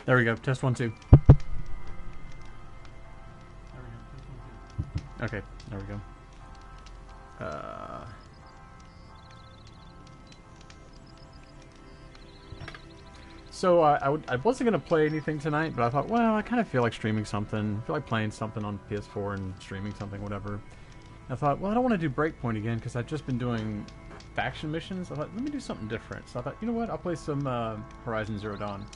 There we go. Test 1, 2. Okay, there we go. So I wasn't going to play anything tonight, but I thought, well, I kind of feel like streaming something. I feel like playing something on PS4 and streaming something, whatever. I thought, well, I don't want to do Breakpoint again because I've just been doing faction missions. I thought, let me do something different. So I thought, you know what, I'll play some Horizon Zero Dawn.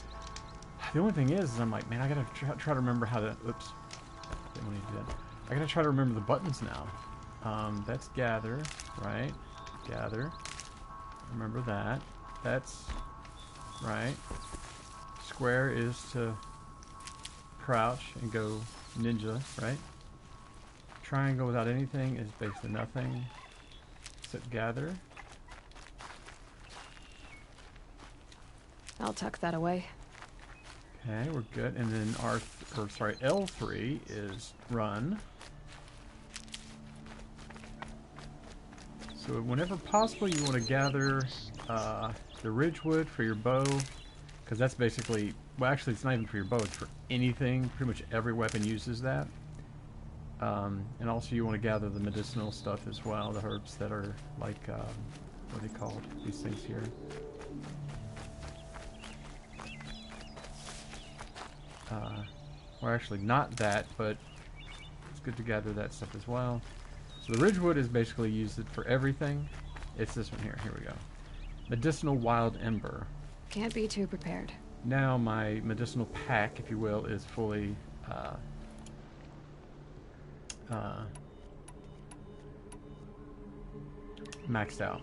The only thing is I'm like, man, I gotta try to remember how to. Oops, didn't want to do that. I gotta try to remember the buttons now. That's gather, right? Gather. Remember that. That's right. Square is to crouch and go ninja, right? Triangle without anything is basically nothing except gather. I'll tuck that away. Okay, we're good. And then L3 is run. So whenever possible, you want to gather the ridgewood for your bow, because that's basically, well, actually, it's not even for your bow; it's for anything. Pretty much every weapon uses that. And also, you want to gather the medicinal stuff as well, the herbs that are like, what are they called? These things here. Or actually not that, but it's good to gather that stuff as well. So the ridgewood is basically used for everything. It's this one here. Here we go. Medicinal wild ember. Can't be too prepared. Now my medicinal pack, if you will, is fully maxed out.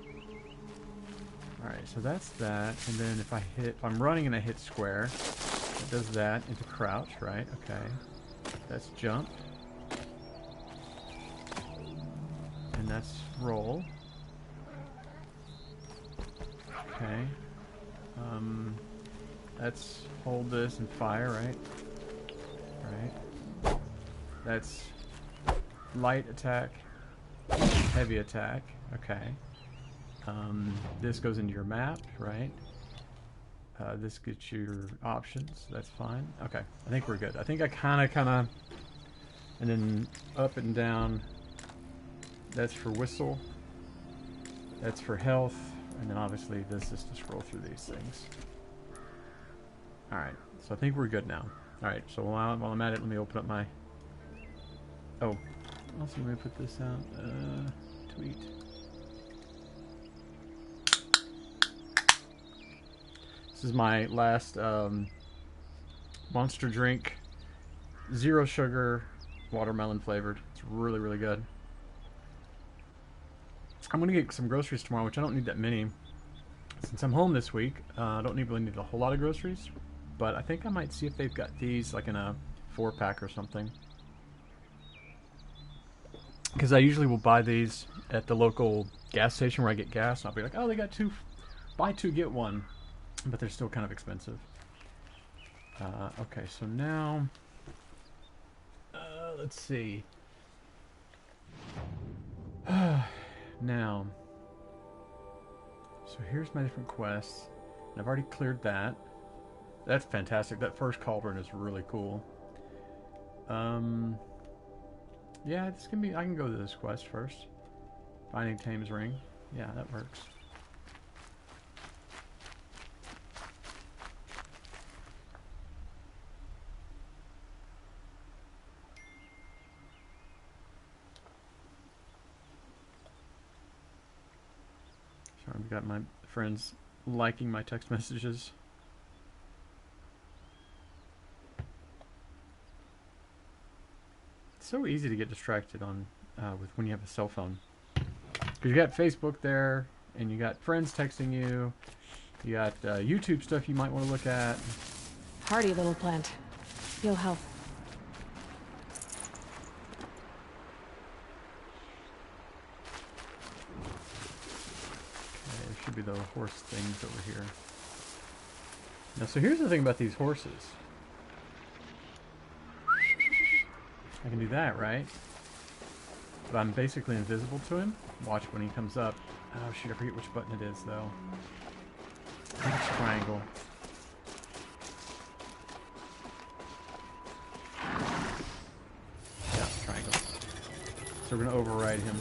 Alright, so that's that. And then if I'm running and I hit square, it does that into crouch, right? Okay. That's jump. And that's roll. Okay. That's hold this and fire, right? Right. That's light attack, heavy attack. Okay. This goes into your map, right? This gets your options. That's fine. Okay, I think we're good. I think I kind of, and then up and down. That's for whistle. That's for health, and then obviously this is to scroll through these things. All right, so I think we're good now. All right, so while I'm at it, let me open up my. Oh, also let me put this out. Tweet. This is my last Monster drink, 0 sugar, watermelon flavored. It's really, really good. I'm going to get some groceries tomorrow, which I don't need that many. Since I'm home this week, I don't really need a whole lot of groceries. But I think I might see if they've got these like in a 4-pack or something. Because I usually will buy these at the local gas station where I get gas. And I'll be like, oh, they got 2, buy 2, get 1. But they're still kind of expensive. Okay, so now, let's see. Now, so here's my different quests. And I've already cleared that. That's fantastic. That first cauldron is really cool. Yeah, this can be. I can go to this quest first. Finding Tame's ring. Yeah, that works. Sorry, I've got my friends liking my text messages. It's so easy to get distracted on with when you have a cell phone. Because you got Facebook there, and you got friends texting you. You got YouTube stuff you might want to look at. Hardy little plant. You'll help. Okay, there should be the horse things over here. Now, so here's the thing about these horses. I can do that, right? But I'm basically invisible to him. Watch when he comes up. Oh shoot, I forget which button it is though. I think it's triangle. So we're gonna override him.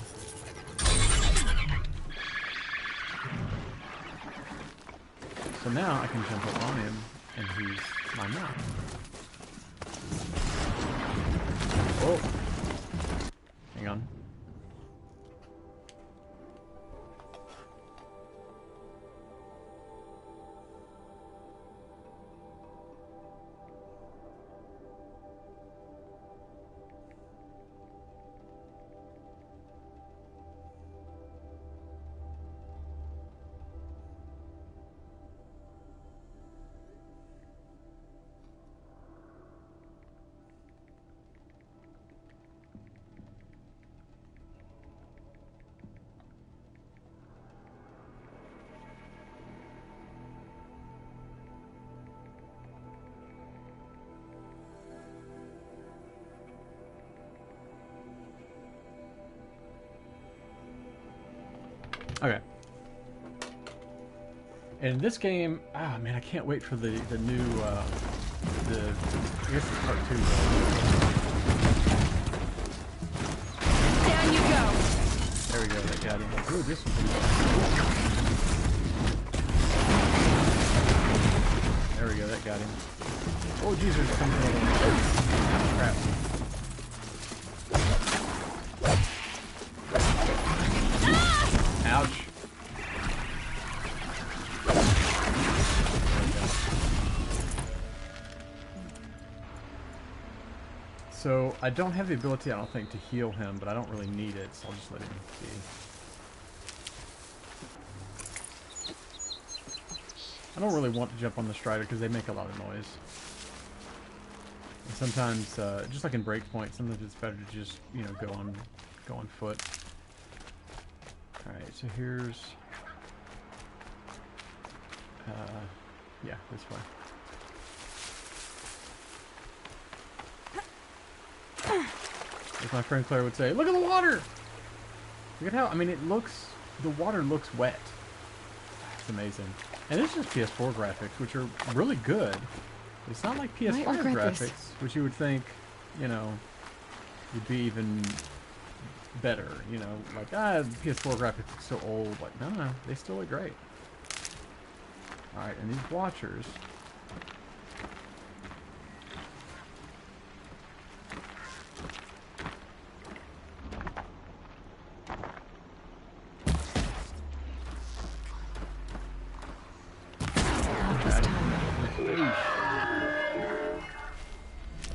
So now I can jump up on him, and he's mine now. Oh! Hang on. Okay. And in this game, man, I can't wait for the new, I guess it's part 2. Down you go. There we go, that got him. Ooh, this one's there we go, that got him. Oh, jeez, there's something over there. Crap. Ouch. So, I don't have the ability, I don't think, to heal him, but I don't really need it, so I'll just let him be. I don't really want to jump on the Strider because they make a lot of noise. And sometimes, just like in Breakpoint, sometimes it's better to just, you know, go on foot. Alright, so here's... yeah, this way. As my friend Claire would say, look at the water! Look at how, I mean, it looks, the water looks wet. It's amazing. And it's just PS4 graphics, which are really good. It's not like PS5 graphics, which you would think, you know, would be even better, you know, like, PS4 graphics are so old. Like, no, they still look great. Alright, and these watchers.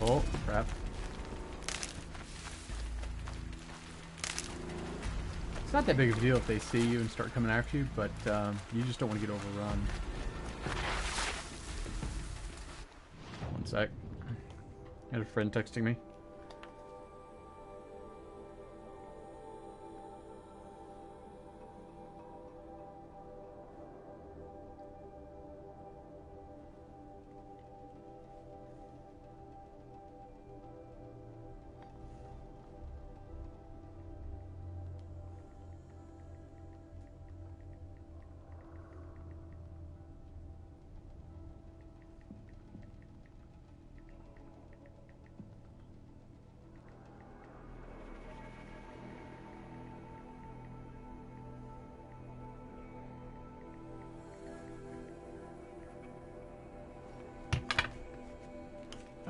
Oh, crap. It's not that big of a deal if they see you and start coming after you, but you just don't want to get overrun. One sec. I had a friend texting me.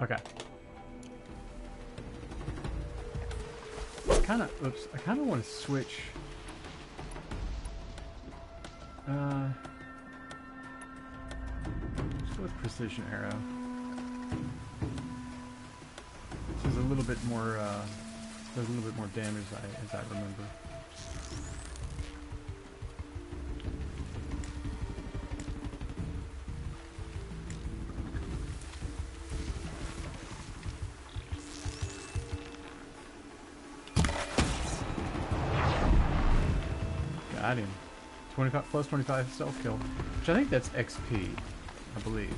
Okay. I kind of want to switch. Just with precision arrow. This is a little bit more. Does a little bit more damage as I remember. Got him. 25 plus 25 stealth kill, which I think that's XP, I believe.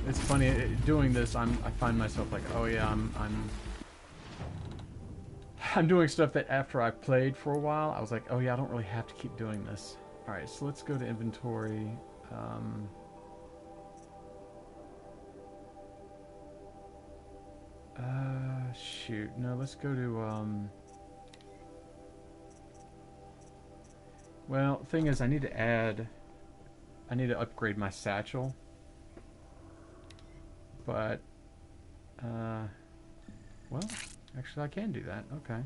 It's funny doing this. I find myself like, oh yeah, I'm doing stuff that after I played for a while, I was like, oh yeah, I don't really have to keep doing this. All right, so let's go to inventory. Shoot. No, let's go to, well, thing is, I need to upgrade my satchel. But, well, actually I can do that. Okay.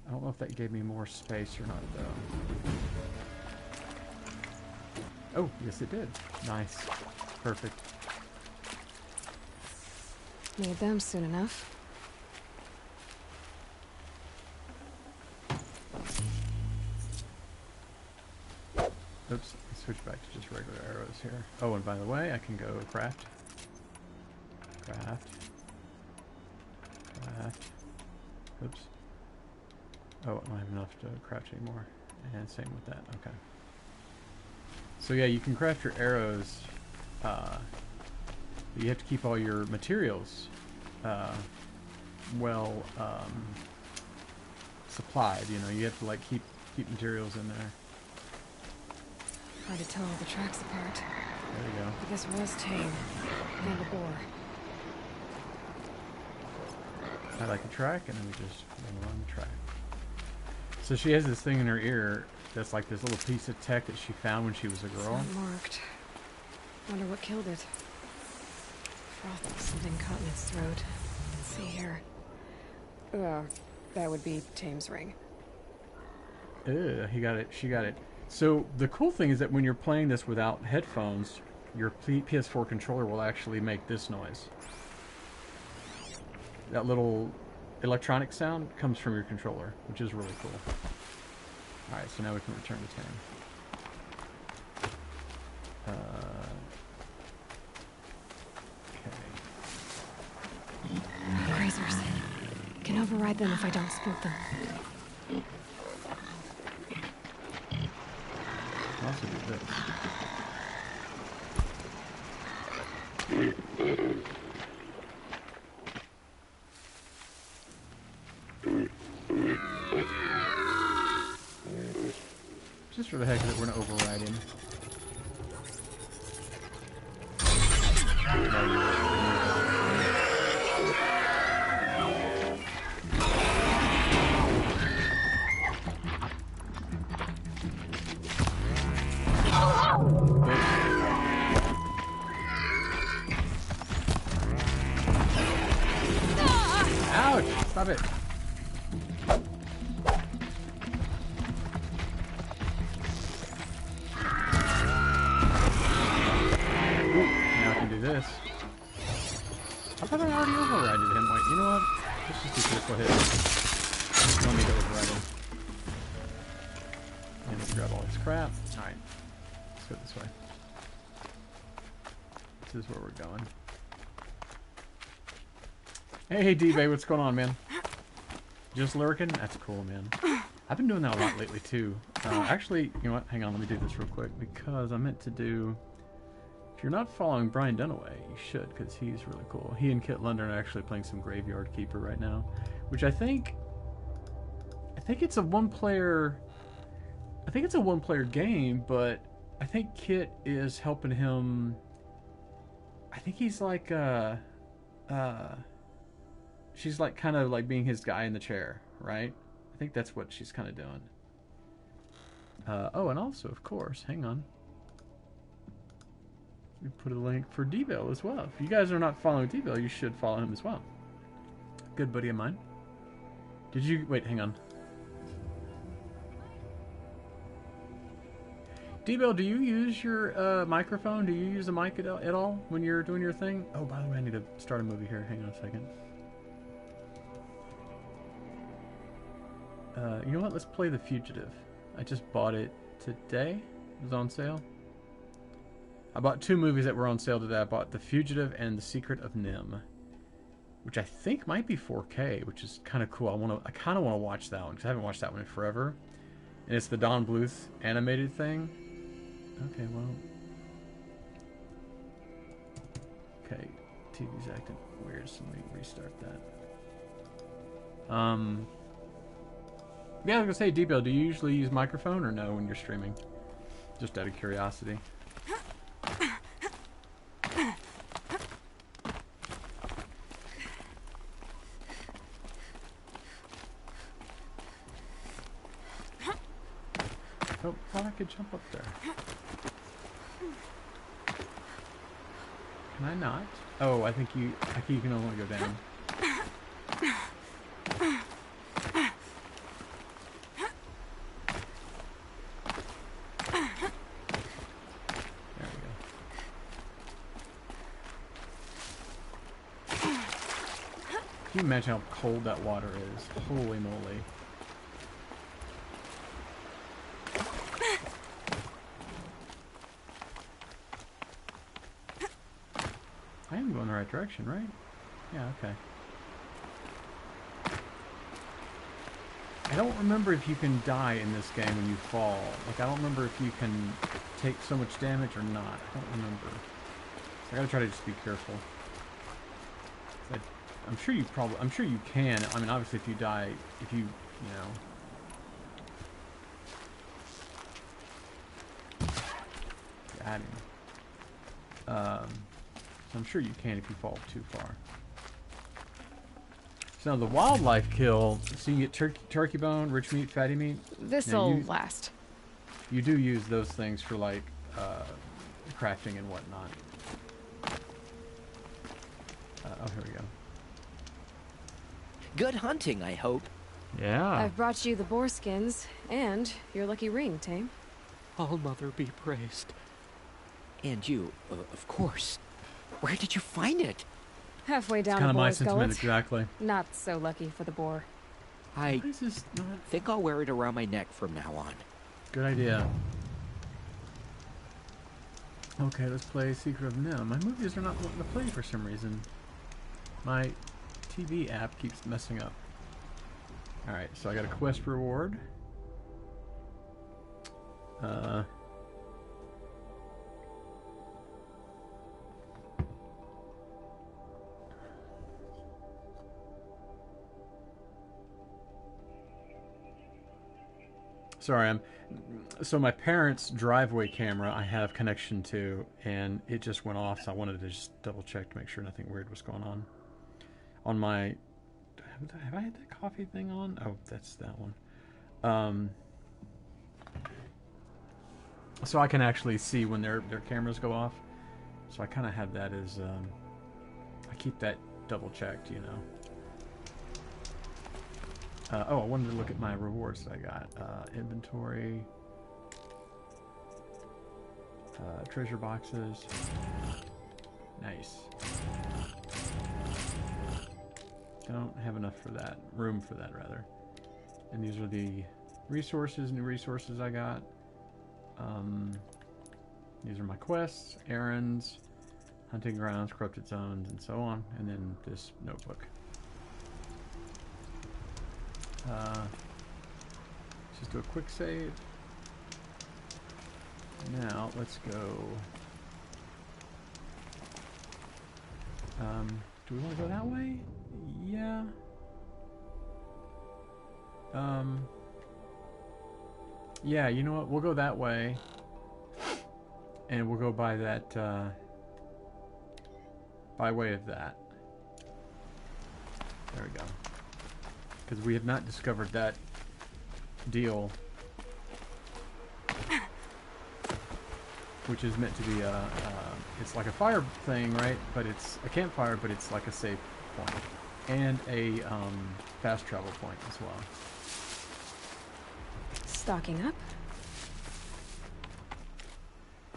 I don't know if that gave me more space or not, though. Oh, yes it did. Nice. Perfect. Need them soon enough. Oops, let's switch back to just regular arrows here. Oh, and by the way, I can go craft. Craft. Craft. Oops. Oh, I don't have enough to craft anymore. And same with that. Okay. So yeah, you can craft your arrows. You have to keep all your materials well supplied. You know, you have to like keep materials in there. Hard to tell all the tracks apart. There you go. But this was tame. And a bore. I like a track, and then we just run along the track. So she has this thing in her ear that's like this little piece of tech that she found when she was a girl. It's not marked. Wonder what killed it. Froth, something caught in its throat. Let's see here. That would be Tame's ring. He got it. She got it. So the cool thing is that when you're playing this without headphones, your PS4 controller will actually make this noise. That little electronic sound comes from your controller, which is really cool. Alright, so now we can return to Tame. Okay. Grazers. Can override them if I don't spook them. I'll also do this. Just for the heck of it, we're gonna override him. Ouch! Stop it! This. I thought I already overrided him. Wait, you know what? Let's just do critical hit. Don't need to override him. And let's grab all this crap. Alright. Let's go this way. This is where we're going. Hey, D-Bay, what's going on, man? Just lurking? That's cool, man. I've been doing that a lot lately, too. Actually, you know what? Hang on, let me do this real quick. Because I meant to do... If you're not following Brian Dunaway, you should, because he's really cool. He and Kit London are actually playing some Graveyard Keeper right now, which I think it's a one-player game, but I think Kit is helping him. I think he's like she's like kind of like being his guy in the chair, right? I think that's what she's kind of doing. Oh, and also, of course, hang on. We put a link for D-Bell as well. If you guys are not following D-Bell, you should follow him as well. Good buddy of mine. Did you... Wait, hang on. D-Bell, do you use your microphone? Do you use a mic at all when you're doing your thing? Oh, by the way, I need to start a movie here. Hang on a second. You know what? Let's play The Fugitive. I just bought it today. It was on sale. I bought two movies that were on sale today. I bought The Fugitive and The Secret of Nim, which I think might be 4K, which is kind of cool. I kind of want to watch that one because I haven't watched that one in forever. And it's the Don Bluth animated thing. Okay, well. Okay, TV's acting weird, so let me restart that. Yeah, I was gonna say, D-Bell, do you usually use microphone or no when you're streaming? Just out of curiosity. Oh, thought I could jump up there. Can I not? Oh, I think you can only go down. There we go. Can you imagine how cold that water is? Holy moly. I am going the right direction, right? Yeah, okay. I don't remember if you can die in this game when you fall. Like, I don't remember if you can take so much damage or not. I don't remember. So I gotta try to just be careful. I'm sure you can. I mean, obviously if you die, if you got him. So I'm sure you can if you fall too far. So now the wildlife kill, so you get turkey bone, rich meat, fatty meat. This'll last. You do use those things for like crafting and whatnot. Oh, here we go. Good hunting, I hope. Yeah. I've brought you the boar skins and your lucky ring, Tame. All Mother be praised. And you, of course. Where did you find it? Halfway down Kind the of my boar's sentiment, gullet. exactly. Not so lucky for the boar. I Why is this not... think I'll wear it around my neck from now on. Good idea. Okay, let's play Secret of Nim. My movies are not wanting to play for some reason. My TV app keeps messing up. Alright, so I got a quest reward. Sorry, so my parents' driveway camera I have connection to, and it just went off, so I wanted to just double check to make sure nothing weird was going on. On my... Have I had that coffee thing on? Oh, that's that one. So I can actually see when their cameras go off. So I kind of have that as... I keep that double checked, you know. Oh, I wanted to look at my rewards that I got. Inventory. Treasure boxes. Nice. Don't have enough for that. Room for that, rather. And these are the resources, new resources I got. These are my quests, errands, hunting grounds, corrupted zones, and so on. And then this notebook. Let's just do a quick save. Now, let's go. Do we want to go that way? Yeah. Yeah, you know what? We'll go that way. And we'll go by that, by way of that. There we go. Because we have not discovered that deal, which is meant to be it's like a fire thing, right? But it's a campfire, but it's like a save point and a fast travel point as well. Stocking up.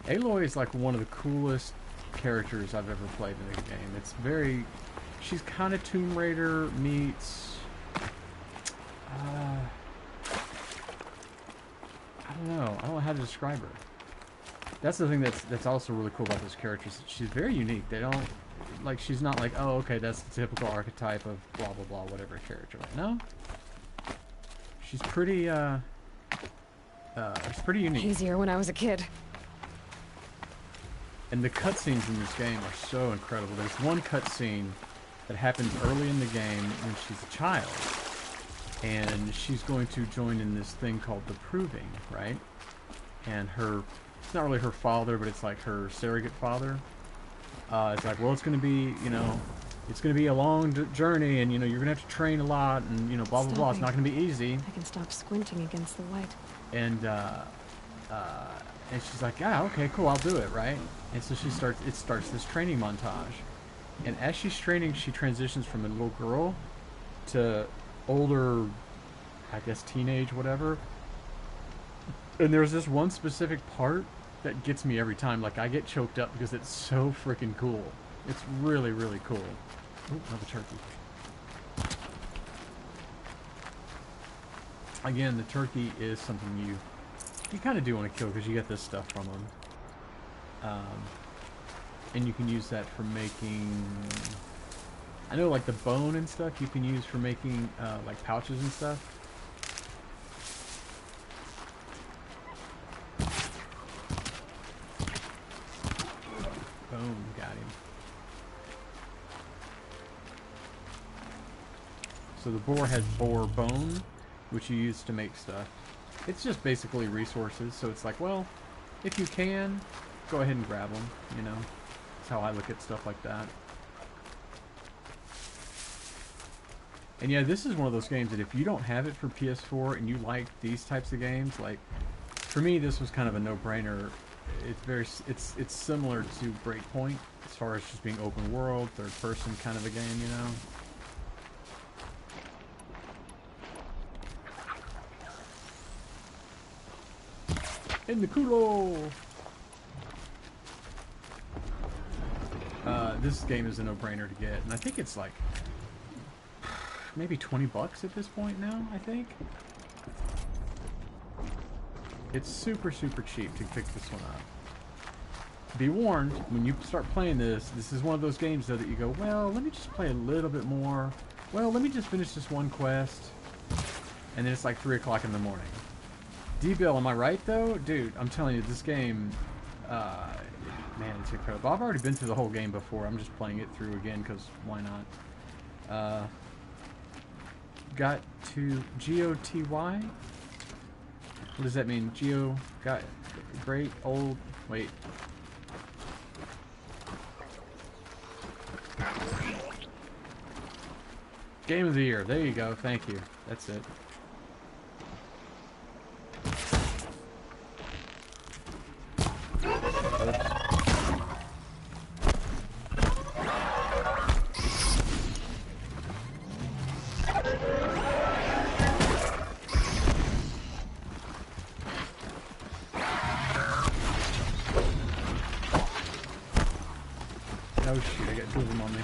Aloy is like one of the coolest characters I've ever played in a game. It's very... She's kind of Tomb Raider meets... I don't know how to describe her. That's the thing that's also really cool about this character. Is she's very unique. They don't... Like, she's not like, oh, okay, that's the typical archetype of blah, blah, blah, whatever character. Like, no. She's pretty, it's pretty unique. Easier when I was a kid. And the cutscenes in this game are so incredible. There's one cutscene that happens early in the game when she's a child. And she's going to join in this thing called the Proving, right? And it's not really her father, but it's like her surrogate father. It's like, well, it's going to be, you know, it's going to be a long journey, and, you know, you're going to have to train a lot, and, you know, blah, blah, blah. It's not going to be easy. I can stop squinting against the light. And and she's like, "Ah, okay, cool, I'll do it, right?" And so she starts. It starts this training montage, and as she's training, she transitions from a little girl to older, I guess teenage, whatever. And there's this one specific part that gets me every time. Like, I get choked up because it's so freaking cool. It's really, really cool. Ooh, another turkey. Again, the turkey is something you kind of do want to kill because you get this stuff from them. And you can use that for making... I know, like, the bone and stuff you can use for making, like, pouches and stuff. Boom, got him. So the boar has boar bone, which you use to make stuff. It's just basically resources, so it's like, well, if you can, go ahead and grab them, you know. That's how I look at stuff like that. And yeah, this is one of those games that if you don't have it for PS4 and you like these types of games, like, for me this was kind of a no-brainer. It's similar to Breakpoint as far as just being open world, third person kind of a game, you know. In the culo! This game is a no-brainer to get, and I think it's like maybe 20 bucks at this point now, I think. It's super, super cheap to pick this one up. Be warned, when you start playing this, this is one of those games though that you go, well, let me just play a little bit more. Well, let me just finish this one quest. And then it's like 3 o'clock in the morning. D-Bill, am I right though? Dude, I'm telling you, this game, man, it's incredible. I've already been through the whole game before. I'm just playing it through again because why not? Got to G-O-T-Y? What does that mean? Got great old... Wait. Game of the year. There you go. Thank you. That's it. Oh shoot, I got 2 of them on me.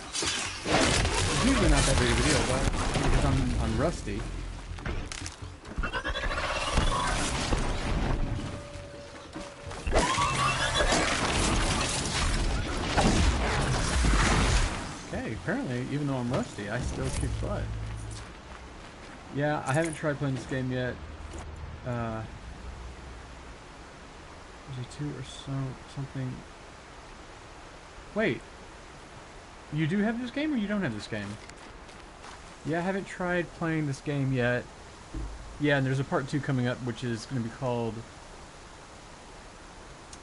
It's usually not that big of a deal, but because I'm rusty. Okay, apparently, even though I'm rusty, I still kick butt. Yeah, I haven't tried playing this game yet. G2 or something. Wait. You do have this game or you don't have this game? Yeah, I haven't tried playing this game yet. Yeah, and there's a part 2 coming up, which is going to be called...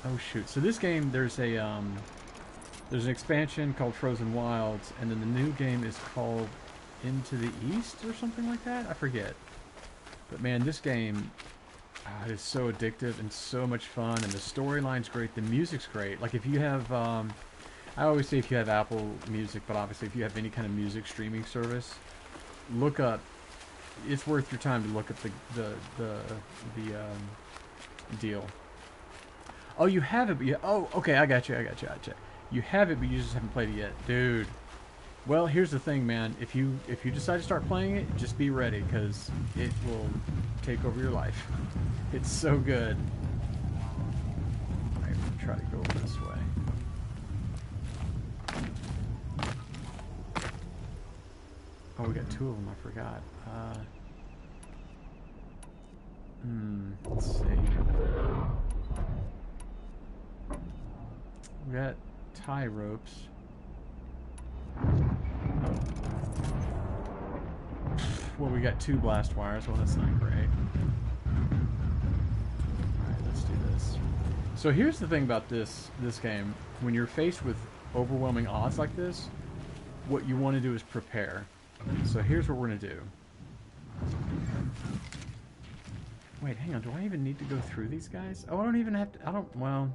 Oh shoot. So this game, there's an expansion called Frozen Wilds, and then the new game is called Into the East or something like that? I forget. But man, this game... it is so addictive and so much fun, and the storyline's great, the music's great. Like, if you have, I always say if you have Apple Music, but obviously if you have any kind of music streaming service, look up, it's worth your time to look at the deal. Oh, you have it, but you, oh, okay, I got you. You have it, but you just haven't played it yet. Dude. Well, here's the thing, man. If you decide to start playing it, just be ready, because it will take over your life. It's so good. Alright, we'll try to go this way. Oh, we got 2 of them, I forgot. Let's see. We got tie ropes. Well, we got 2 blast wires. Well, that's not great. Alright, let's do this. So here's the thing about this game. When you're faced with overwhelming odds like this, what you want to do is prepare. So here's what we're going to do. Wait, hang on. Do I even need to go through these guys? Oh, I don't even have to... I don't... Well...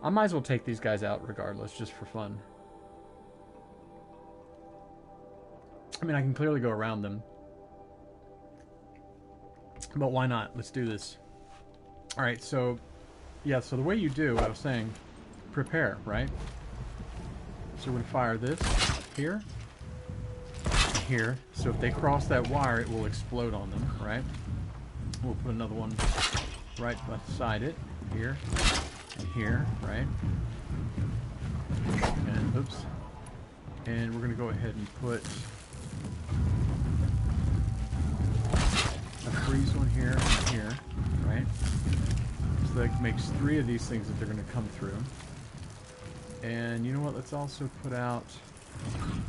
I might as well take these guys out regardless, just for fun. I mean, I can clearly go around them. But why not? Let's do this. Alright, so... Yeah, so the way you do, I was saying, prepare, right? So we're going to fire this here. Here. So if they cross that wire, it will explode on them, right? We'll put another one right beside it. Here. And here, right? And, oops. And we're going to go ahead and put a freeze one here and here, right? So that makes 3 of these things that they're going to come through. And you know what? Let's also put out...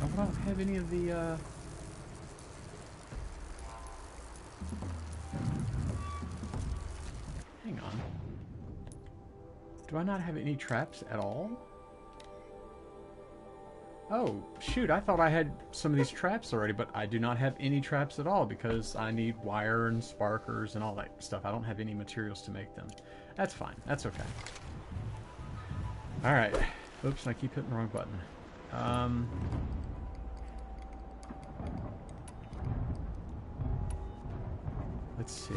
Oh, I don't have any of the... Hang on. Do I not have any traps at all? Oh, shoot, I thought I had some of these traps already, but I do not have any traps at all because I need wire and sparkers and all that stuff. I don't have any materials to make them. That's fine. That's okay. Alright. Oops, I keep hitting the wrong button. Let's see.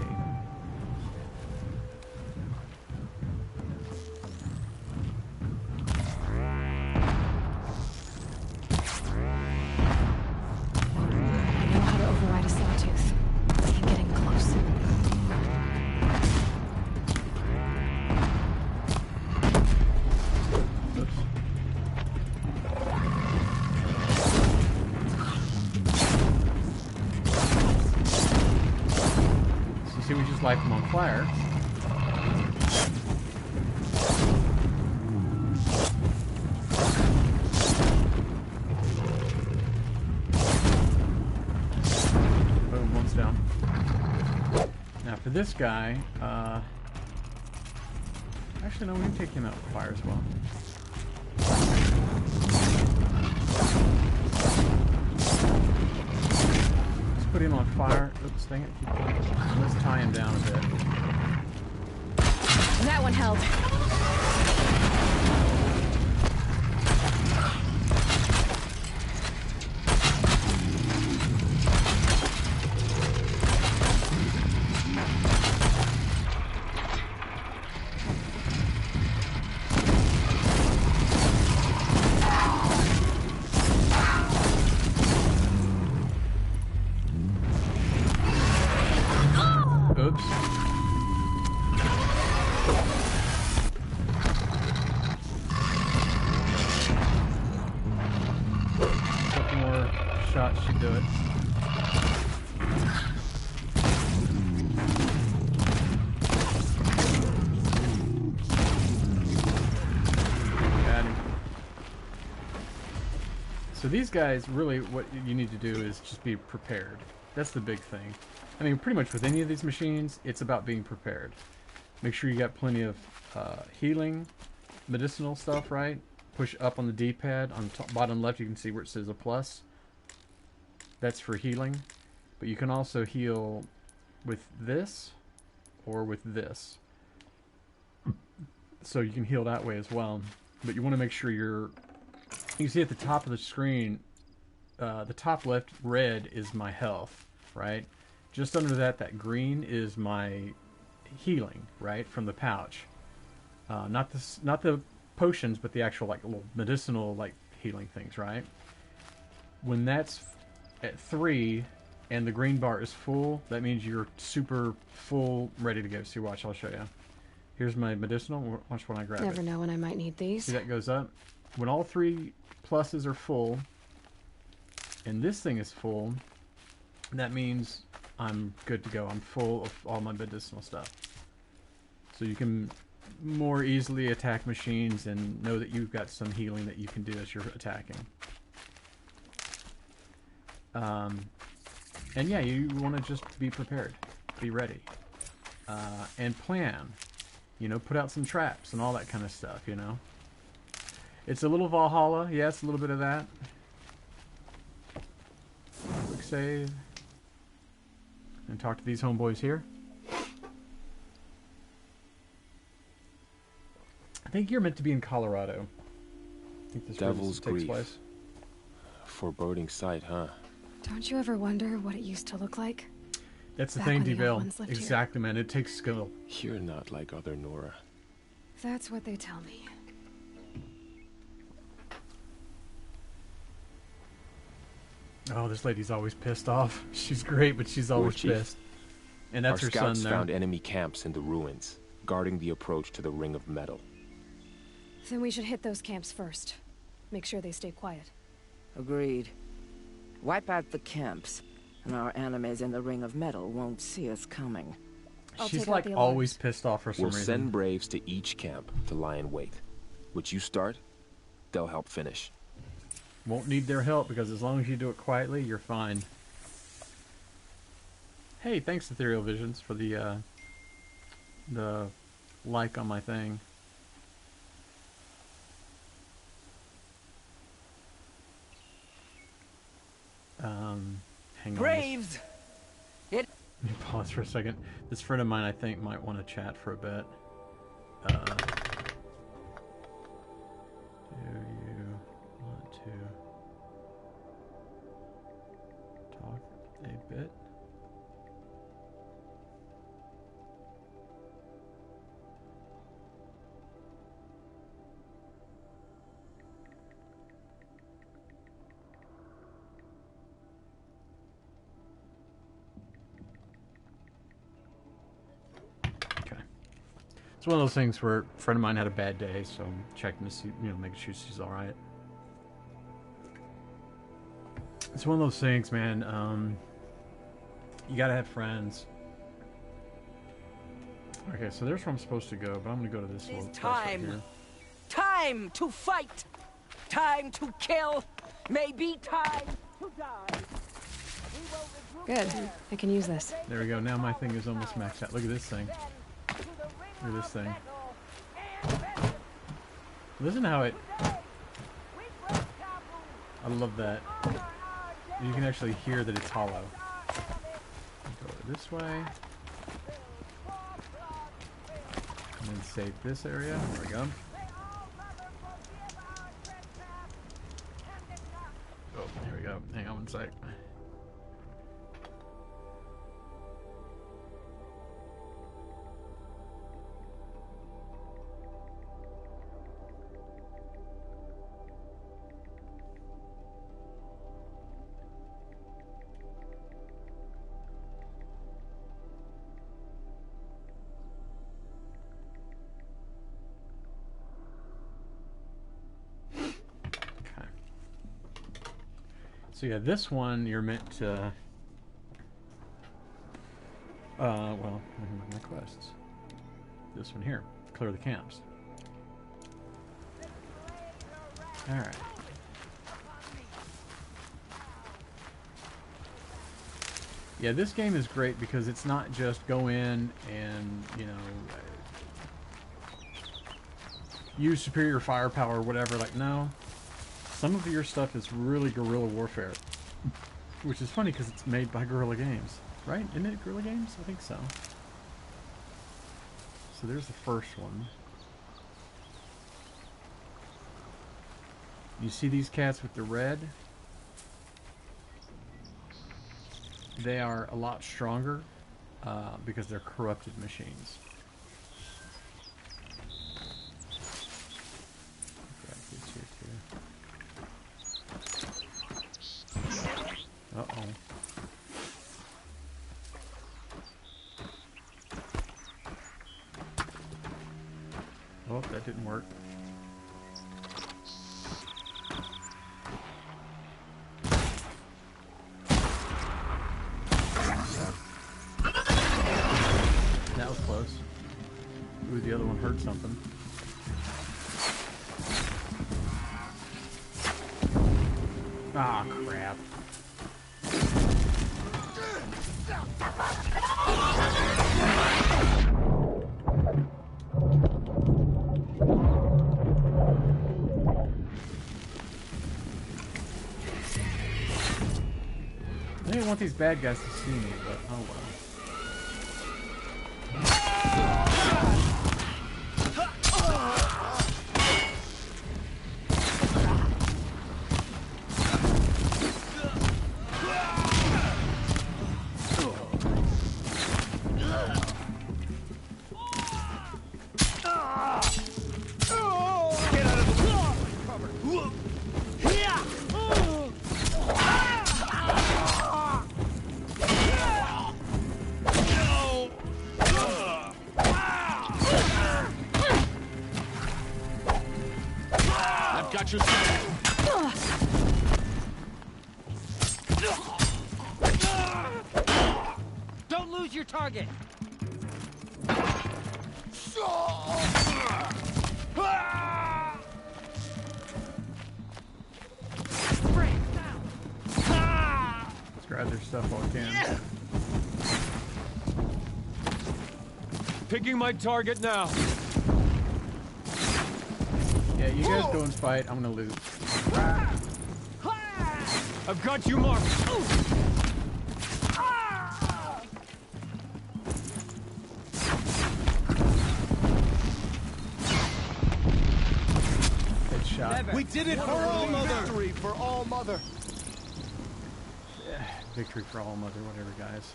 Light them on fire. Boom, one's down. Now for this guy, actually no, we can take him out with fire as well. Put him on fire. Oops, dang it. Let's tie him down a bit. That one held. So these guys, really what you need to do is just be prepared. That's the big thing. I mean, pretty much with any of these machines, it's about being prepared. Make sure you got plenty of healing, medicinal stuff, right? Push up on the D-pad. On the bottom left, you can see where it says a plus. That's for healing. But you can also heal with this or with this. So you can heal that way as well. But you want to make sure you're... You can see at the top of the screen, the top left red is my health, right? Just under that, that green is my healing, right, from the pouch. Not the potions, but the actual like little medicinal like healing things, right? When that's at 3 and the green bar is full, that means you're super full, ready to go. See, watch, I'll show you. Here's my medicinal. Watch when I grab it. Never know when I might need these. See, that goes up. When all 3 pluses are full, and this thing is full, that means I'm good to go. I'm full of all my medicinal stuff. So you can more easily attack machines and know that you've got some healing that you can do as you're attacking. And yeah, you want to just be prepared. Be ready. And plan. You know, put out some traps and all that kind of stuff, you know. It's a little Valhalla. Yes, a little bit of that. Quick save. and talk to these homeboys here. I think you're meant to be in Colorado. I think this Devil's takes Grief. place. Foreboding sight, huh? Don't you ever wonder what it used to look like? That's the Back thing, when the old D-Vale. ones lived here. Exactly, man. It takes skill. You're not like other Nora. That's what they tell me. Oh, this lady's always pissed off. She's great, but she's always Chief. pissed. And that's Our her son scouts there. found enemy camps in the ruins, guarding the approach to the Ring of Metal. Then we should hit those camps first. Make sure they stay quiet. Agreed. Wipe out the camps, and our enemies in the Ring of Metal won't see us coming. I'll She's take out like the always alarms. pissed off for some We'll reason. send braves to each camp to lie in wait. Which you start, they'll help finish. Won't need their help because as long as you do it quietly, you're fine. Hey, thanks Ethereal Visions for the like on my thing. Hang on. Braves! Let me pause for a second. This friend of mine, I think, might want to chat for a bit. Do you want to talk a bit? It's one of those things where a friend of mine had a bad day, so I'm checking to see, making sure she's all right. It's one of those things, man. You gotta have friends. Okay, so there's where I'm supposed to go, but I'm gonna go to this little place right here. Time to fight! Time to kill! Maybe time to die! Good. I can use this. There we go. Now my thing is almost maxed out. Look at this thing. Look at this thing. Listen how it... I love that. You can actually hear that it's hollow. Go this way. And then save this area. There we go. Oh, here we go. Hang on one sec. So yeah, this one you're meant to... well, my quests. This one here, clear the camps. Alright. Yeah, this game is great because it's not just go in and, use superior firepower or whatever. Like, no. Some of your stuff is really guerrilla warfare, which is funny because it's made by Guerrilla Games, right? Isn't it Guerrilla Games? I think so. So there's the first one. You see these cats with the red? They are a lot stronger because they're corrupted machines. Uh-oh. Oh, that didn't work. That was close. Ooh, the other one heard something. Ah, crap. I didn't want these bad guys to see me, but oh well. Got your step. Don't lose your target. Let's grab their stuff while I can. Picking my target now. Yeah, you guys go and fight. I'm gonna loot. I've got you marked. Headshot. We did it for all mother. Victory for all mother. Victory for all mother, whatever, guys.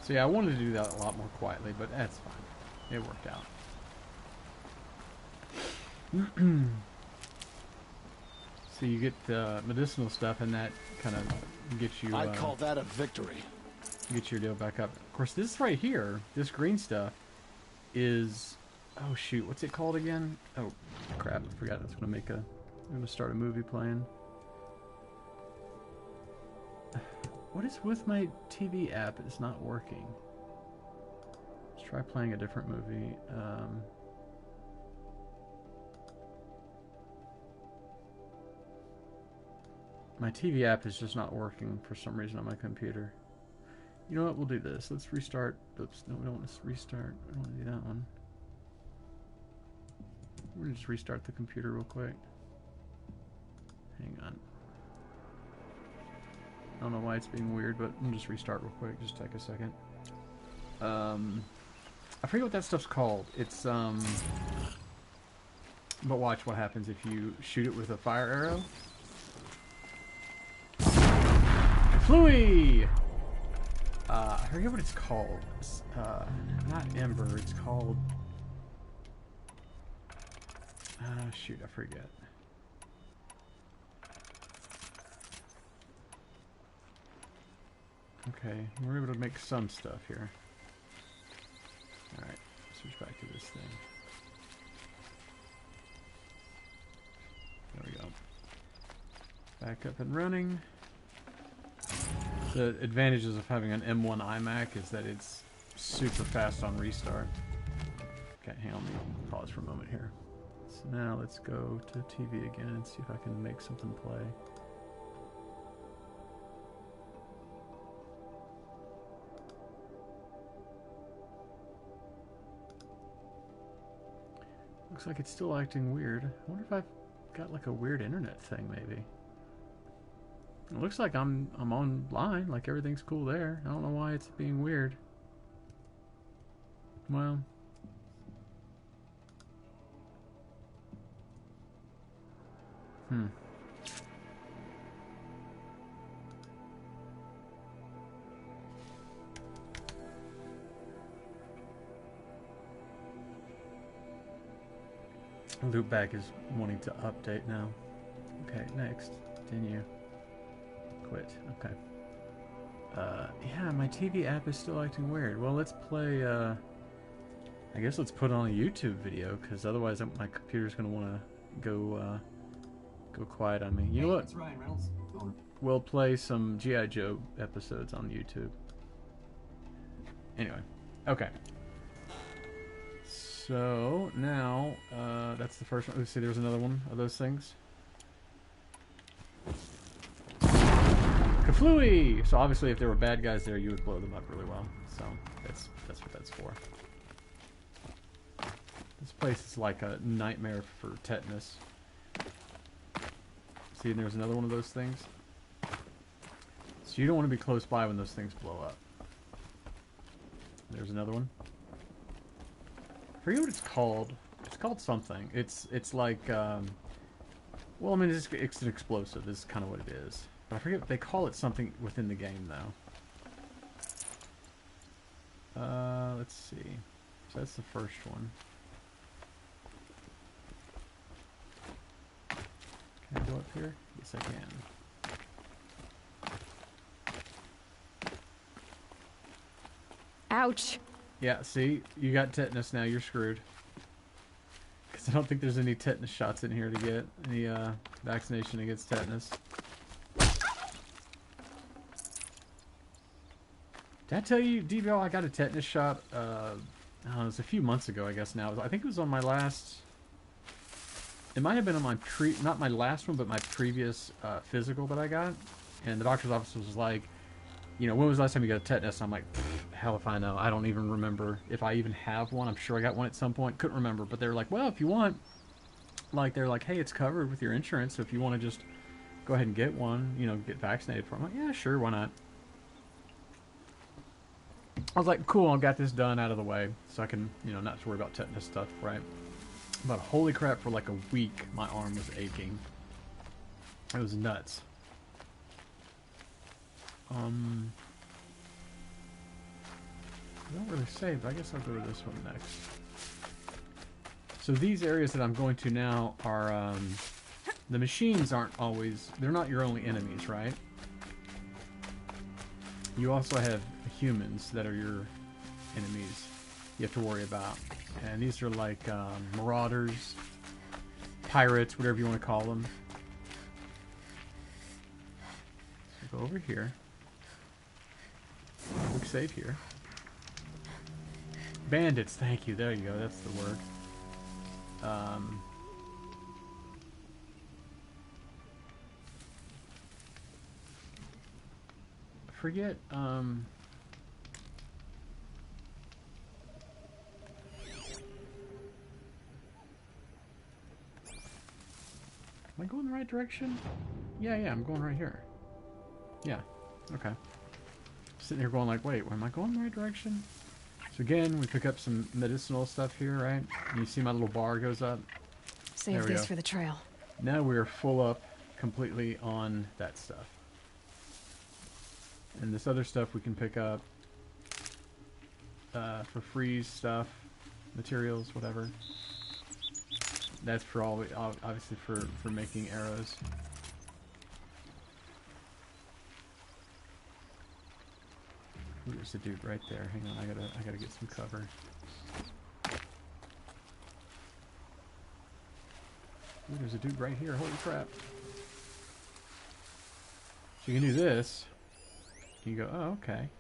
So yeah, I wanted to do that a lot more quietly, but that's fine. It worked out. So you get medicinal stuff, and that kind of gets you. I call that a victory. Get your deal back up. Of course, this right here, this green stuff, is. Oh shoot, what's it called again? Oh crap, I forgot. I was gonna make a. I'm gonna start a movie playing. What is with my TV app? It's not working. Let's try playing a different movie. My TV app is just not working for some reason on my computer. You know what? We'll do this. Let's restart. Oops, no, we don't want to restart. I don't want to do that one. We're going to just restart the computer real quick. Hang on. I don't know why it's being weird, but I'm just restart real quick. Just take a second. I forget what that stuff's called. It's but watch what happens if you shoot it with a fire arrow. Flui! I forget what it's called. It's, not Ember. It's called. Shoot, I forget. Okay, we're able to make some stuff here. Alright, switch back to this thing. There we go. Back up and running. The advantages of having an M1 iMac is that it's super fast on restart. Okay, hang on, let me pause for a moment here. So now let's go to TV again and see if I can make something play. Looks like it's still acting weird. I wonder if I've got like a weird internet thing, maybe. It looks like I'm online, like everything's cool there. I don't know why it's being weird. Well. Loopback is wanting to update now. Okay, next. Continue. Quit. Okay. Yeah, my TV app is still acting weird. Well, let's play, I guess let's put on a YouTube video, because otherwise my computer's going to want to go quiet on me. You know what? It's Ryan Reynolds. We'll play some G.I. Joe episodes on YouTube. Anyway. Okay. So, now, that's the first one. Let's see, there's another one of those things. Kaflooey! So obviously if there were bad guys there, you would blow them up really well. So, that's what that's for. This place is like a nightmare for tetanus. See, and there's another one of those things. So you don't want to be close by when those things blow up. There's another one. I forget what it's called. It's called something. It's like, well, I mean, it's an explosive is kind of what it is. But I forget, they call it something within the game, though. Let's see. So that's the first one. Can I go up here? Yes, I can. Ouch. Yeah, see? You got tetanus now. You're screwed. Because I don't think there's any tetanus shots in here to get. Any vaccination against tetanus. Did I tell you, DVL, I got a tetanus shot, I don't know, it was a few months ago, I guess now. I think it was on my last... It might have been on my not my last one, but my previous physical that I got. And the doctor's office was like, you know, when was the last time you got a tetanus? I'm like, hell if I know. I don't even remember if I even have one. I'm sure I got one at some point. Couldn't remember. But they were like, well, if you want, like, they're like, hey, it's covered with your insurance. So if you want to just go ahead and get one, you know, get vaccinated for it. I'm like, yeah, sure, why not? I was like, cool, I got this done out of the way. So I can, you know, not to worry about tetanus stuff, right? But holy crap, for like a week, my arm was aching. It was nuts. I don't really say, but I guess I'll go to this one next. So these areas that I'm going to now are, the machines aren't always, they're not your only enemies, right? You also have humans that are your enemies you have to worry about. And these are like marauders, pirates, whatever you want to call them. So go over here. Quick save here. Bandits, thank you. There you go. That's the word. Forget. Am I going the right direction? Yeah, I'm going right here. Yeah. Okay. Sitting here going like, wait, am I going the right direction? So again, we pick up some medicinal stuff here, right? And you see my little bar goes up. Save this for the trail. Now we're full up completely on that stuff. And this other stuff we can pick up for freeze stuff, materials, whatever. That's for all, obviously for making arrows. Ooh, there's a dude right there. Hang on, I gotta get some cover. Ooh, there's a dude right here. Holy crap! So you can do this. You go, oh, okay.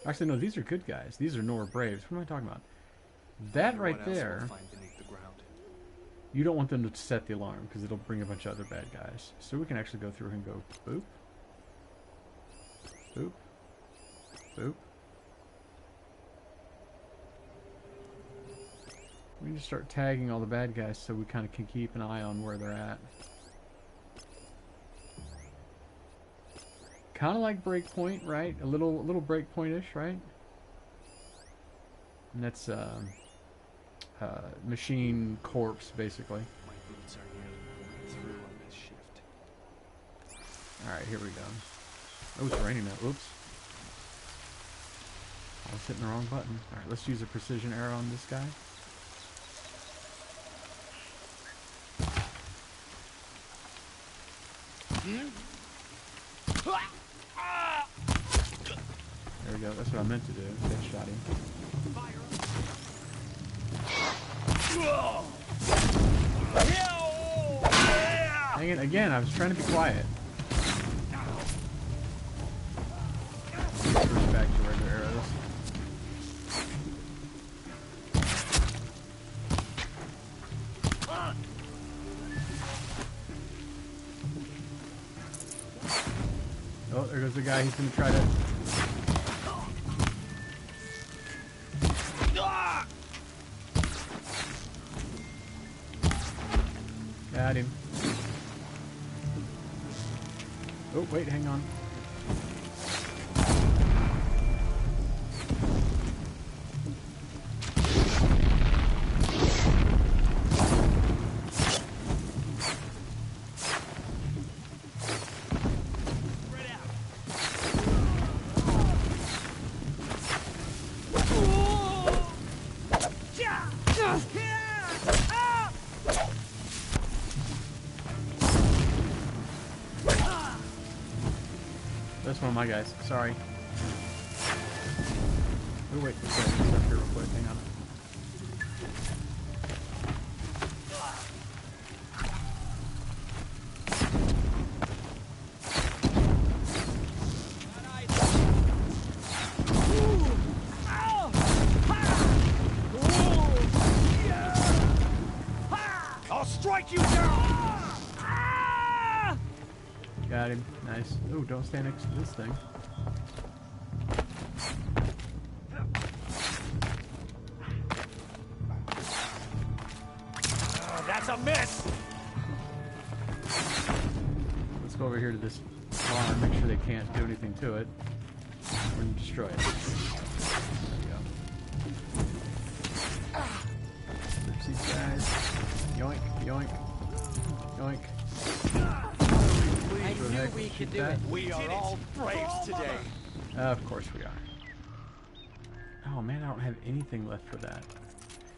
Actually, no, these are good guys. These are Nora Braves. What am I talking about? That right there, you don't want them to set the alarm because it'll bring a bunch of other bad guys. So we can actually go through and go boop, boop, boop. We need to start tagging all the bad guys so we kind of can keep an eye on where they're at. Kind of like Breakpoint, right? A little Breakpoint-ish, right? And that's machine corpse, basically. My boots are nearly through on this shift. All right, here we go. Oh, it's raining now. Oops. I was hitting the wrong button. All right, let's use a precision arrow on this guy. There we go. That's what I meant to do. Headshot him. Dang it, again, I was trying to be quiet. Switch back to regular arrows. Oh, there goes the guy. He's going to try to... Got him. Oh, wait, hang on. That's one of my guys. Sorry. Oh wait, let's get stuff here real quick. Hang on. I'll strike you down! Got him. Nice. Ooh, don't stand next to this thing. That's a miss! Let's go over here to this barn, make sure they can't do anything to it. We're gonna destroy it. There we go. There's these guys. Yoink, yoink, yoink. I knew we could do it. We are all braves today. Of course we are. Oh man, I don't have anything left for that.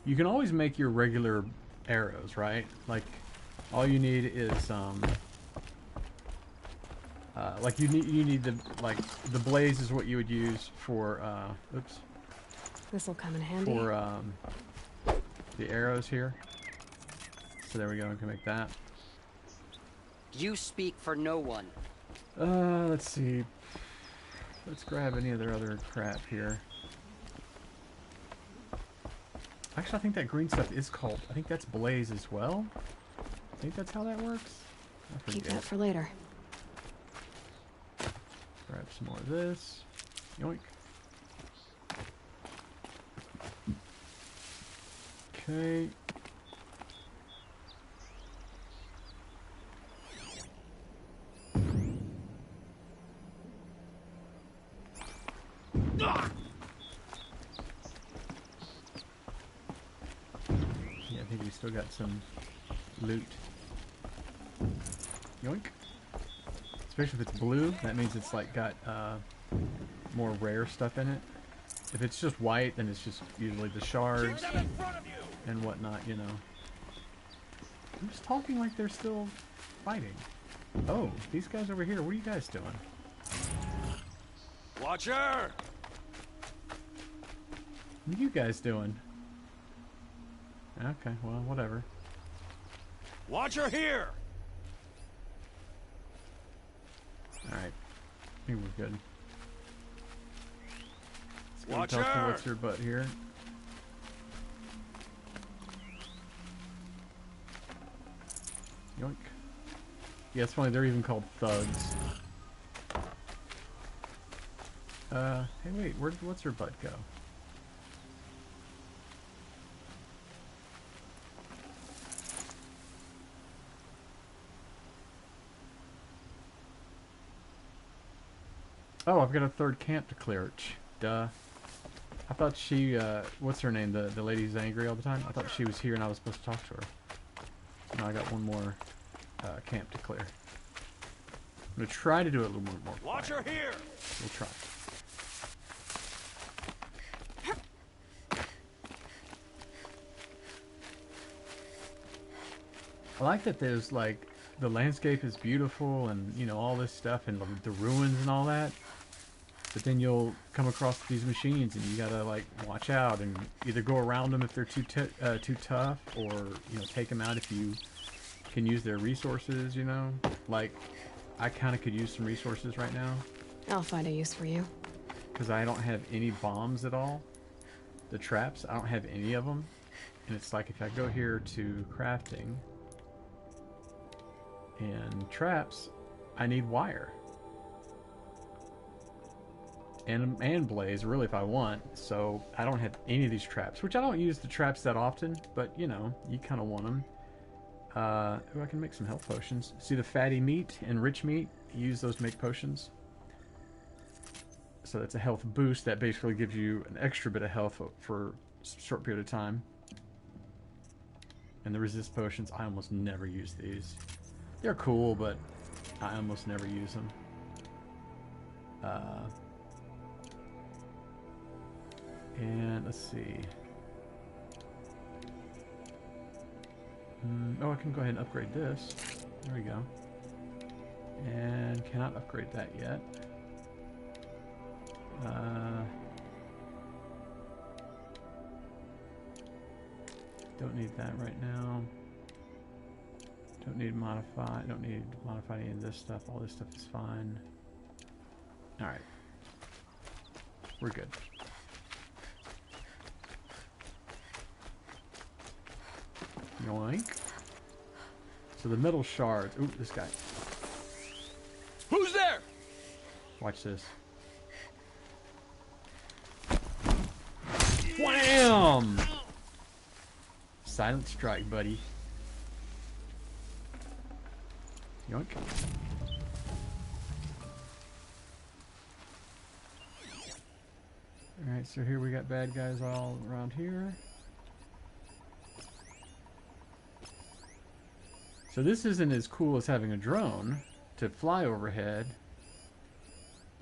You can always make your regular arrows, right? Like, all you need is like you need the the blaze is what you would use for oops. This'll come in handy. For the arrows here. So there we go. We can make that. You speak for no one. Let's see. Let's grab any of their other crap here. Actually, I think that green stuff is called. I think that's blaze as well. I think that's how that works. I Keep forget. that for later. Grab some more of this. Yoink. Okay. Yeah, I think we still got some loot. Yoink. Especially if it's blue, that means it's like got more rare stuff in it. If it's just white, then it's just usually the shards and whatnot, you know. Who's talking like they're still fighting? Oh, these guys over here, what are you guys doing? Watcher! What are you guys doing? Okay, well, whatever. Watcher here! Alright. I think we're good. Let's go Watcher! talk to what's her butt here. Yoink. Yeah, it's funny, they're even called thugs. Hey wait, where did what's her butt go? Oh, I've got a third camp to clear. Duh. I thought she, what's her name? The lady who's angry all the time? I thought she was here and I was supposed to talk to her. No, I got one more camp to clear. I'm going to try to do it a little more Watcher quiet. here! We'll try. I like that there's like, the landscape is beautiful and, you know, all this stuff and the ruins and all that. But then you'll come across these machines and you gotta like watch out and either go around them if they're too tough, or, you know, take them out if you can use their resources, you know. Like, I kind of could use some resources right now. I'll find a use for you. Because I don't have any bombs at all. The traps, I don't have any of them. And it's like if I go here to crafting and traps, I need wire. And blaze, really, if I want. So I don't have any of these traps, which I don't use the traps that often, but you know, you kind of want them. I can make some health potions. See the fatty meat and rich meat? Use those to make potions. So that's a health boost that basically gives you an extra bit of health for a short period of time. And the resist potions, I almost never use these. They're cool, but I almost never use them. And let's see. Oh, I can go ahead and upgrade this. There we go. And cannot upgrade that yet. Don't need that right now. Don't need modify. Don't need to modify any of this stuff. All this stuff is fine. Alright. We're good. Yoink. So the metal shards. Ooh, this guy. Who's there? Watch this. Wham! Silent strike, buddy. Yoink. Alright, so here we got bad guys all around here. So this isn't as cool as having a drone to fly overhead.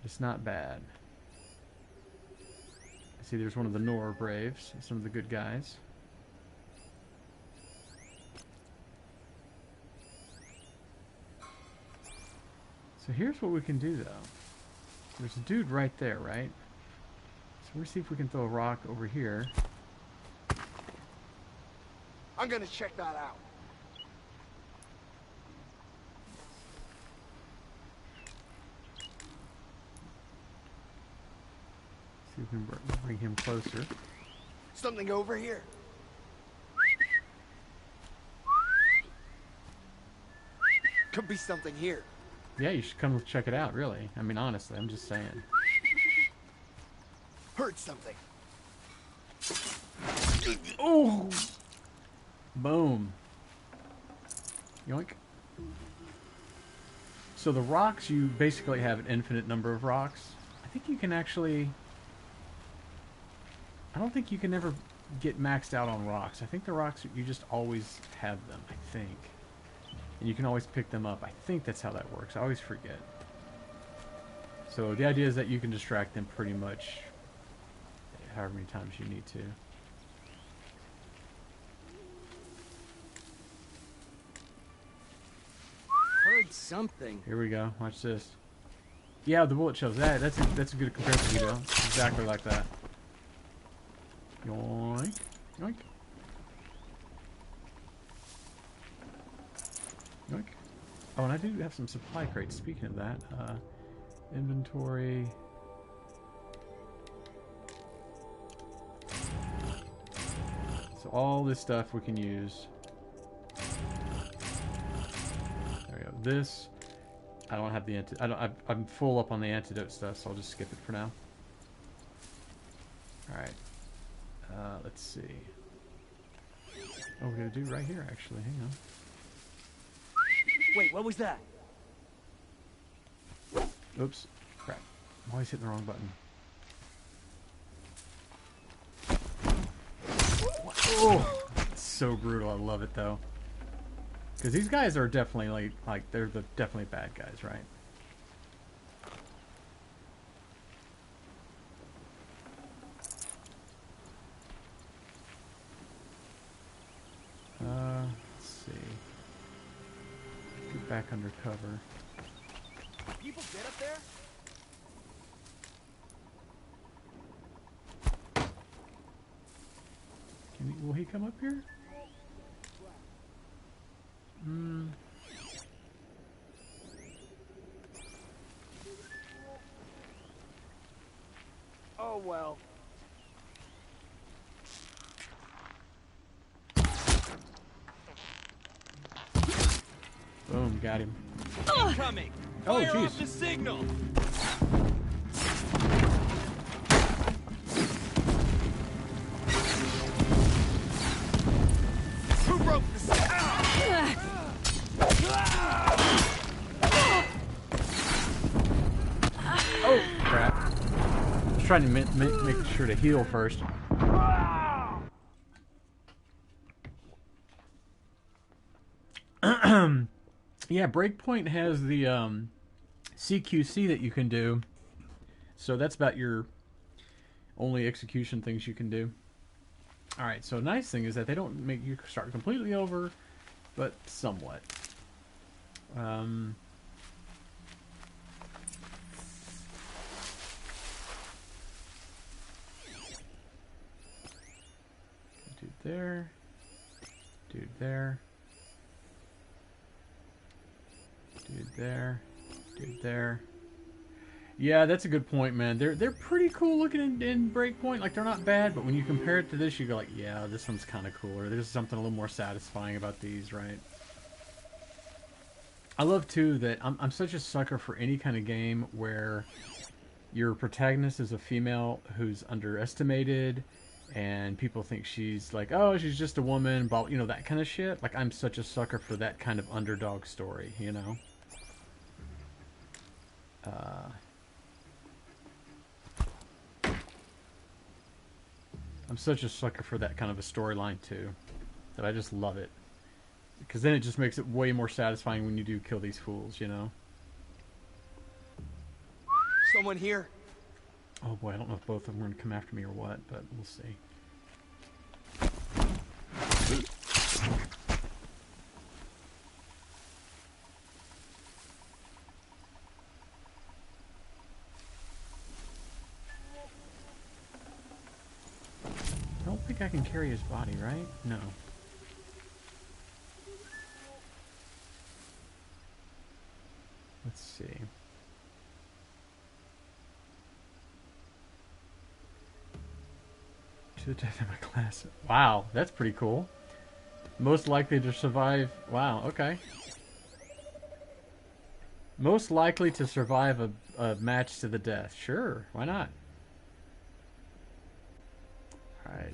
It's not bad. See, there's one of the Nora Braves, some of the good guys. So here's what we can do, though. There's a dude right there, right? So we'll see if we can throw a rock over here. I'm gonna check that out. See if we can bring him closer. Something over here. Could be something here. Yeah, you should come check it out, really. I mean, honestly, I'm just saying. Heard something. Oh! Boom. Yoink. So the rocks, you basically have an infinite number of rocks. I think you can actually... I don't think you can ever get maxed out on rocks. I think the rocks, you just always have them, I think. And you can always pick them up. I think that's how that works. I always forget. So the idea is that you can distract them pretty much however many times you need to. Heard something. Here we go. Watch this. Yeah, the bullet shells. That's a good comparison, you know. Exactly like that. Yoink. Yoink. Yoink. Oh, and I do have some supply crates. Speaking of that, inventory. So all this stuff we can use. There we go. This, I don't have the I'm full up on the antidote stuff, so I'll just skip it for now. All right. Let's see. Oh, we're gonna do right here, actually. Hang on. Wait, what was that? Oops. Crap. I'm always hitting the wrong button. Oh! It's so brutal. I love it, though. Because these guys are definitely, like they're definitely bad guys, right? Let's see. Get back under cover. People get up there? Will he come up here? Oh well. Boom, got him. Incoming! Oh, Fire off jeez. the signal! Who broke the signal? trying to make sure to heal first. Yeah, Breakpoint has the CQC that you can do. So that's about your only execution things you can do. Alright, so nice thing is that they don't make you start completely over, but somewhat. Dude there. Dude there. Dude there. Dude there. Yeah, that's a good point, man. They're pretty cool looking in Breakpoint. Like, they're not bad, but when you compare it to this, you go like, yeah, this one's kind of cooler. There's something a little more satisfying about these, right? I love, too, that I'm such a sucker for any kind of game where your protagonist is a female who's underestimated, and people think she's like, oh, she's just a woman, but, you know, that kind of shit. Like, I'm such a sucker for that kind of underdog story, you know? I'm such a sucker for that kind of a storyline, too. That I just love it. Because then it just makes it way more satisfying when you do kill these fools, you know? Someone here? Oh boy, I don't know if both of them are going to come after me or what, but we'll see. I don't think I can carry his body, right? No. Let's see. To the death of my class. Wow, that's pretty cool. Most likely to survive. Wow, okay. Most likely to survive a match to the death. Sure, why not? Alright.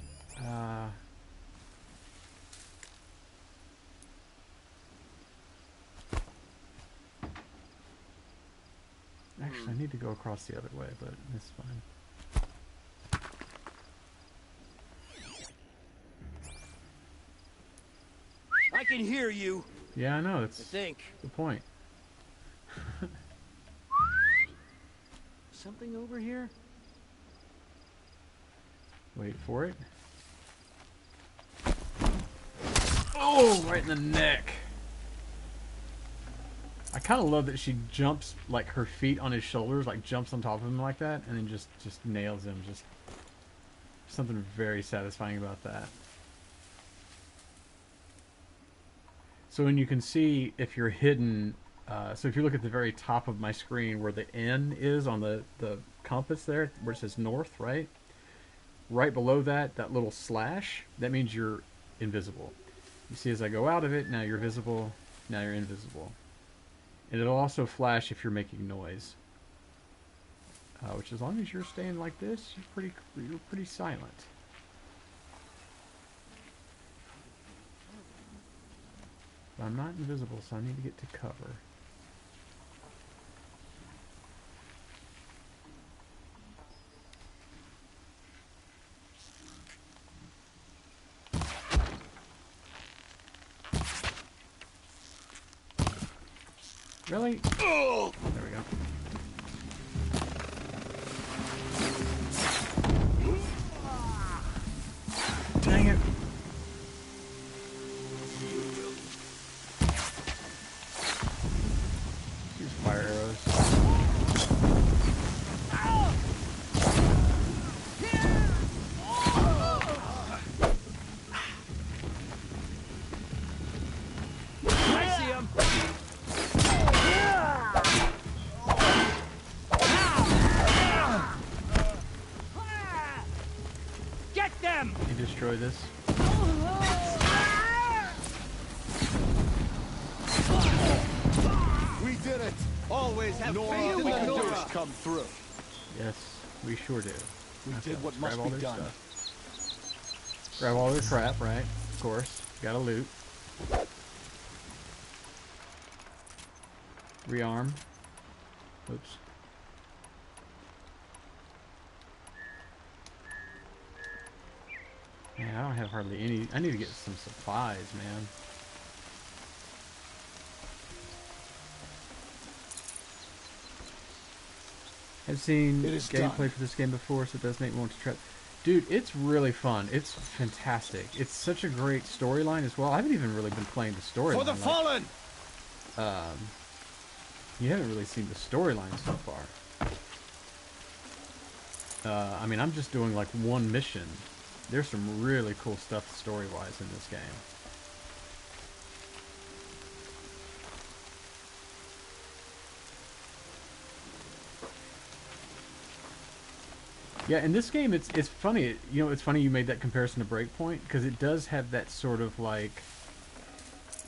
Actually, I need to go across the other way, but it's fine. I can hear you. Yeah, I know. That's I think. the point. Something over here? Wait for it. Oh, right in the neck. I kind of love that she jumps, like, her feet on his shoulders, like, jumps on top of him like that, and then just nails him. Just something very satisfying about that. So when you can see if you're hidden, so if you look at the very top of my screen where the N is on the compass there, where it says north, right? Right below that, that little slash, that means you're invisible. You see as I go out of it, now you're visible, now you're invisible. And it'll also flash if you're making noise. Which as long as you're staying like this, you're pretty silent. But I'm not invisible, so I need to get to cover. Really? Oh! There we go. Dang it. Use fire arrows. I see him. Get them! Can you destroy this? We did it! Always have faith in the Nora. Come through. Yes, we sure do. We Okay, did what let's must grab all be their done. stuff. Grab all their crap, right? Of course. Gotta loot. Rearm. Oops. Man, I don't have hardly any. I need to get some supplies, man. I've seen gameplay for this game before, so it does make me want to try. Dude, it's really fun. It's fantastic. It's such a great storyline as well. I haven't even really been playing the storyline. For the fallen! You haven't really seen the storyline so far. I mean, I'm just doing like one mission. There's some really cool stuff story-wise in this game. Yeah, in this game, it's funny. You know, it's funny you made that comparison to Breakpoint, because it does have that sort of like,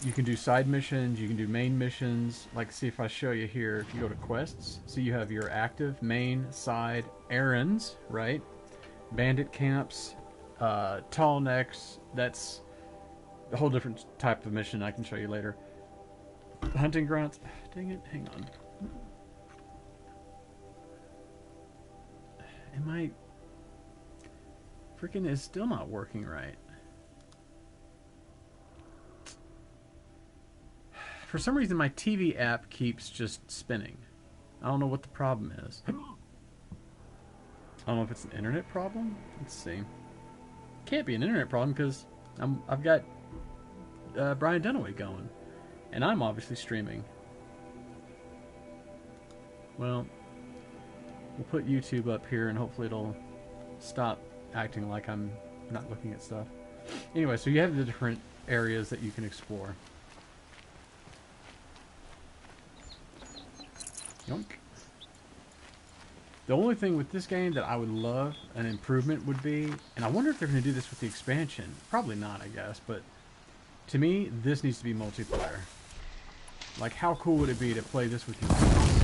you can do side missions, you can do main missions. Like, see if I show you here, if you go to quests, so you have your active, main, side, errands, right? Bandit camps, tall necks, that's a whole different type of mission I can show you later. Hunting grounds, dang it, hang on. Am I... Freaking is still not working right. For some reason my TV app keeps just spinning. I don't know what the problem is. I don't know if it's an internet problem. Let's see. Can't be an internet problem because I've got Brian Dunaway going. And I'm obviously streaming. Well... We'll put YouTube up here and hopefully it'll stop acting like I'm not looking at stuff. Anyway, so you have the different areas that you can explore. Yoink. The only thing with this game that I would love an improvement would be, and I wonder if they're going to do this with the expansion. Probably not, I guess, but to me, this needs to be multiplayer. Like, how cool would it be to play this with your friends?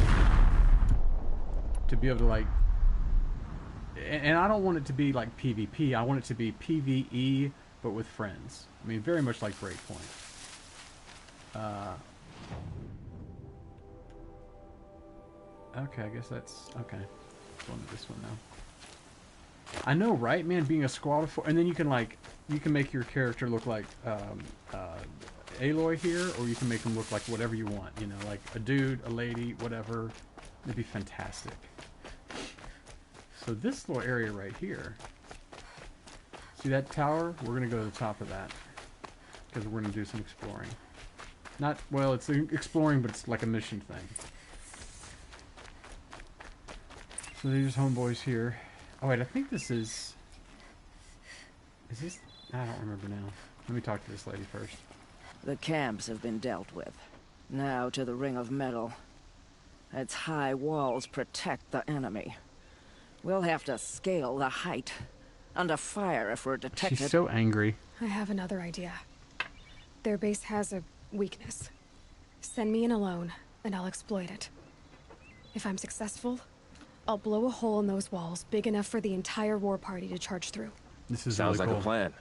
To be able to, like, and I don't want it to be like PvP, I want it to be PvE but with friends. I mean, very much like Breakpoint. Okay, I guess that's okay. Going to this one now. I know, right, man? Being a squad of 4, and then you can make your character look like Aloy here, or you can make them look like whatever you want. You know, like a dude, a lady, whatever. It'd be fantastic. So this little area right here, see that tower? We're going to go to the top of that because we're going to do some exploring. Not, well, it's exploring, but it's like a mission thing. So there's homeboys here. Oh wait, I think this is this? I don't remember now. Let me talk to this lady first. The camps have been dealt with. Now to the Ring of Metal. Its high walls protect the enemy. We'll have to scale the height. Under fire if we're detected. She's so angry. I have another idea. Their base has a weakness. Send me in alone, and I'll exploit it. If I'm successful, I'll blow a hole in those walls big enough for the entire war party to charge through. This is Sounds really like cool. a plan.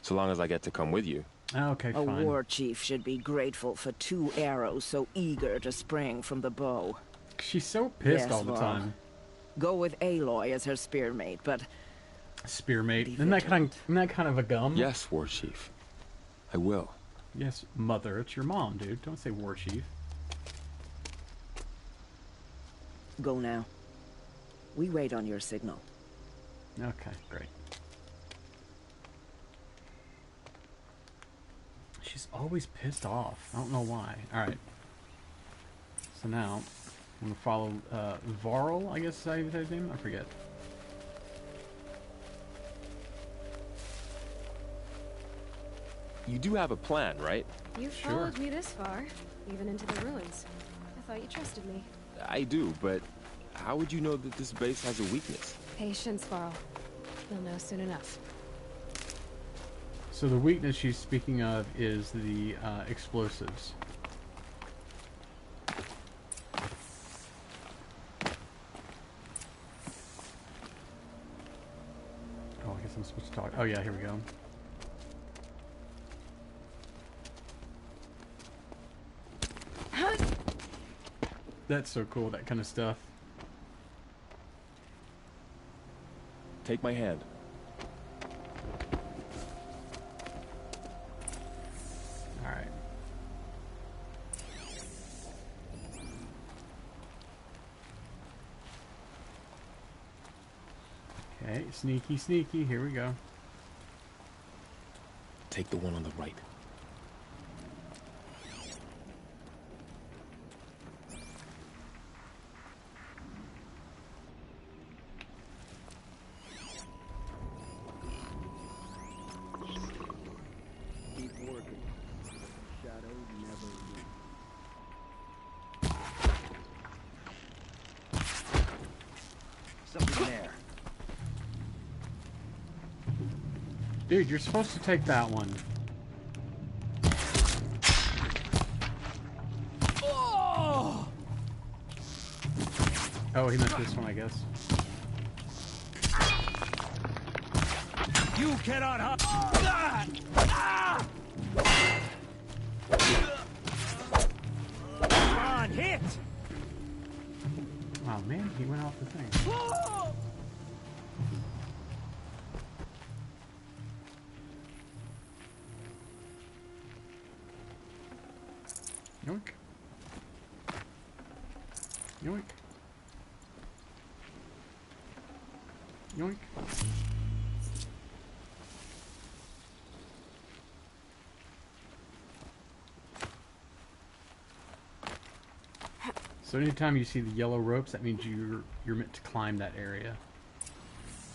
So long as I get to come with you. Okay, fine. A war chief should be grateful for 2 arrows so eager to spring from the bow. She's so pissed Yes, all the Val. time. Go with Aloy as her spearmate, but Spearmate. Be Isn't that kind of a gum? Yes, War Chief. I will. Yes, mother. It's your mom, dude. Don't say war chief. go now. We wait on your signal. Okay, great. She's always pissed off. I don't know why. Alright. So now, I'm going to follow Varl, I guess is how you say his name? I forget. You do have a plan, right? You Sure. followed me this far, even into the ruins. I thought you trusted me. I do, but how would you know that this base has a weakness? Patience, Varl. You'll know soon enough. So the weakness she's speaking of is the explosives. Oh, I guess I'm supposed to talk. Oh yeah, here we go. That's so cool, that kind of stuff. Take my hand. Hey, sneaky, sneaky. Here we go. Take the one on the right. Keep working. Shadows never leave. Something there. Dude, you're supposed to take that one. Oh, he meant this one, I guess. You cannot Come on, hit! Oh man, he went off the thing. Yoink. Yoink. Yoink. So anytime you see the yellow ropes, that means you're meant to climb that area.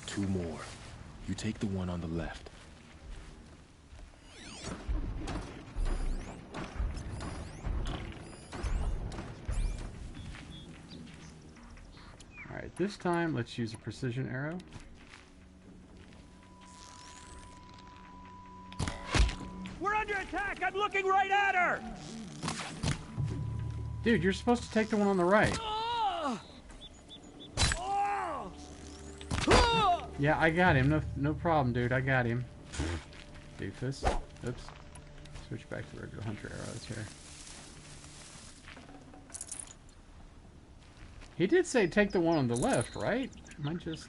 2 more. You take the one on the left. Alright, this time let's use a precision arrow. We're under attack! I'm looking right at her! Dude, you're supposed to take the one on the right. Yeah, I got him. No problem, dude. I got him. Doofus. Oops. Switch back to regular hunter arrows here. He did say take the one on the left, right? Am I just...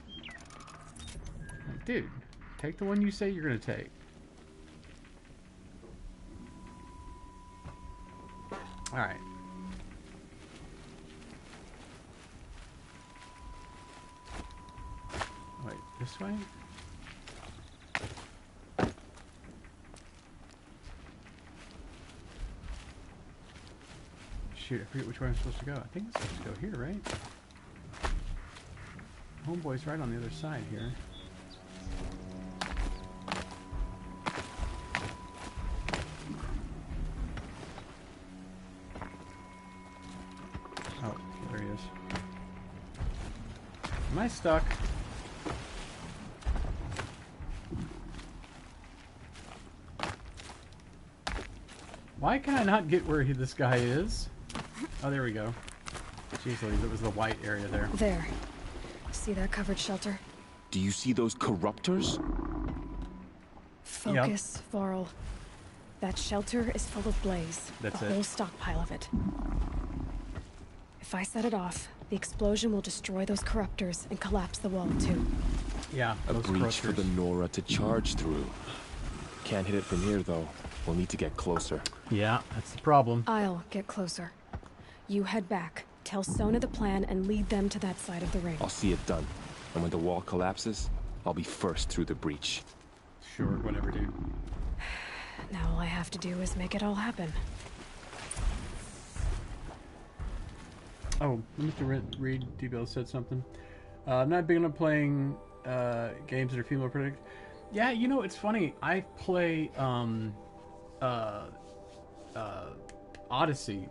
Like, dude, take the one you say you're gonna take. Alright. Wait, this way? Shoot, I forget which way I'm supposed to go. I think I'm supposed to go here, right? Homeboy's right on the other side here. Oh, there he is. Am I stuck? Why can I not get where this guy is? Oh, there we go. Jeez Louise, it was the white area there. There. See that covered shelter? Do you see those corruptors? Focus, Varl. That shelter is full of blaze. That's a it. whole stockpile of it. If I set it off, the explosion will destroy those corruptors and collapse the wall too. Yeah, A those breach for corruptors. the Nora to charge through. Can't hit it from here, though. We'll need to get closer. Yeah, that's the problem. I'll get closer. You head back, tell Sona the plan, and lead them to that side of the ring. I'll see it done. And when the wall collapses, I'll be first through the breach. Sure, whatever, dude. Now all I have to do is make it all happen. Oh, Mr. Reed D-Bill said something. I'm not big on playing games that are female predict. Yeah, you know, it's funny. I play Odyssey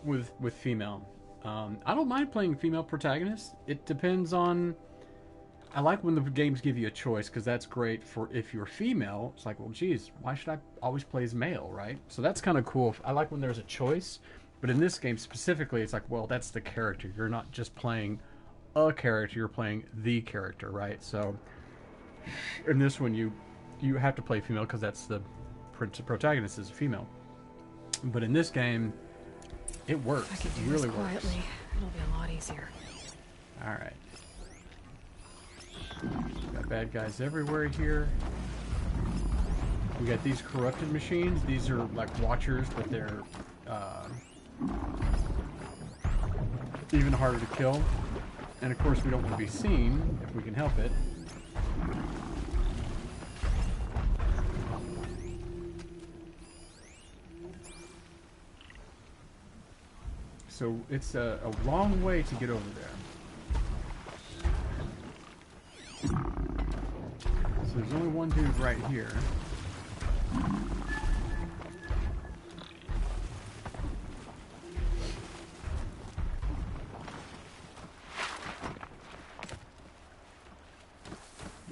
with female. I don't mind playing female protagonists. It depends on... I like when the games give you a choice, because that's great for if you're female. It's like, well, geez, why should I always play as male, right? So that's kind of cool. I like when there's a choice. But in this game specifically, it's like, well, that's the character. You're not just playing a character, you're playing the character, right? So in this one, you have to play female because that's the protagonist is a female. But in this game, it works. If I can It do really this works. quietly, it'll be a lot easier. All right. Got bad guys everywhere here. We got these corrupted machines. These are like watchers, but they're even harder to kill. And of course, we don't want to be seen if we can help it. so it's a long way to get over there. So there's only one dude right here.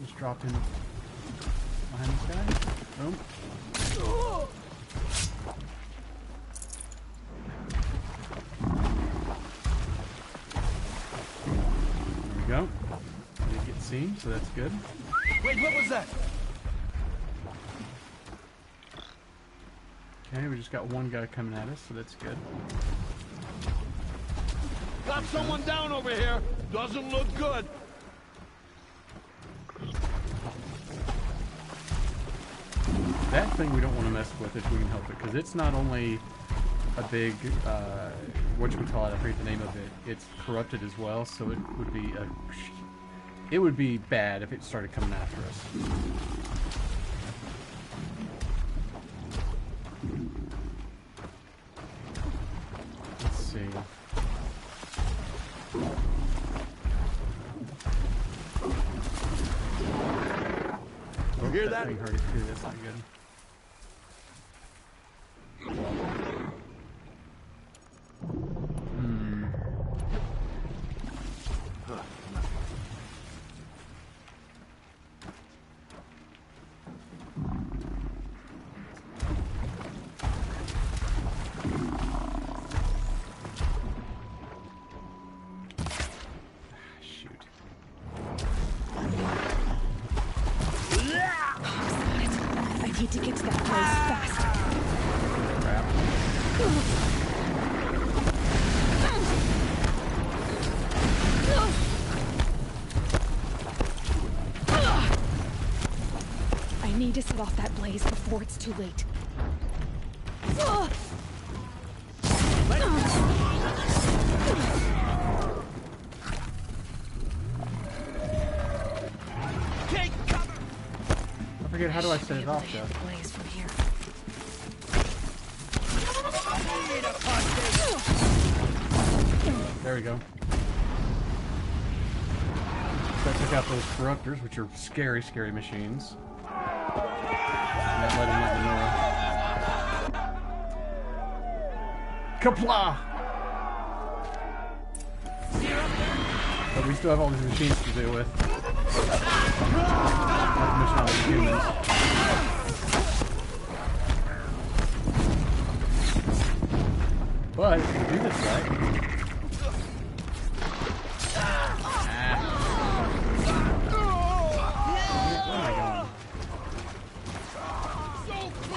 Just drop in behind this guy. Boom. There we go. Didn't get seen, so that's good. Wait, what was that? Okay, we just got one guy coming at us, so that's good. Got someone down over here. Doesn't look good. That thing we don't want to mess with if we can help it, because it's not only a big, whatchamacallit, I forget the name of it, it's corrupted as well, so it would be bad if it started coming after us. Let's see. You hear that? Thing hurt it too. That's not good. Need to get to that place fast. Crap. I need to set off that blaze before it's too late. Take cover. I forget, how do I set it off, though? Blaze from here. There we go. So I took out those corruptors, which are scary, scary machines. And that let him let me know. Kapla! But we still have all these machines to deal with. Not to mention all these humans. But if we do this right.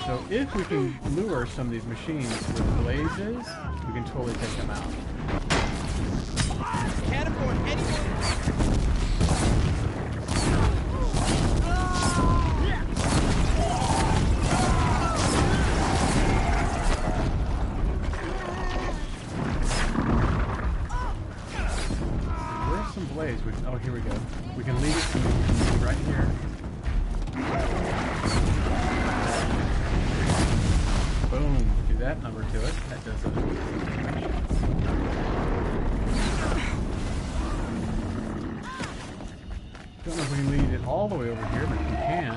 So if we can lure some of these machines with blazes, we can totally take them out. Can't afford anyone. Where's some blaze? Oh, here we go. We can leave it right here. Boom. Do that number to it. That does it. Don't know if we can lead it all the way over here, but we can.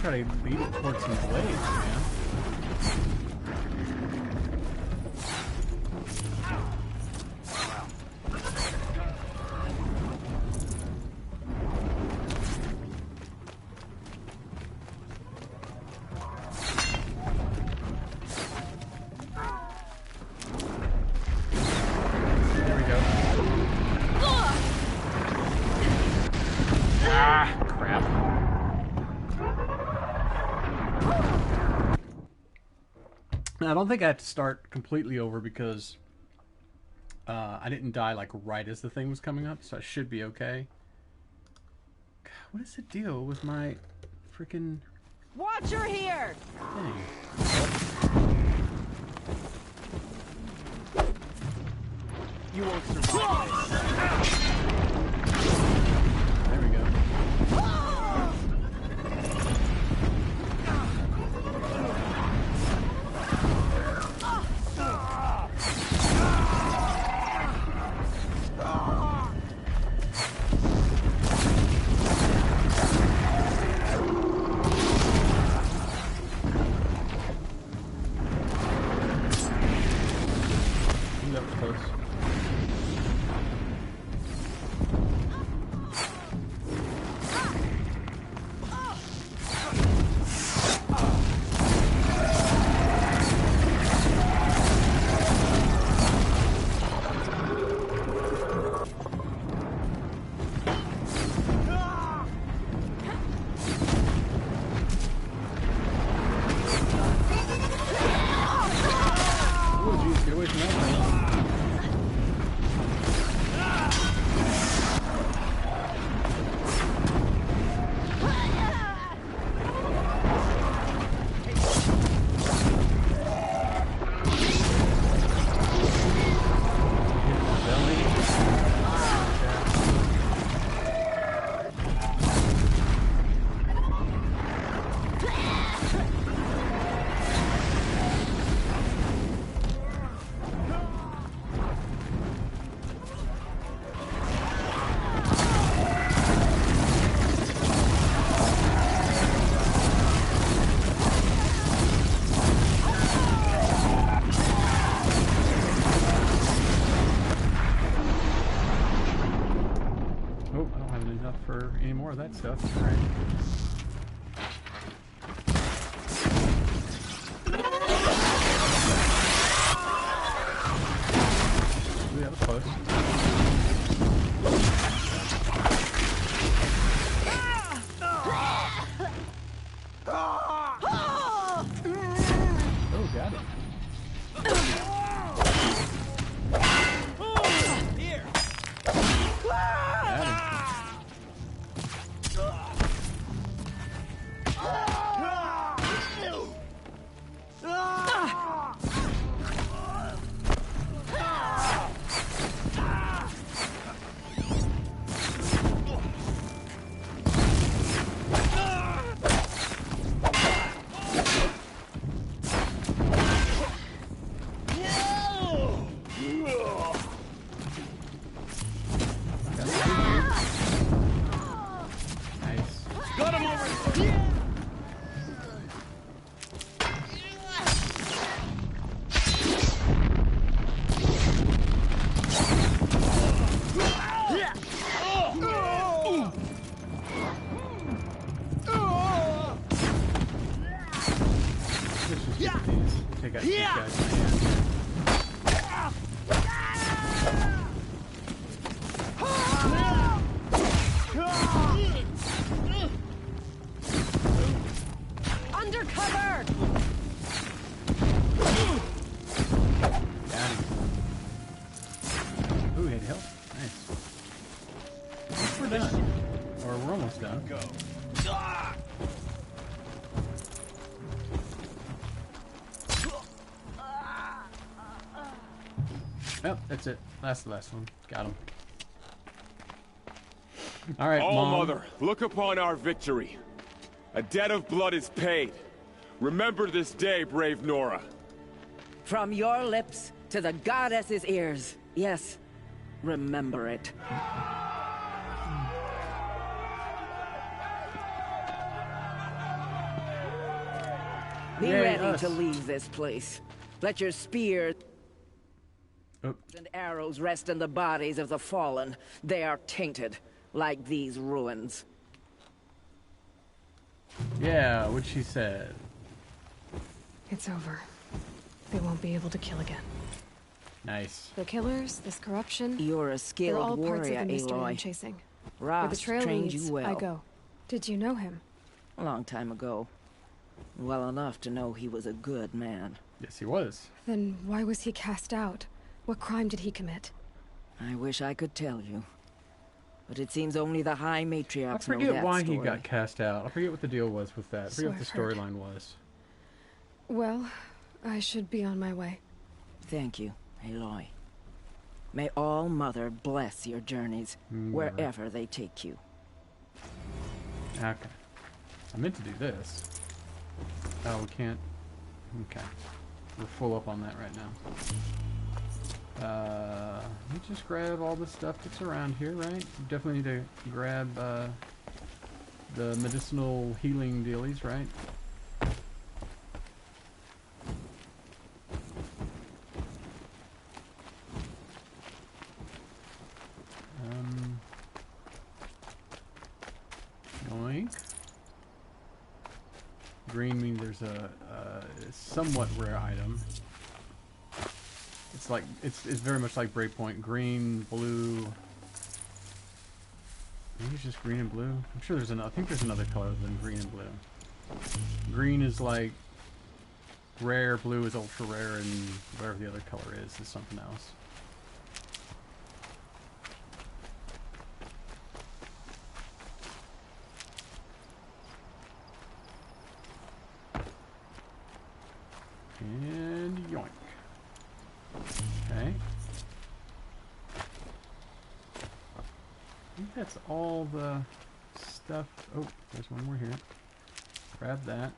Try to lead it towards some blades, man. I don't think I have to start completely over because I didn't die like right as the thing was coming up, so I should be okay. God, what is the deal with my freaking... Watcher here! Dang. You won't survive this. There we go. That was close. Oh, jeez, get away from that thing. Oh, I don't have enough for any more of that stuff. All right. Ooh, that was close. Oh, got it. Here. Got him. Nice. Got him over here. Let's just get these. Take out these guys. Undercover! Got him. Ooh, he had help. Nice. I think we're done. Or we're almost done. Go. Yep, that's it. That's the last one. Got him. All right, All Mom. Mother, look upon our victory. A debt of blood is paid. Remember this day, brave Nora. From your lips to the goddess's ears. Yes, remember it. Be Yay, ready us. to leave this place. Let your spears Oh, and arrows rest in the bodies of the fallen. They are tainted, like these ruins. yeah, what she said. It's over. They won't be able to kill again. Nice. The killers, this corruption, You're a they're skilled all parts of warrior, the mystery Aloy. I'm chasing. Where the Ross trail trained leads, you well. I go. Did you know him? A long time ago. Well enough to know he was a good man. Yes, he was. Then why was he cast out? What crime did he commit? I wish I could tell you. But it seems only the High Matriarchs know I that forget why story. he got cast out. I forget what the deal was with that. I forget what the storyline was. Well, I should be on my way. Thank you, Aloy. May All Mother bless your journeys, wherever they take you. Okay. I meant to do this. Oh, we can't. Okay. We're full up on that right now. Let me just grab all the stuff that's around here, right? You definitely need to grab the medicinal healing dealies, right? Yoink. Green means there's a somewhat rare item. It's like it's very much like Breakpoint. Green, blue. Maybe it's just green and blue. I'm sure there's another. I think there's another color than green and blue. Green is like rare. Blue is ultra rare, and whatever the other color is something else. And yoink. Okay. I think that's all the stuff. Oh, there's one more here. Grab that.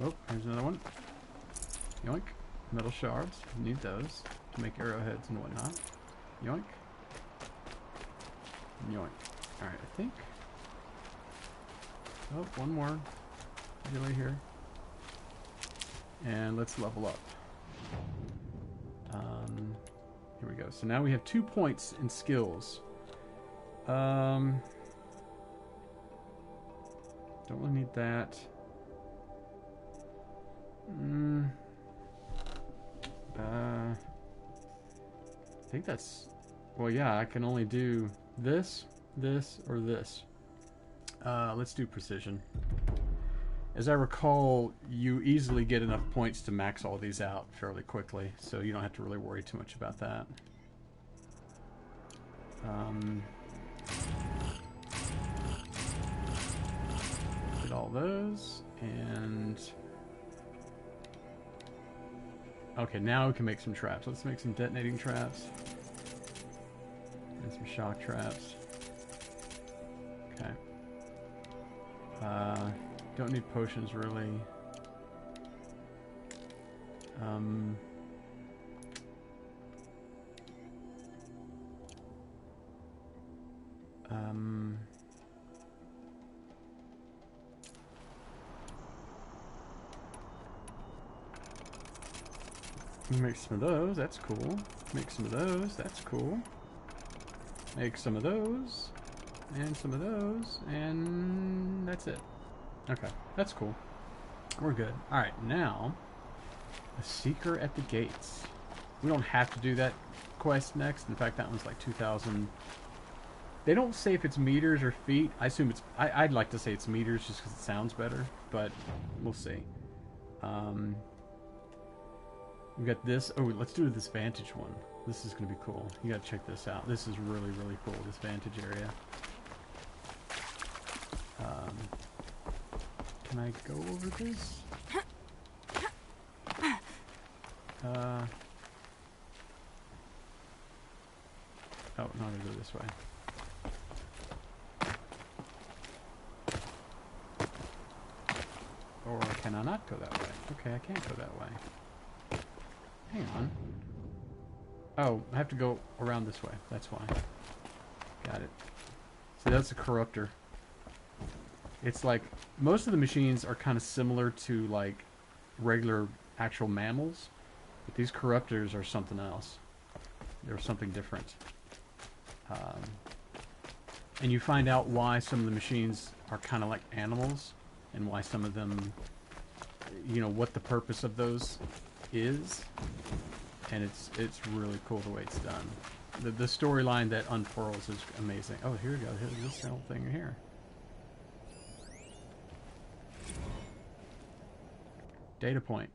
Oh, here's another one. Yoink. Metal shards. Need those to make arrowheads and whatnot. Yoink. Yoink. Alright, I think. Oh, one more. Really here. And let's level up. Here we go. So now we have 2 points in skills. Don't really need that. I think that's... Well, yeah, I can only do this, this, or this. Let's do precision. As I recall, you easily get enough points to max all these out fairly quickly, so you don't have to really worry too much about that. Get all those, and... Okay, now we can make some traps. Let's make some detonating traps. And some shock traps. Okay. Don't need potions, really. Make some of those, that's cool. Make some of those, that's cool. Make some of those, and some of those, and that's it. Okay, that's cool. We're good. Alright, now, a seeker at the gates. We don't have to do that quest next. In fact, that one's like 2,000. They don't say if it's meters or feet. I assume it's... I'd like to say it's meters just because it sounds better, but we'll see. We got this. Oh, let's do this vantage one. This is going to be cool. You got to check this out. This is really, really cool, this vantage area. Can I go over this? Oh, no, I'm going to go this way. Or can I not go that way? Okay, I can't go that way. Hang on. Oh, I have to go around this way. That's why. Got it. So that's a corruptor. It's like, most of the machines are kind of similar to like regular actual mammals, but these corruptors are something else. They're something different. And you find out why some of the machines are kind of like animals, and why some of them, you know, what the purpose of those is. And it's really cool the way it's done. The storyline that unfurls is amazing. Oh, here we go. Here's this whole thing here. Data point.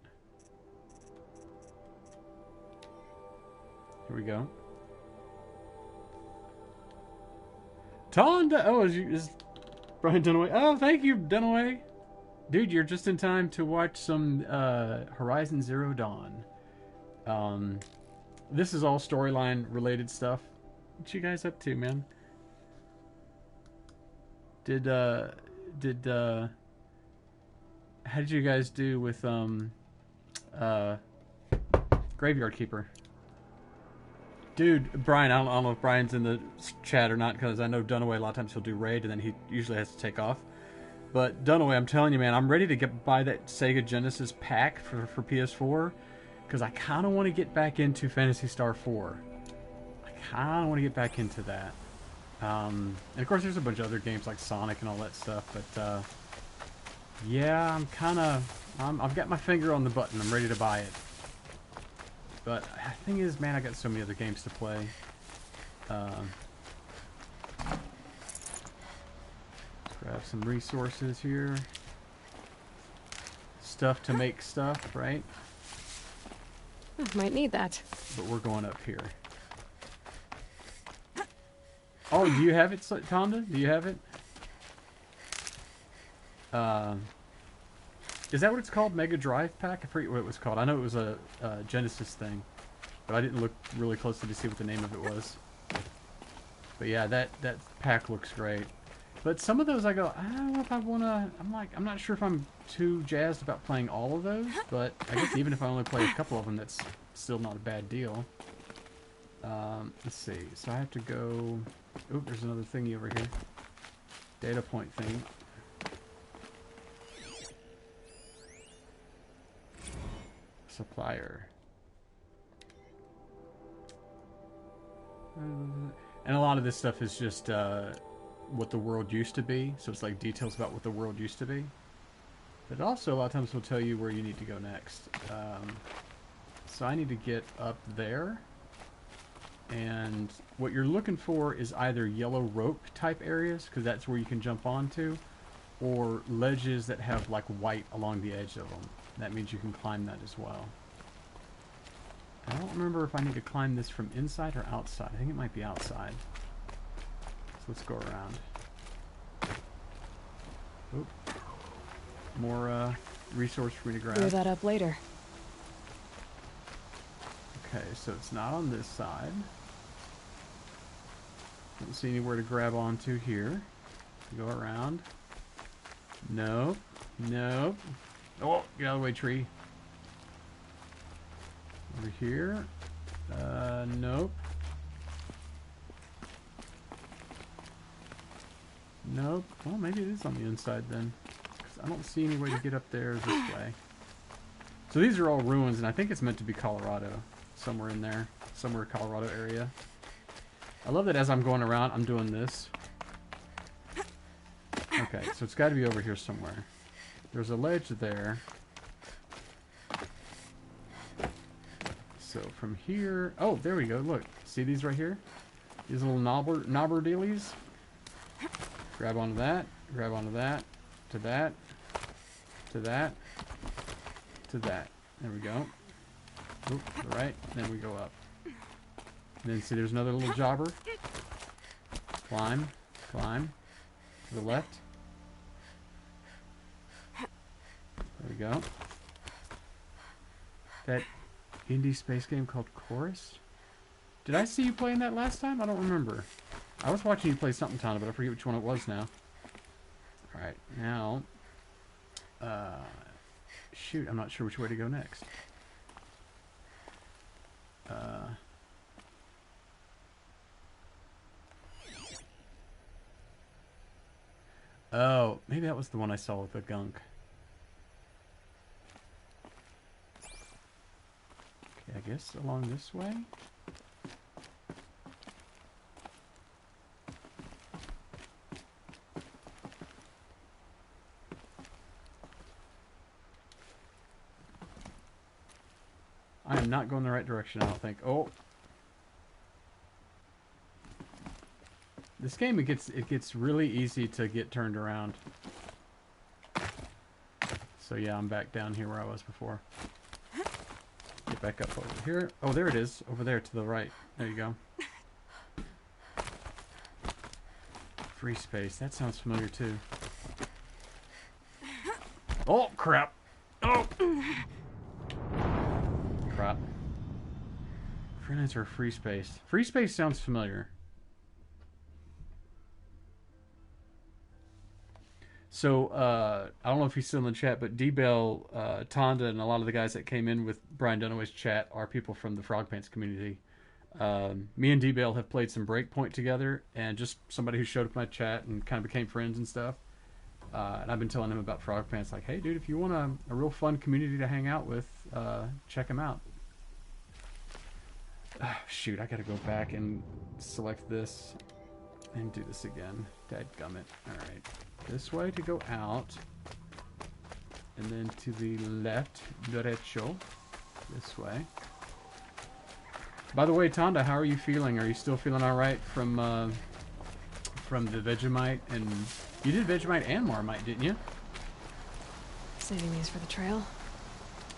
Here we go. Tonda! Oh, is Brian Dunaway? Oh, thank you, Dunaway. Dude, you're just in time to watch some Horizon Zero Dawn. This is all storyline related stuff. What you guys up to, man? How did you guys do with Graveyard Keeper? Dude, Brian, I don't know if Brian's in the chat or not, because I know Dunaway a lot of times he'll do raid and then he usually has to take off. But Dunaway, I'm telling you, man, I'm ready to buy that Sega Genesis pack for PS4, because I kind of want to get back into Phantasy Star 4. I kind of want to get back into that. And of course, there's a bunch of other games like Sonic and all that stuff. But yeah, I've got my finger on the button. I'm ready to buy it. But the thing is, man, I got so many other games to play. Grab some resources here. Stuff to make stuff, right? Might need that. But we're going up here. Oh, do you have it, Tonda? Do you have it? Is that what it's called? Mega Drive Pack? I forget what it was called. I know it was a Genesis thing, but I didn't look really closely to see what the name of it was. But yeah, that pack looks great. But some of those I go, I don't know if I want to... I'm not sure if I'm too jazzed about playing all of those, but I guess even if I only play a couple of them, that's still not a bad deal. Let's see. So I have to go... Oop, there's another thingy over here. Data point thing. Supplier. And a lot of this stuff is just what the world used to be. So it's like details about what the world used to be. But also a lot of times will tell you where you need to go next. So I need to get up there. And what you're looking for is either yellow rope type areas, because that's where you can jump onto, or ledges that have like white along the edge of them. That means you can climb that as well. I don't remember if I need to climb this from inside or outside. I think it might be outside. So let's go around. Oop. More resource for me to grab. Clear that up later. Okay, so it's not on this side. Don't see anywhere to grab onto here. Go around. Nope. Nope. Oh, get out of the way, tree. Over here. Nope. Nope. Well, maybe it is on the inside then. 'Cause I don't see any way to get up there this way. So these are all ruins, and I think it's meant to be Colorado. Somewhere in there. Somewhere Colorado area. I love that as I'm going around, I'm doing this. Okay, so it's got to be over here somewhere. There's a ledge there. So from here... Oh, there we go. Look. See these right here? These little knobber dealies? Grab onto that. Grab onto that. To that. To that. To that. There we go. Oop, to the right. Then we go up. And then see there's another little jobber. Climb. Climb. To the left. There we go. That indie space game called Chorus? Did I see you playing that last time? I don't remember. I was watching you play something, Tana, but I forget which one it was now. Alright, now... shoot, I'm not sure which way to go next. Oh, maybe that was the one I saw with the gunk. Okay, I guess along this way? I am not going the right direction, I don't think. Oh! This game, it gets really easy to get turned around. So yeah, I'm back down here where I was before. Get back up over here. Oh, there it is. Over there to the right. There you go. Free space. That sounds familiar too. Oh, crap. Oh! Crap. Freelance or free space? Free space sounds familiar. So, I don't know if he's still in the chat, but D-Bell, Tonda, and a lot of the guys that came in with Brian Dunaway's chat are people from the Frog Pants community. Me and D-Bell have played some Breakpoint together, and just somebody who showed up in my chat and kind of became friends and stuff. And I've been telling him about Frog Pants, like, hey, dude, if you want a real fun community to hang out with, check him out. Shoot, I gotta go back and select this and do this again. Dadgummit. Alright. This way to go out. And then to the left, derecho. This way. By the way, Tonda, how are you feeling? Are you still feeling alright from the Vegemite? And you did Vegemite and Marmite, didn't you? Saving these for the trail.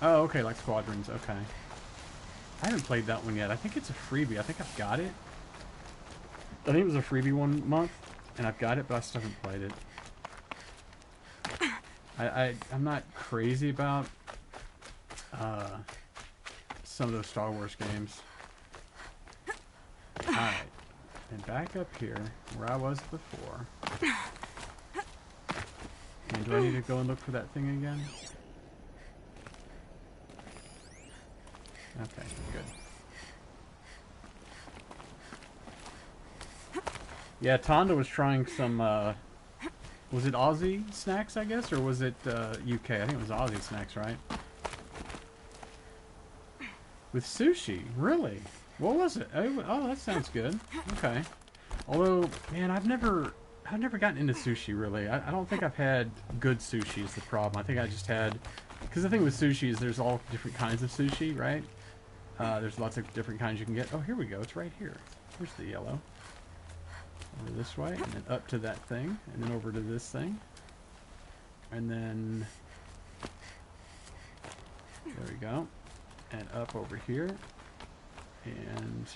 Oh, okay, like Squadrons. Okay. I haven't played that one yet. I think it's a freebie. I think I've got it. I think it was a freebie 1 month, and I've got it, but I still haven't played it. I'm not crazy about some of those Star Wars games. Alright. And back up here, where I was before. And do I need to go and look for that thing again? Okay, good. Yeah, Tonda was trying some, was it Aussie snacks, I guess? Or was it UK? I think it was Aussie snacks, right? With sushi? Really? What was it? Oh, that sounds good. Okay. Although, man, I've never gotten into sushi, really. I don't think I've had good sushi is the problem. I think I just had... Because the thing with sushi is there's all different kinds of sushi, right? There's lots of different kinds you can get. Oh, here we go. It's right here. Here's the yellow. Over this way, and then up to that thing, and then over to this thing. And then... There we go. And up over here. And...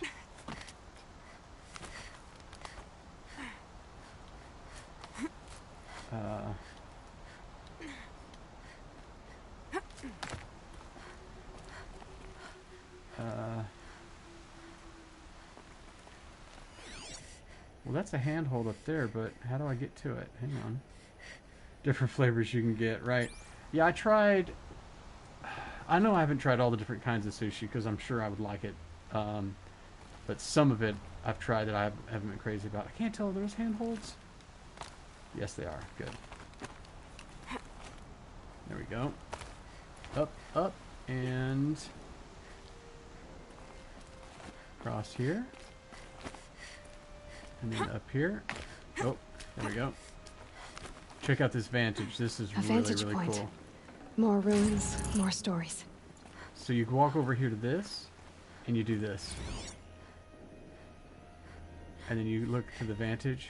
well, that's a handhold up there, but how do I get to it? Hang on. Different flavors you can get, right? Yeah, I tried... I know I haven't tried all the different kinds of sushi, because I'm sure I would like it. But some of it I've tried that I haven't been crazy about. I can't tell, are those handholds? Yes, they are. Good. There we go. Up, up, and... across here. And then up here. Oh, there we go. Check out this vantage. This is really, really cool. More ruins, more stories. So you walk over here to this, and you do this. And then you look to the vantage.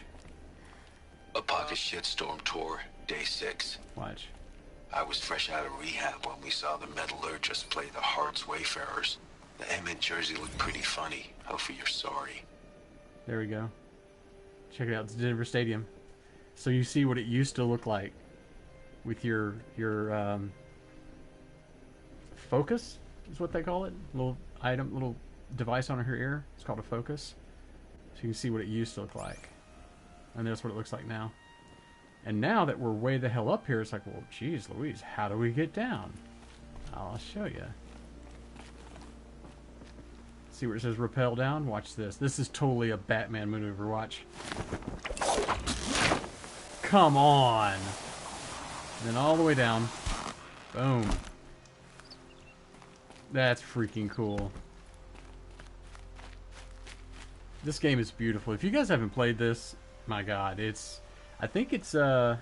A pocket shitstorm tour, day 6. Watch. I was fresh out of rehab when we saw the metallurgists play the Hearts Wayfarers. The M in Jersey looked pretty funny. Hopefully you're sorry. There we go. Check it out. It's Denver Stadium. So you see what it used to look like with your focus is what they call it. Little device on her ear. It's called a focus. So you can see what it used to look like. And that's what it looks like now. And now that we're way the hell up here, it's like, well, geez Louise, how do we get down? I'll show you. See where it says rappel down? Watch this. This is totally a Batman maneuver. Watch. Come on. And then all the way down. Boom. That's freaking cool. This game is beautiful. If you guys haven't played this, my God, it's... I think the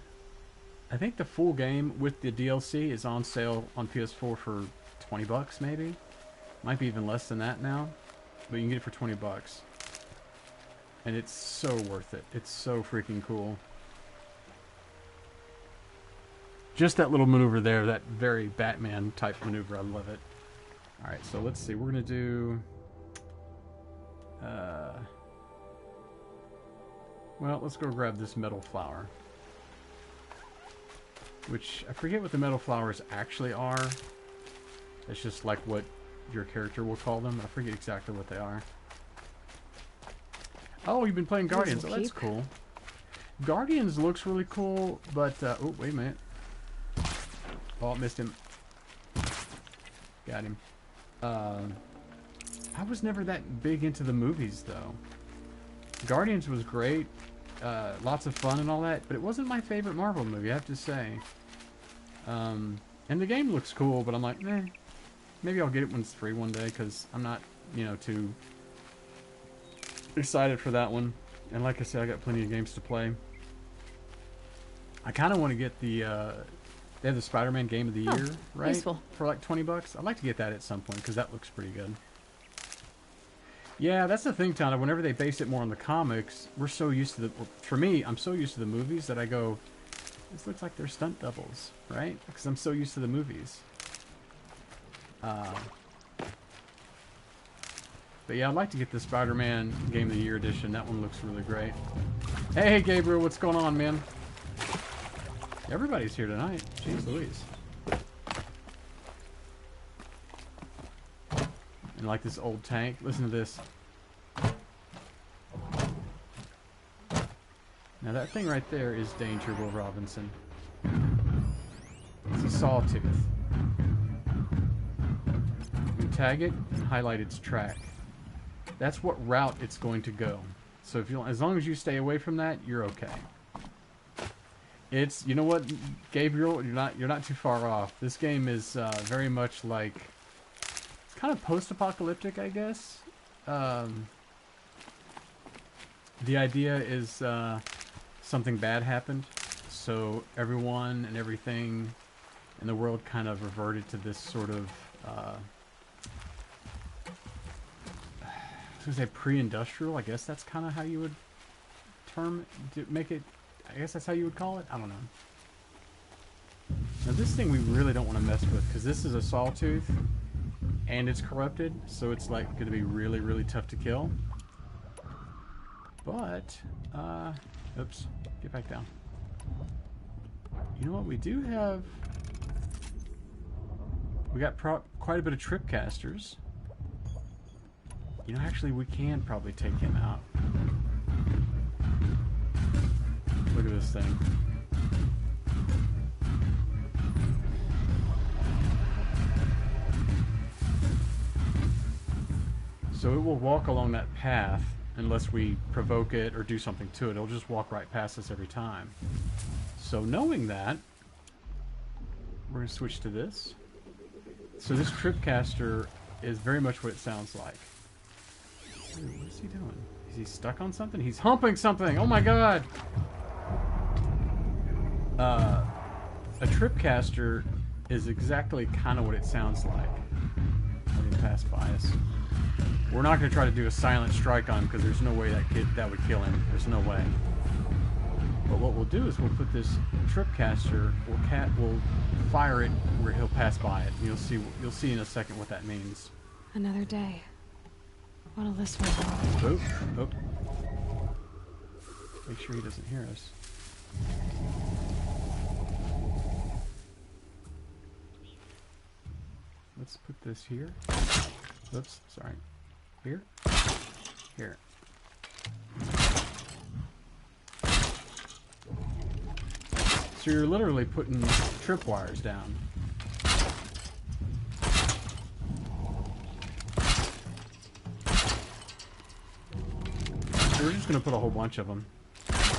full game with the DLC is on sale on PS4 for $20 maybe. Might be even less than that now. But you can get it for $20. And it's so worth it. It's so freaking cool. Just that little maneuver there, that very Batman type maneuver, I love it. Alright, so let's see, we're gonna do... well, let's go grab this metal flower. Which, I forget what the metal flowers actually are. It's just like what your character will call them. I forget exactly what they are. Oh, you've been playing Guardians. Oh, that's cool. Guardians looks really cool, but... oh, wait a minute. Oh, missed him. Got him. I was never that big into the movies, though. Guardians was great. Lots of fun and all that, but it wasn't my favorite Marvel movie, I have to say. And the game looks cool, but I'm like, eh. Maybe I'll get it when it's free one day, because I'm not, you know, too excited for that one. And like I said, I got plenty of games to play. I kind of want to get the, they have the Spider-Man Game of the Year, right? Useful. For like $20. I'd like to get that at some point, because that looks pretty good. Yeah, that's the thing, Tana. Whenever they base it more on the comics, we're so used to the... For me, I'm so used to the movies that I go, this looks like they're stunt doubles, right? Because I'm so used to the movies. But yeah, I'd like to get the Spider-Man Game of the Year edition. That one looks really great. Hey, Gabriel, what's going on, man? Everybody's here tonight. Jeez Louise. And like this old tank. Listen to this. Now that thing right there is Danger, Will Robinson. It's a sawtooth. You tag it and highlight its track. That's what route it's going to go. So if you, as long as you stay away from that, you're okay. It's, you know what, Gabriel, you're not too far off. This game is very much like, it's kind of post-apocalyptic, I guess. The idea is something bad happened, so everyone and everything in the world kind of reverted to this sort of I was gonna say pre-industrial. I guess that's kind of how you would make it. I guess that's how you would call it. I don't know. Now this thing we really don't want to mess with, because this is a sawtooth and it's corrupted, so it's like going to be really, really tough to kill. But oops, get back down. You know what? We do have. We got quite a bit of trip casters. You know, actually, we can probably take him out. Look at this thing. So it will walk along that path unless we provoke it or do something to it. It'll just walk right past us every time. So knowing that, we're going to switch to this. So this tripcaster is very much what it sounds like. Ooh, what is he doing? Is he stuck on something? He's humping something! Oh my god! A tripcaster is exactly kind of what it sounds like. Let him pass by us. We're not going to try to do a silent strike on him, because there's no way that would kill him. There's no way. But what we'll do is we'll put this tripcaster, we'll fire it where he'll pass by it. You'll see in a second what that means. Another day. What'll this one hold? Oh, oh. Make sure he doesn't hear us. Let's put this here. Oops, sorry. Here. Here. So you're literally putting tripwires down. So we're just going to put a whole bunch of them.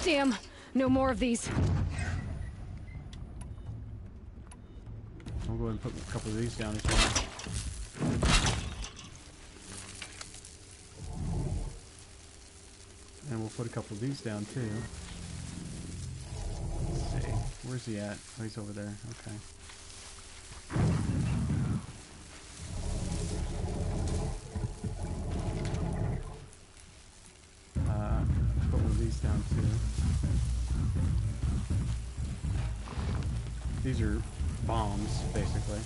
Damn! No more of these. I'll go ahead and put a couple of these down as well. And we'll put a couple of these down too. Let's see. Where's he at? Oh, he's over there. Okay. Put one of these down too. These are bombs, basically.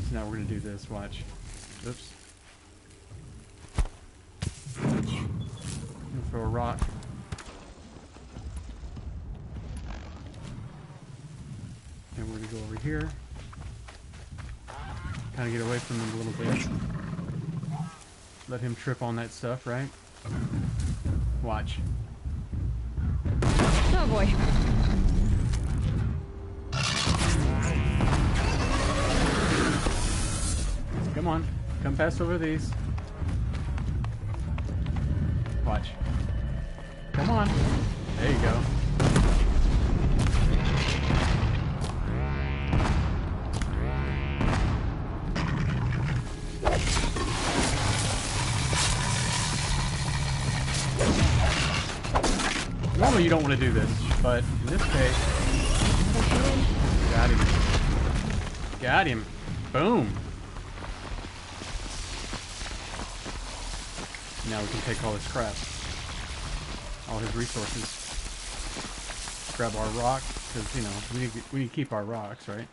So now we're gonna do this, watch. Oops. I'm gonna throw a rock. And we're gonna go over here. Kind of get away from him a little bit. Let him trip on that stuff, right? Watch. Oh boy. Come on. Come past over these. Watch. Come on. There you go. Normally you don't want to do this, but in this case... Got him. Got him. Boom. Now we can take all his crap. All his resources. Grab our rock, because, you know, we need to keep our rocks, right?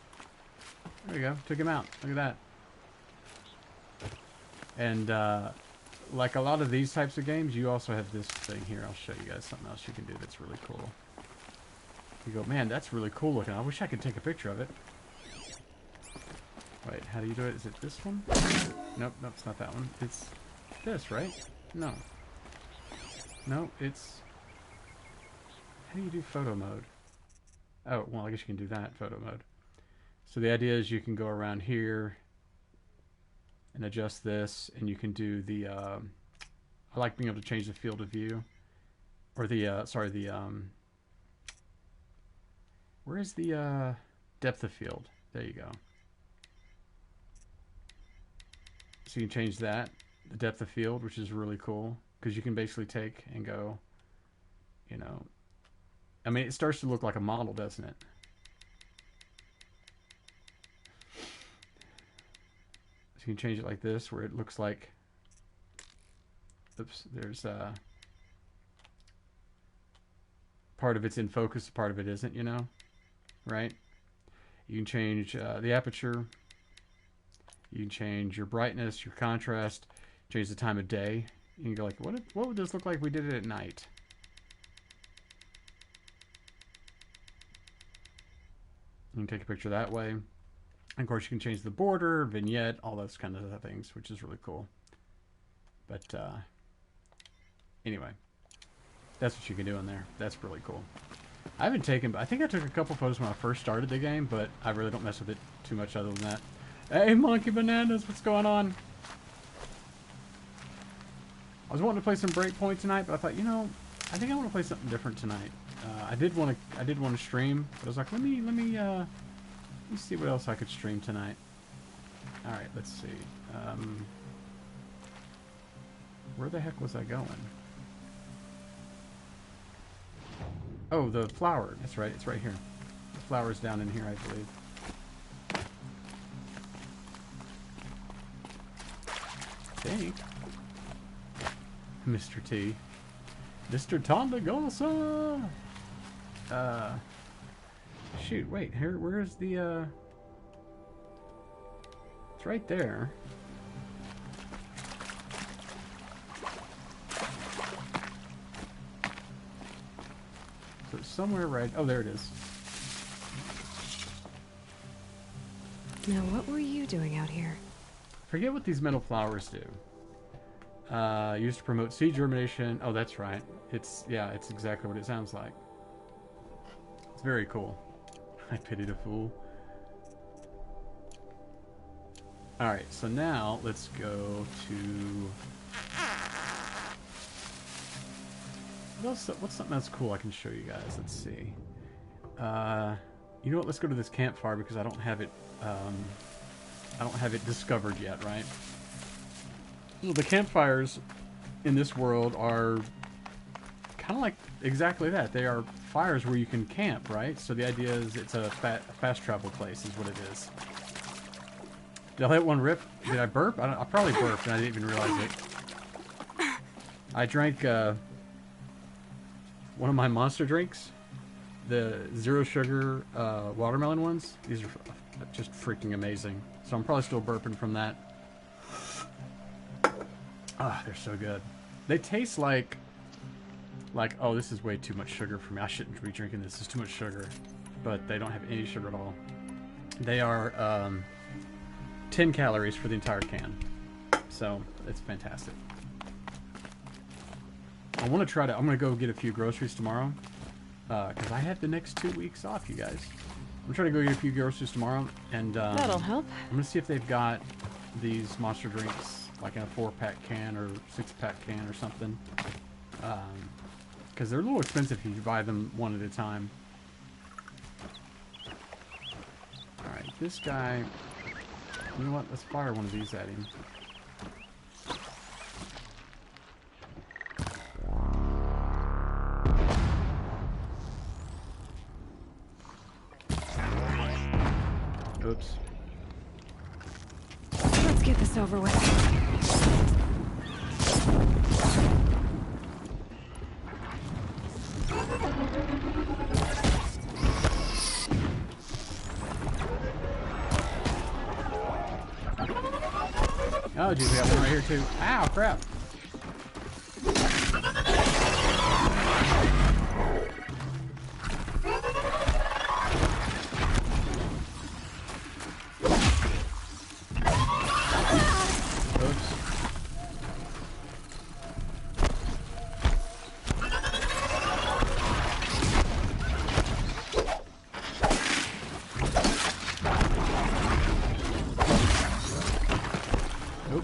There we go. Took him out. Look at that. And, like a lot of these types of games, you also have this thing here. I'll show you guys something else you can do that's really cool. You go, man, that's really cool looking. I wish I could take a picture of it. Wait, how do you do it? Is it this one? Nope, nope, it's not that one. It's this, right? No. No, it's... How do you do photo mode? Oh, well, I guess you can do that, photo mode. So the idea is you can go around here and adjust this, and you can do the, I like being able to change the field of view, or the, sorry, the, where is the, depth of field? There you go. So you can change that, the depth of field, which is really cool, because you can basically take and go, you know, I mean, it starts to look like a model, doesn't it? You can change it like this, where it looks like, oops, there's part of it's in focus, part of it isn't, you know, right? You can change the aperture, you can change your brightness, your contrast, change the time of day. You can go like, what would this look like if we did it at night? You can take a picture that way. And of course, you can change the border, vignette, all those kind of things, which is really cool. But anyway, that's what you can do in there. That's really cool. I haven't taken, I think I took a couple photos when I first started the game, but I really don't mess with it too much other than that. Hey, Monkey Bananas, what's going on? I was wanting to play some Breakpoint tonight, but I thought, you know, I think I want to play something different tonight. I did want to stream, but I was like, let me see what else I could stream tonight. Alright, let's see. Where the heck was I going? Oh, the flower. That's right, it's right here. The flower's down in here, I believe. Think. Mr. T. Mr. Tondagosa! Shoot, wait, here, where's the, it's right there. So it's somewhere right, oh, there it is. Now, what were you doing out here? Forget what these metal flowers do. Used to promote seed germination. Oh, that's right. It's, yeah, it's exactly what it sounds like. It's very cool. I pity the fool. Alright, so now let's go to... What's something that's cool I can show you guys? Let's see. You know what? Let's go to this campfire because I don't have it discovered yet, right? So the campfires in this world are kind of like exactly that. They are fires where you can camp, right? So the idea is it's a fast travel place is what it is. Did I let one rip? Did I burp? I probably burped and I didn't even realize it. I drank one of my monster drinks the zero sugar watermelon ones. These are just freaking amazing. So I'm probably still burping from that. Ah, they're so good. They taste like, oh, this is way too much sugar for me. I shouldn't be drinking this. It's too much sugar. But they don't have any sugar at all. They are 10 calories for the entire can. So it's fantastic. I want to try to... I'm going to go get a few groceries tomorrow. Because I have the next 2 weeks off, you guys. I'm trying to go get a few groceries tomorrow. And that'll help. I'm going to see if they've got these monster drinks, like in a 4-pack can or 6-pack can or something. Because they're a little expensive if you buy them one at a time. Alright, this guy... You know what? Let's fire one of these at him. Oops. Let's get this over with. Oh, geez, we got one right here, too. Ow, crap.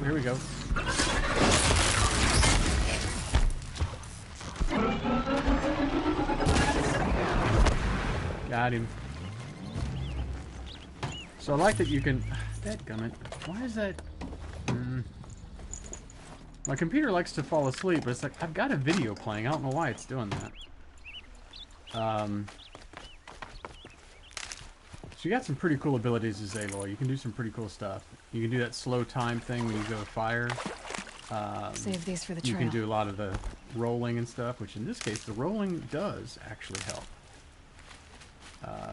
Here we go. Got him. So I like that you can... Dadgummit. Why is that... My computer likes to fall asleep, but it's like, I've got a video playing. I don't know why it's doing that. So you got some pretty cool abilities as Aloy. You can do some pretty cool stuff. You can do that slow time thing when you go to fire. Save these for the trail. You can do a lot of the rolling and stuff, which in this case, the rolling does actually help.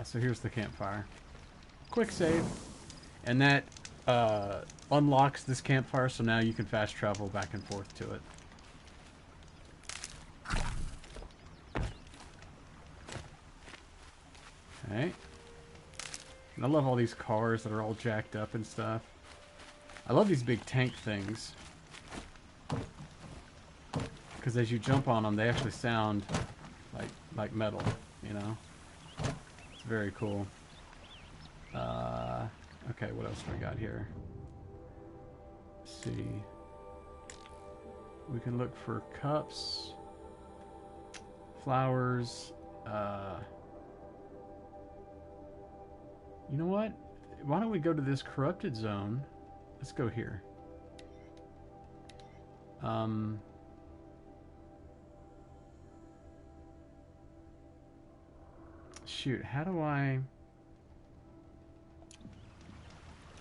So here's the campfire. Quick save. And that unlocks this campfire, so now you can fast travel back and forth to it. Okay. And I love all these cars that are all jacked up and stuff. I love these big tank things. Because as you jump on them, they actually sound like metal, you know? It's very cool. Okay, what else do we got here? Let's see. We can look for cups, flowers, you know what? Why don't we go to this corrupted zone? Let's go here. Shoot, how do I...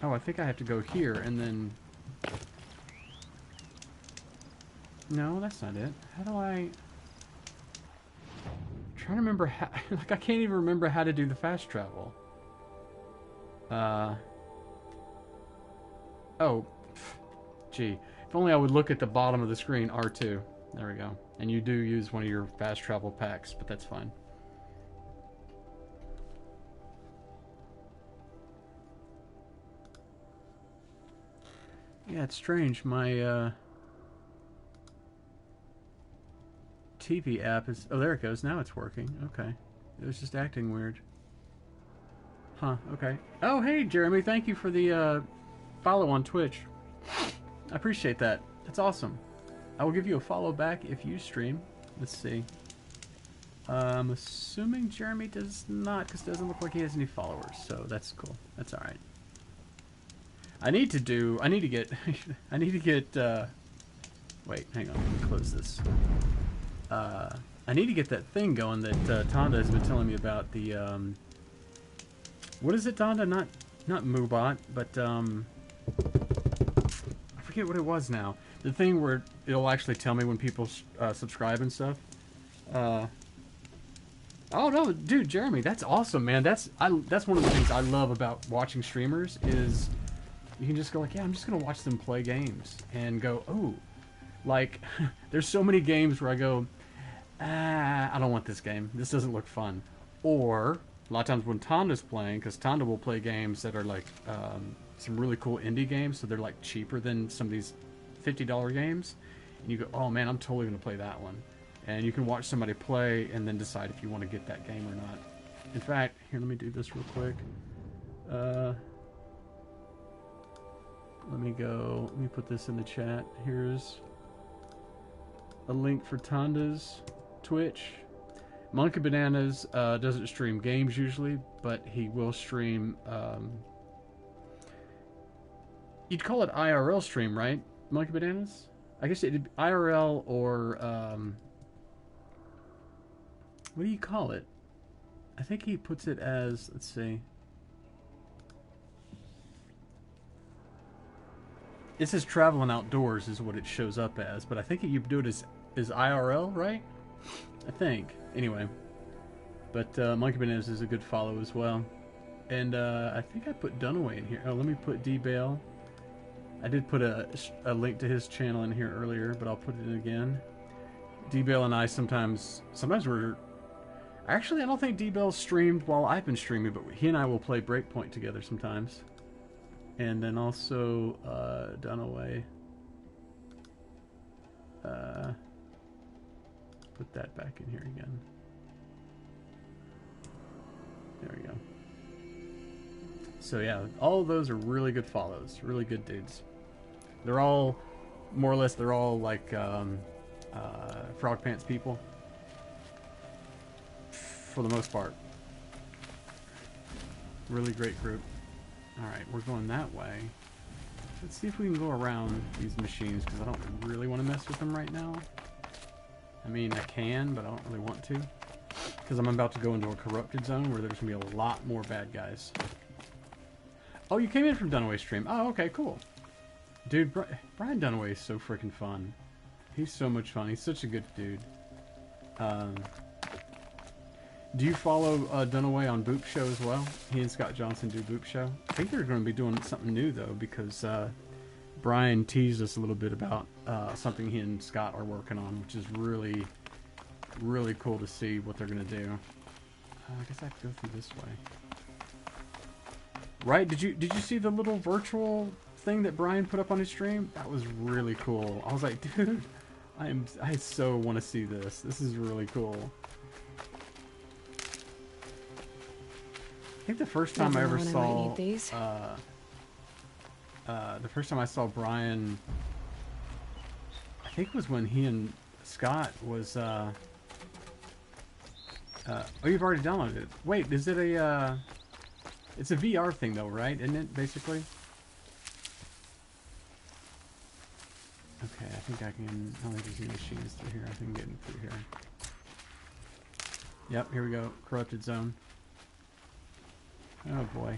Oh, I think I have to go here and then... No, that's not it. How do I... I'm trying to remember how... Like, I can't even remember how to do the fast travel. Oh, gee. If only I would look at the bottom of the screen, R2. There we go. And you do use one of your fast travel packs, but that's fine. Yeah, it's strange. My TV app is... Oh, there it goes. Now it's working. Okay. It was just acting weird. Huh, okay. Oh, hey, Jeremy. Thank you for the follow on Twitch. I appreciate that. That's awesome. I will give you a follow back if you stream. Let's see. I'm assuming Jeremy does not, because it doesn't look like he has any followers, so that's cool. That's alright. I need to get... wait, hang on. Let me close this. I need to get that thing going that Tonda has been telling me about. The, what is it, Tonda? Not Moobot, but, I forget what it was now. The thing where it'll actually tell me when people subscribe and stuff. Oh no, dude, Jeremy, that's awesome, man. That's one of the things I love about watching streamers is you can just go like, yeah, I'm just gonna watch them play games and go, oh, like there's so many games where I go, I don't want this game. This doesn't look fun. Or a lot of times when Tonda's playing, because Tonda will play games that are like some really cool indie games, so they're like cheaper than some of these $50 games, and you go, oh man, I'm totally gonna play that one. And you can watch somebody play and then decide if you want to get that game or not. In fact, here, let me do this real quick. Let me put this in the chat. Here's a link for Tonda's Twitch. Monkey Bananas doesn't stream games usually, but he will stream, you'd call it IRL stream, right? Monkey Bananas? I guess it'd be IRL or, what do you call it? I think he puts it as, let's see. It says traveling outdoors is what it shows up as, but I think you do it as IRL, right? I think. Anyway. But Monkey Bananas is a good follow as well. And I think I put Dunaway in here. Oh, let me put D-Bale. I did put a link to his channel in here earlier, but I'll put it in again. D-Bale and I sometimes we're... Actually, I don't think D-Bell streamed while I've been streaming, but he and I will play Breakpoint together sometimes. And then also, Dunaway. Put that back in here again. There we go. So yeah, all of those are really good follows. Really good dudes. They're all, more or less, they're all like Frog Pants people. For the most part. Really great group. Alright, we're going that way. Let's see if we can go around these machines, because I don't really want to mess with them right now. I mean, I can, but I don't really want to. Because I'm about to go into a corrupted zone where there's going to be a lot more bad guys. Oh, you came in from Dunaway's stream. Oh, okay, cool. Dude, Brian Dunaway is so freaking fun. He's so much fun. He's such a good dude. Do you follow Dunaway on Boop Show as well? He and Scott Johnson do Boop Show. I think they're going to be doing something new, though, because Brian teased us a little bit about something he and Scott are working on, which is really, really cool to see what they're going to do. I guess I have to go through this way. Right? Did you see the little virtual thing that Brian put up on his stream? That was really cool. I was like, dude, I so want to see this. This is really cool. I think the first time I ever saw the first time I saw Brian, I think it was when he and Scott was oh, you've already downloaded it. Wait, is it a it's a VR thing though, right? Isn't it basically? Okay, I think I can, I don't think there's any machines through here. I think I'm getting through here. Yep, here we go. Corrupted zone. Oh boy.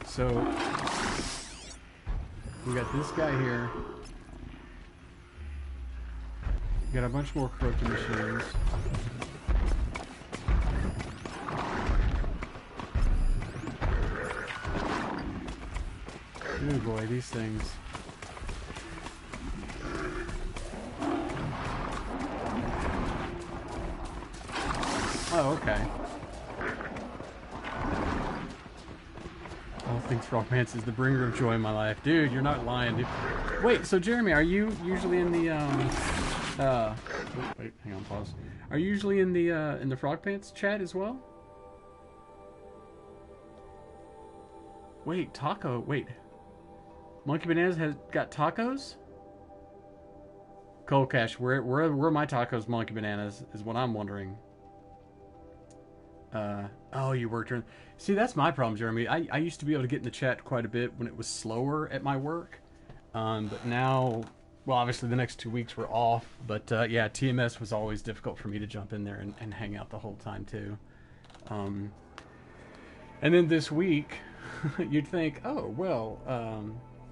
So we got this guy here. We got a bunch more corrupted machines. Oh boy, these things. Oh, okay. All things Frog Pants is the bringer of joy in my life. Dude, you're not lying, dude. Wait, so Jeremy, are you usually in the, wait, hang on, pause. Are you usually in the Frog Pants chat as well? Wait, taco, wait. Monkey Bananas has got tacos? Cold Cash, where are my tacos, Monkey Bananas, is what I'm wondering. Oh, you worked during... See, that's my problem, Jeremy. I used to be able to get in the chat quite a bit when it was slower at my work. But now, well, obviously the next 2 weeks were off. But, yeah, TMS was always difficult for me to jump in there and hang out the whole time, too. And then this week, you'd think, oh, well,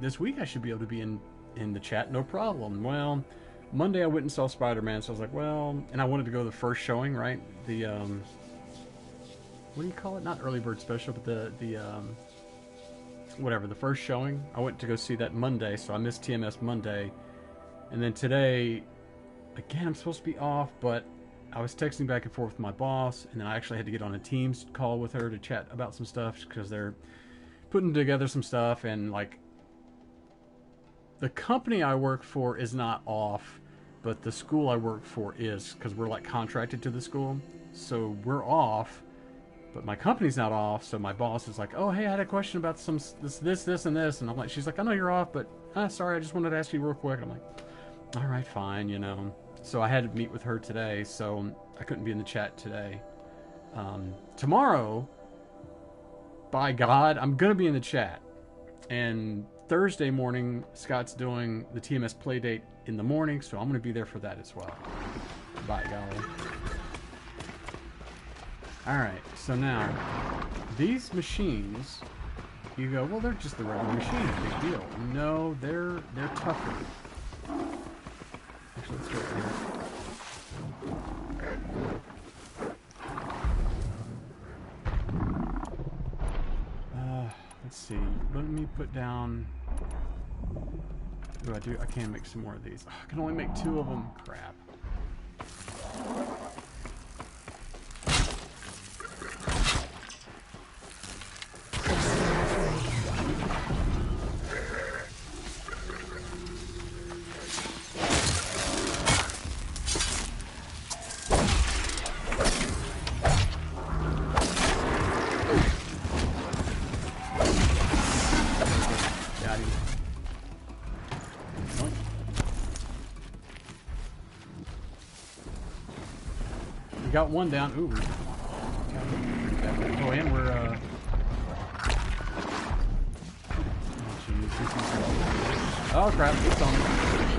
this week I should be able to be in in the chat, no problem. Well, Monday I went and saw Spider-Man, so I was like, well, and I wanted to go to the first showing, right? The what do you call it? Not early bird special, but the whatever, the first showing. I went to go see that Monday, so I missed TMS Monday. And then today, again, I'm supposed to be off, but I was texting back and forth with my boss, and then I actually had to get on a Teams call with her to chat about some stuff, because they're putting together some stuff, and, like, the company I work for is not off, but the school I work for is, because we're, like, contracted to the school. So we're off, but my company's not off, so my boss is like, oh, hey, I had a question about some this, and this. And I'm like, she's like, I know you're off, but sorry, I just wanted to ask you real quick. And I'm like, all right, fine, you know. So I had to meet with her today, so I couldn't be in the chat today. Tomorrow, by God, I'm going to be in the chat. And Thursday morning, Scott's doing the TMS Playdate in the morning, so I'm going to be there for that as well. By golly. Alright, so now, these machines, you go, well, they're just the regular machines, big deal. No, they're tougher. Actually, let's go over here. Let's see, let me put down, what do I do? I can't make some more of these. Oh, I can only make 2 of them. Crap. Got one down. Ooh. Oh, and we're, oh, crap. It's on.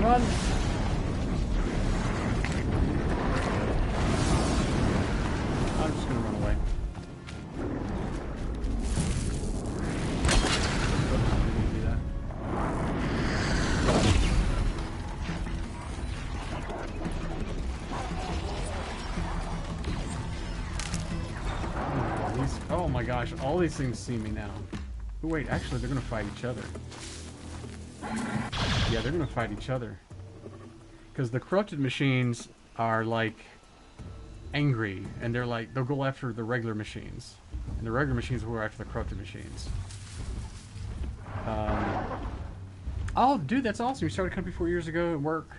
Run! I'm just gonna run away. Oh my gosh, all these things see me now. Oh wait, actually they're gonna fight each other. Yeah, they're gonna fight each other. Because the corrupted machines are like angry, and they're like, they'll go after the regular machines. And the regular machines will go after the corrupted machines. Oh dude, that's awesome. You started a company 4 years ago at work.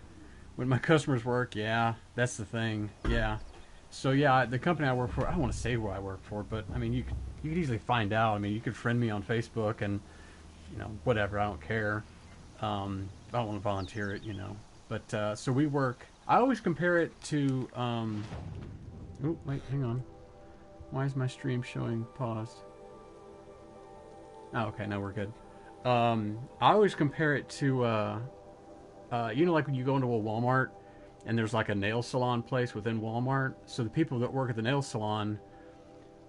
When my customers work, yeah, that's the thing. Yeah. So yeah, the company I work for, I don't want to say who I work for, but I mean, you could easily find out. I mean, you could friend me on Facebook and, you know, whatever, I don't care. I don't want to volunteer it, you know. But, so we work, I always compare it to, oh, wait, hang on. Why is my stream showing paused? Oh, okay, now we're good. I always compare it to, you know, like when you go into a Walmart, and there's like a nail salon place within Walmart. So the people that work at the nail salon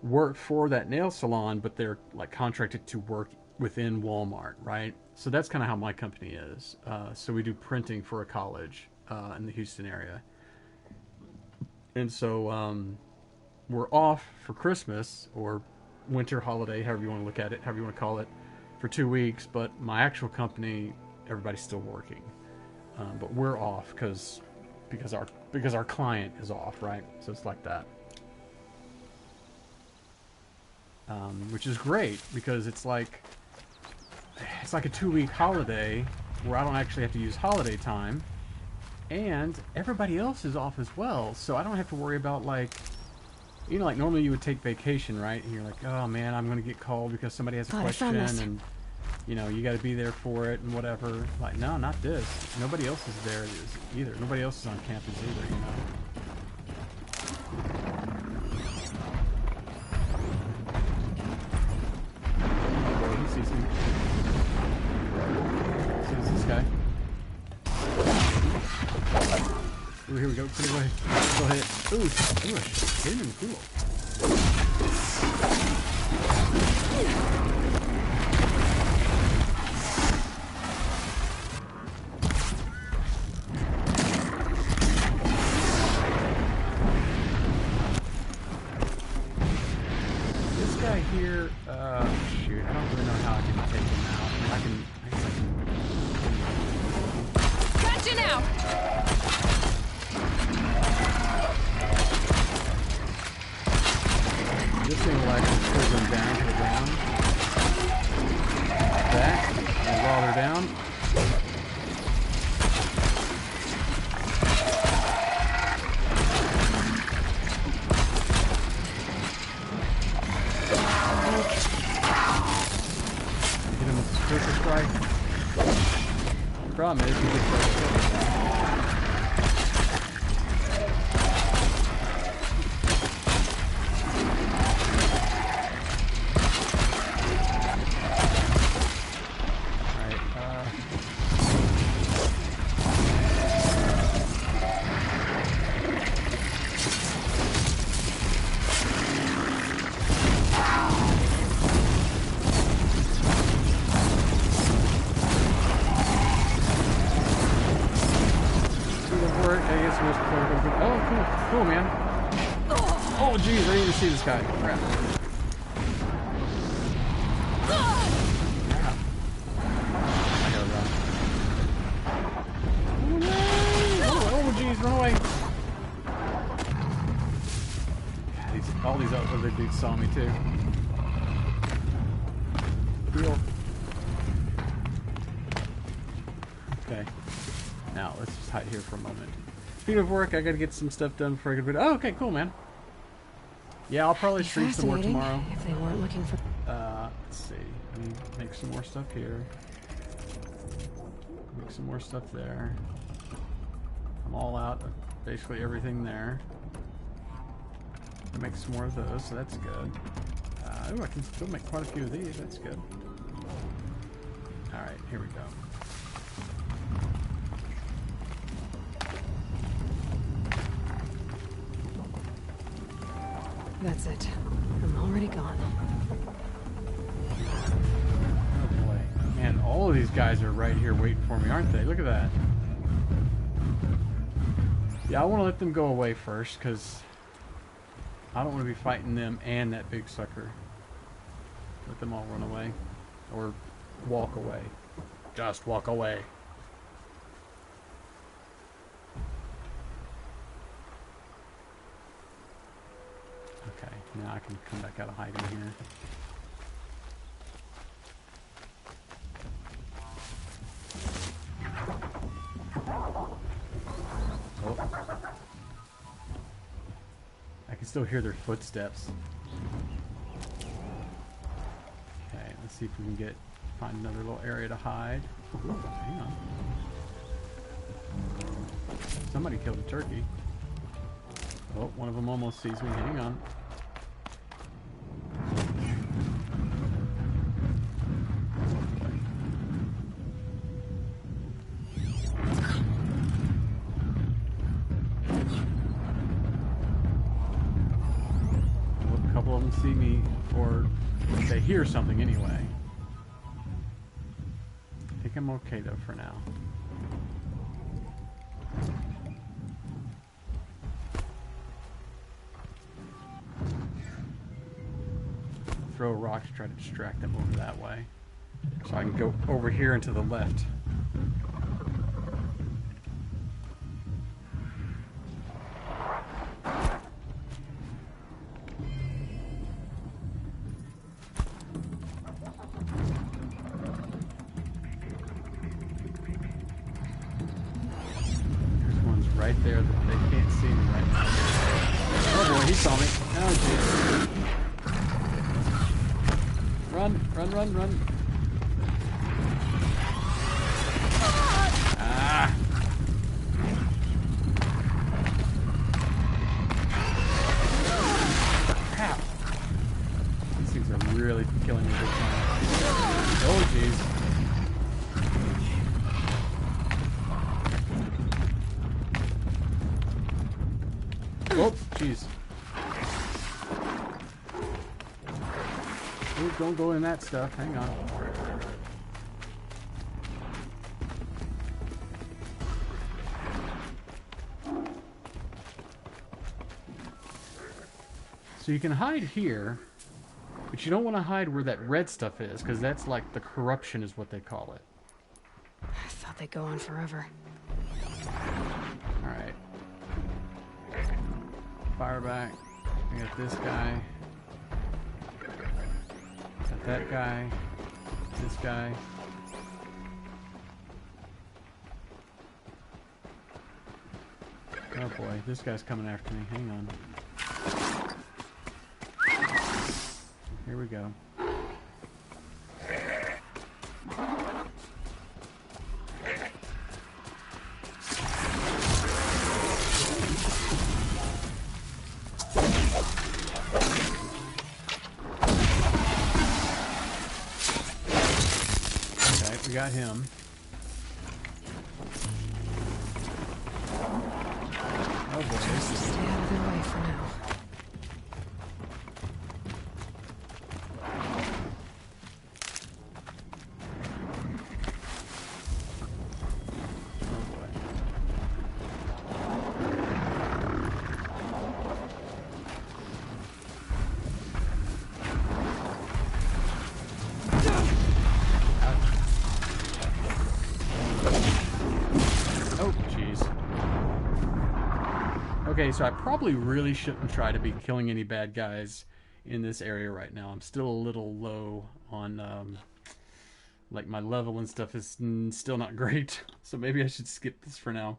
work for that nail salon, but they're like contracted to work within Walmart, right? So that's kind of how my company is. So we do printing for a college in the Houston area. And so we're off for Christmas or winter holiday, however you want to look at it, however you want to call it, for 2 weeks. But my actual company, everybody's still working. But we're off because our client is off, right? So it's like that, which is great because it's like a 2-week holiday where I don't actually have to use holiday time, and everybody else is off as well, so I don't have to worry about, like, you know, like normally you would take vacation, right? And you're like, oh man, I'm gonna get called because somebody has a question, and you know, you got to be there for it and whatever. Like, no, not this. Nobody else is there either. Nobody else is on campus either, you know. Oh, he sees me. Sees this guy. Ooh, here we go. Put it away. Go ahead. Ooh, hit him in the cool. while they're down. Hit him with the Super Strike. The problem is he gets like cool, man. Oh, geez, I didn't even see this guy. Crap. I gotta run. Oh, geez, run away. Yeah, all these other dudes saw me, too. Heal. Okay. Now, let's just hide here for a moment. Speaking of work, I gotta get some stuff done before I go to bed. Oh, okay, cool, man. Yeah, I'll probably stream some more tomorrow. If they weren't looking for... Let's see. Let me make some more stuff here. Make some more stuff there. I'm all out of basically everything there. I'll make some more of those, so that's good. Ooh, I can still make quite a few of these. That's good. Alright, here we go. That's it. I'm already gone. Oh boy. Man, all of these guys are right here waiting for me, aren't they? Look at that. Yeah, I want to let them go away first, because I don't want to be fighting them and that big sucker. Let them all run away. Or walk away. Just walk away. Okay, now I can come back out of hiding here. Oh. I can still hear their footsteps. Okay, let's see if we can find another little area to hide. Ooh, hang on. Somebody killed a turkey. Oh, one of them almost sees me. Hang on. Well, a couple of them see me, or they hear something anyway. I think I'm okay though for now. Throw a rock to try to distract them over that way. So I can go over here and to the left. There's one's right there that they can't see me right now. Oh boy, he saw me. Oh jeez. Run, run, run, run. Ah. Crap. These things are really killing me big time. Oh, jeez. Oh, jeez. Ooh, don't go in that stuff. Hang on. So you can hide here, but you don't want to hide where that red stuff is, because that's like the corruption is what they call it. I thought they'd go on forever. Alright. Fire back. I got this guy. Got that guy. This guy. Oh boy, this guy's coming after me. Hang on. Here we go. Okay, we got him. Oh boy, this is... Stay out of their way for now. Okay, so I probably really shouldn't try to be killing any bad guys in this area right now. I'm still a little low on, like, my level and stuff is still not great. So maybe I should skip this for now.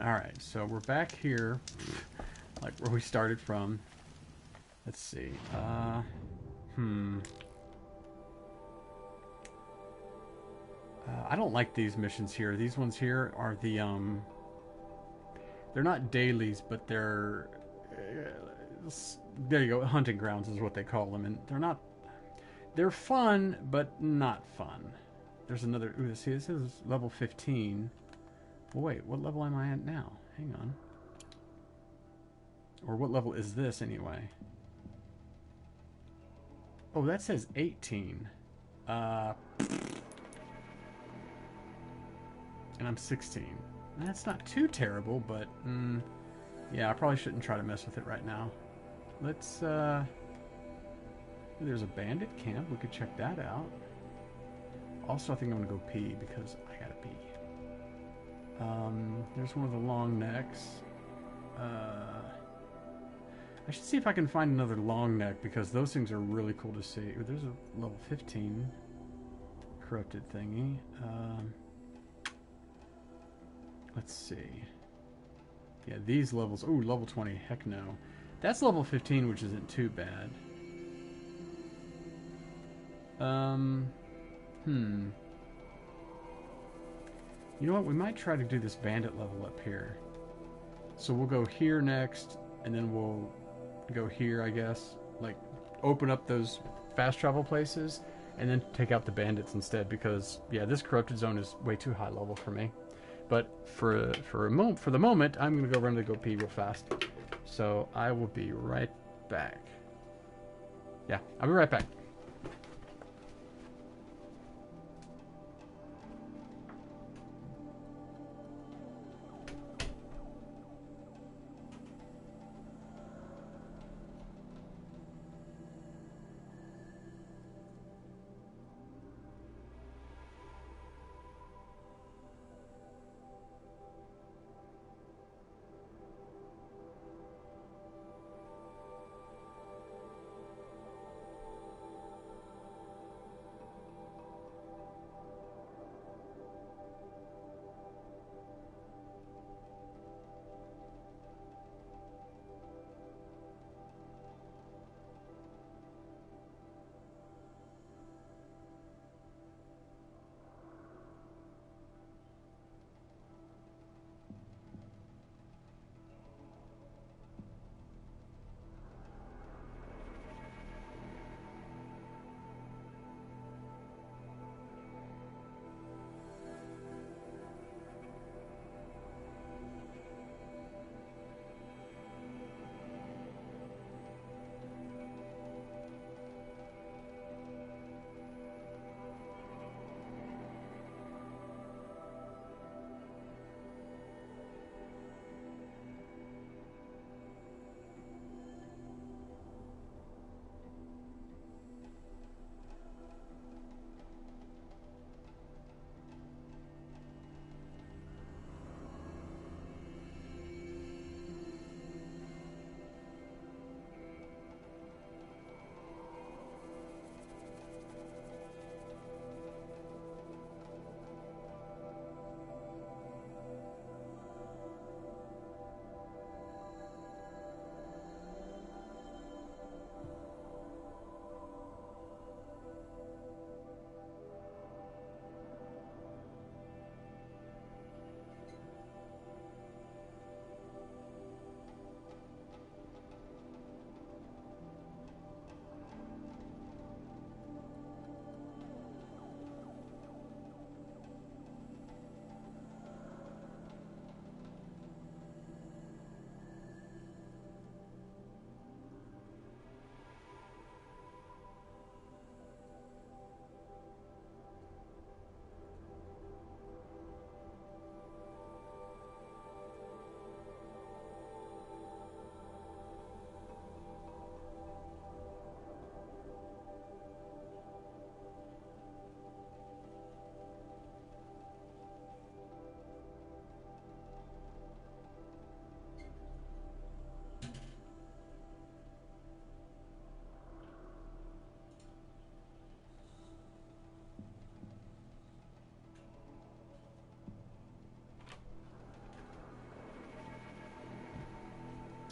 Alright, so we're back here, like where we started from. Let's see. I don't like these missions here. These ones here are the, they're not dailies, but they're, there you go, hunting grounds is what they call them. And they're fun, but not fun. There's another, ooh, see, this is level 15. Well, wait, what level am I at now? Hang on. Or what level is this, anyway? Oh, that says 18. And I'm 16. That's not too terrible, but yeah, I probably shouldn't try to mess with it right now. Let's there's a bandit camp. We could check that out. Also, I think I'm gonna go pee because I gotta pee. There's one of the long necks. I should see if I can find another long neck because those things are really cool to see. Ooh, there's a level 15 corrupted thingy. Let's see. Yeah, these levels. Ooh, level 20. Heck no. That's level 15, which isn't too bad. You know what? We might try to do this bandit level up here. So we'll go here next, and then we'll go here, I guess. Like, open up those fast travel places, and then take out the bandits instead, because, yeah, this corrupted zone is way too high level for me. But for the moment, I'm gonna go run to go pee real fast. So I will be right back. Yeah, I'll be right back.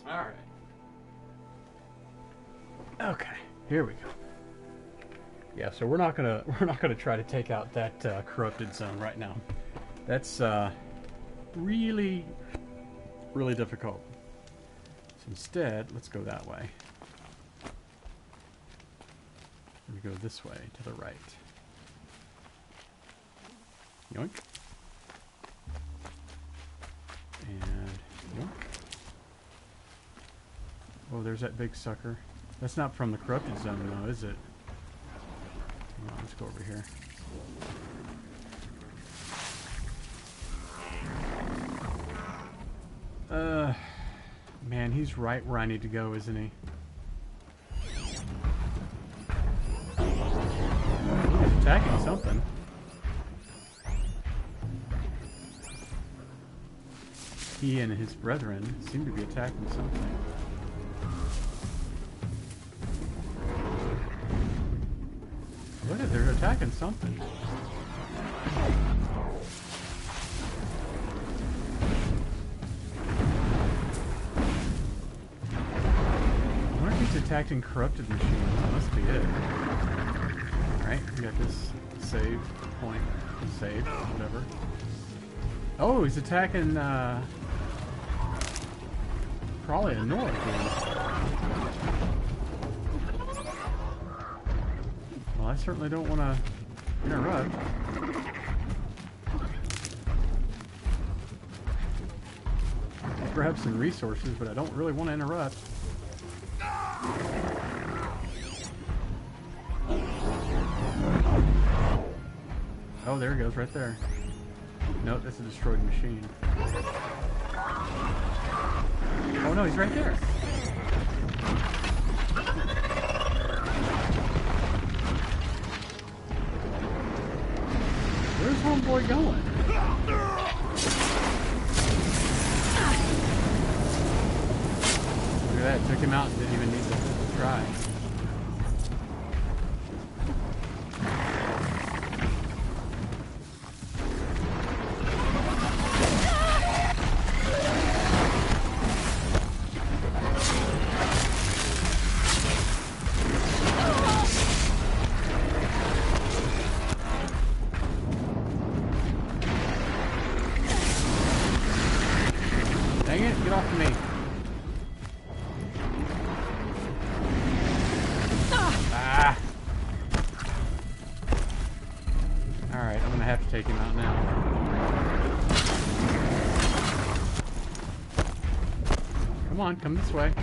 Alright. Okay, here we go. Yeah, so we're not gonna try to take out that corrupted zone right now. That's really difficult. So instead, let's go that way. We go this way to the right. Yoink. And yoink. Oh, there's that big sucker. That's not from the corrupted zone, though, is it? Come on, let's go over here. Man, he's right where I need to go, isn't he? He's attacking something. He and his brethren seem to be attacking something. Look at, they're attacking something. I wonder if he's attacking corrupted machines. That must be it. Alright, we got this save point. Save, whatever. Oh, he's attacking, probably a Nora game. Well, I certainly don't want to interrupt. I'll grab some resources, but I don't really want to interrupt. Oh, there he goes, right there. Nope, that's a destroyed machine. Oh no, he's right there. Where's homeboy going? Look at that, took him out and didn't even need to try. Dang it, get off of me. Ah. Alright, I'm gonna have to take him out now. Come on, come this way. Hey,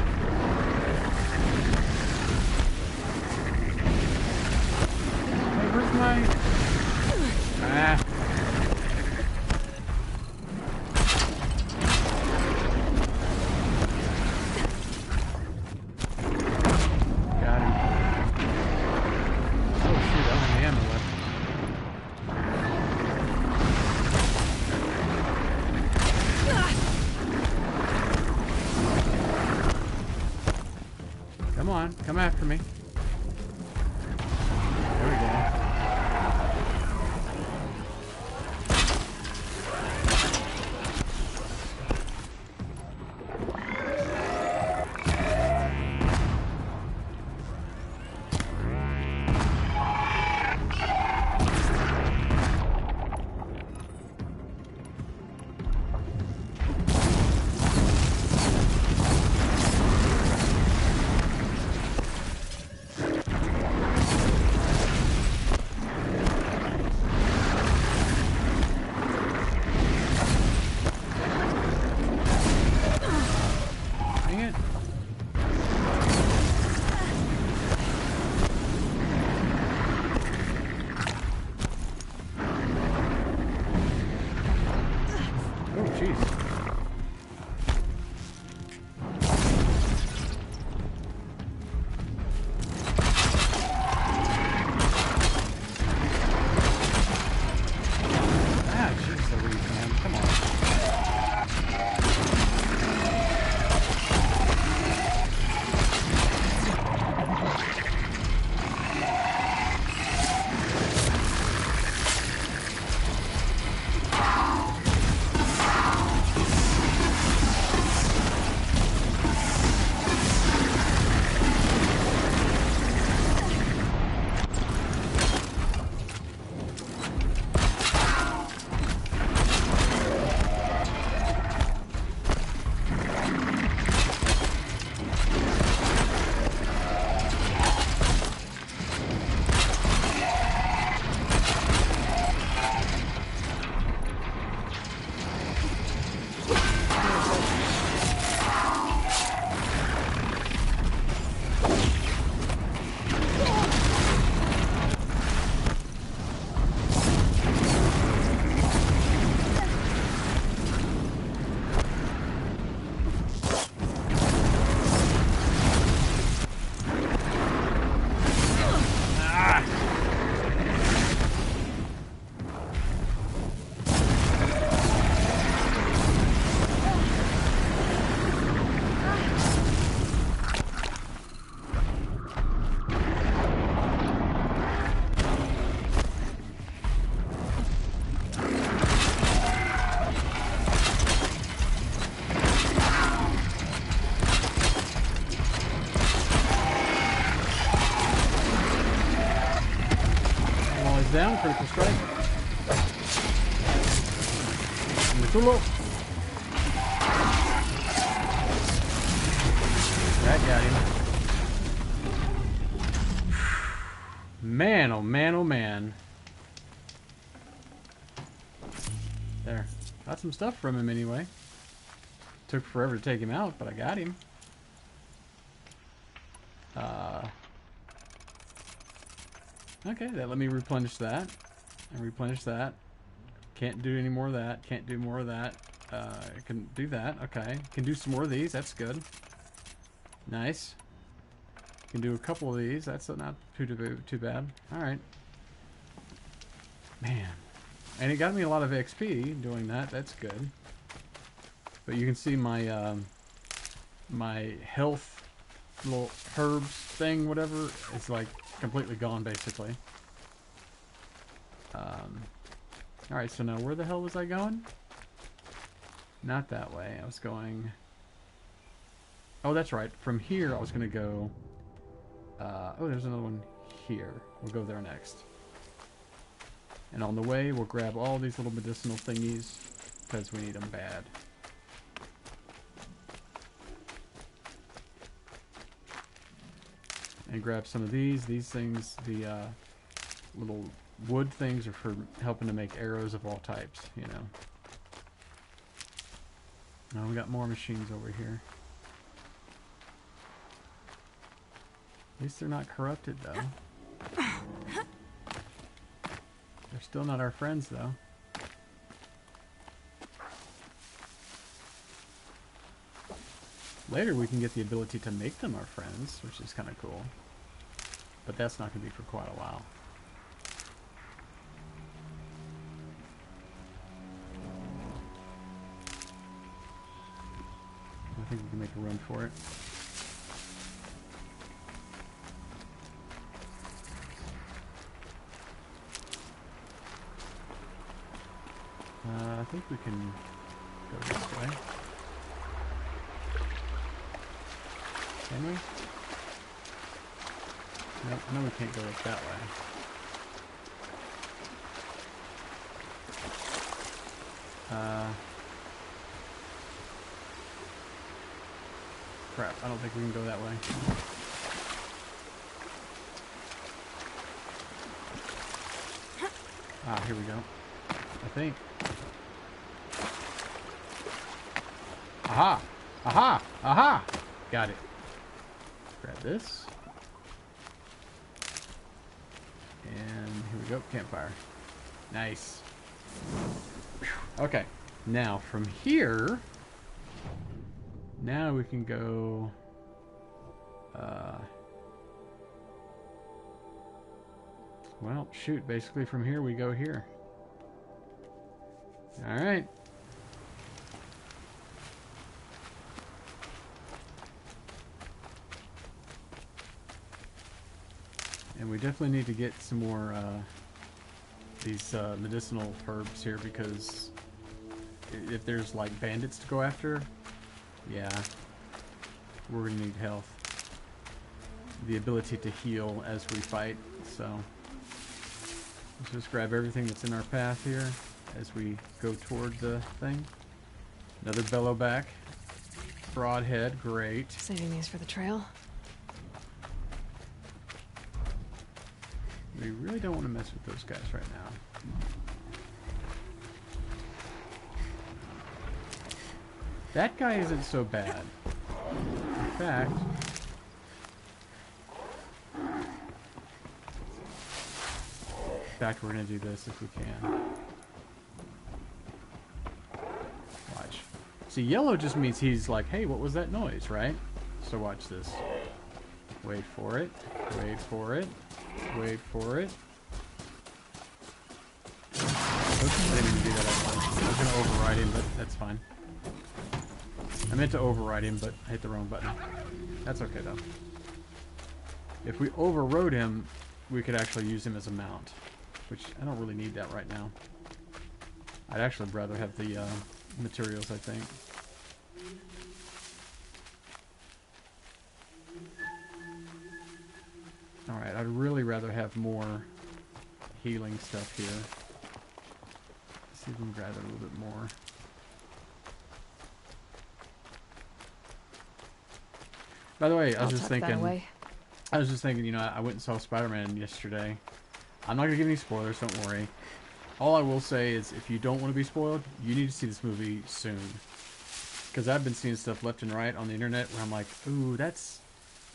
where's my... Ah. Come on, come after me. There we go. down. Critical strike. Mitulo. That got him. Man, oh man, oh man. There. Got some stuff from him anyway. Took forever to take him out, but I got him. Okay, that let me replenish that. And replenish that. Can't do any more of that. Can't do more of that. I can do that. Okay. Can do some more of these. That's good. Nice. Can do a couple of these. That's not too bad. Alright. Man. And it got me a lot of XP doing that. That's good. But you can see my my health little herbs thing, whatever, is like completely gone basically. Alright, so now where the hell was I going? Not that way. I was going... Oh, that's right. From here I was going to go... oh, there's another one here. We'll go there next. And on the way, we'll grab all these little medicinal thingies, because we need them bad. And grab some of these. These things, the little wood things, are for helping to make arrows of all types, you know. Now we got more machines over here. At least they're not corrupted, though. They're still not our friends, though. Later we can get the ability to make them our friends, which is kind of cool. But that's not going to be for quite a while. I think we can make a run for it. I think we can go this way. Can we? Nope, no, we can't go up that way. Crap, I don't think we can go that way. Ah, here we go. I think. Aha! Aha! Aha! Got it. Grab this. And here we go. Campfire. Nice. Okay. Now, from here... Now we can go... well, shoot. Basically, from here we go here. Alright. And we definitely need to get some more these medicinal herbs here, because if there's like bandits to go after, yeah, we're gonna need health. The ability to heal as we fight, so let's just grab everything that's in our path here as we go toward the thing. Another bellowback. Broadhead, great. Saving these for the trail. We really don't want to mess with those guys right now. That guy isn't so bad. In fact... we're going to do this if we can. Watch. See, yellow just means he's like, hey, what was that noise, right? So watch this. Wait for it. Wait for it. Wait for it. Oops, I didn't mean to do that. I was going to override him, but that's fine. I meant to override him, but I hit the wrong button. That's okay, though. If we overrode him, we could actually use him as a mount, which I don't really need that right now. I'd actually rather have the materials, I think. Alright, I'd really rather have more healing stuff here. Let's see if we can grab it a little bit more. By the way, I was just thinking, you know, I went and saw Spider-Man yesterday. I'm not gonna give any spoilers, don't worry. All I will say is, if you don't want to be spoiled, you need to see this movie soon. Because I've been seeing stuff left and right on the internet where I'm like, ooh, that's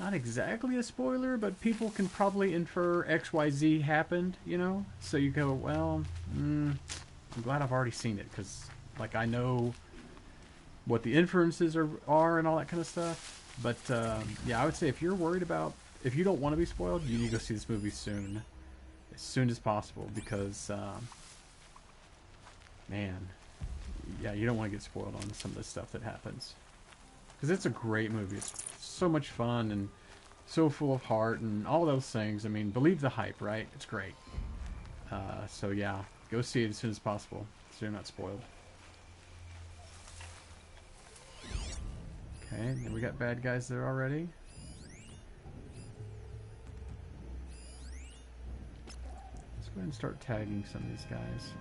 not exactly a spoiler, but people can probably infer XYZ happened, you know? So you go, well, I'm glad I've already seen it, because, like, I know what the inferences are and all that kind of stuff. But, yeah, I would say if you're worried about, if you don't want to be spoiled, you need to go see this movie soon. As soon as possible, because, man, yeah, you don't want to get spoiled on some of the stuff that happens. Because it's a great movie. It's so much fun and so full of heart and all those things. I mean, believe the hype, right? It's great. So, yeah, go see it as soon as possible so you're not spoiled. Okay, then we got bad guys there already. Let's go ahead and start tagging some of these guys.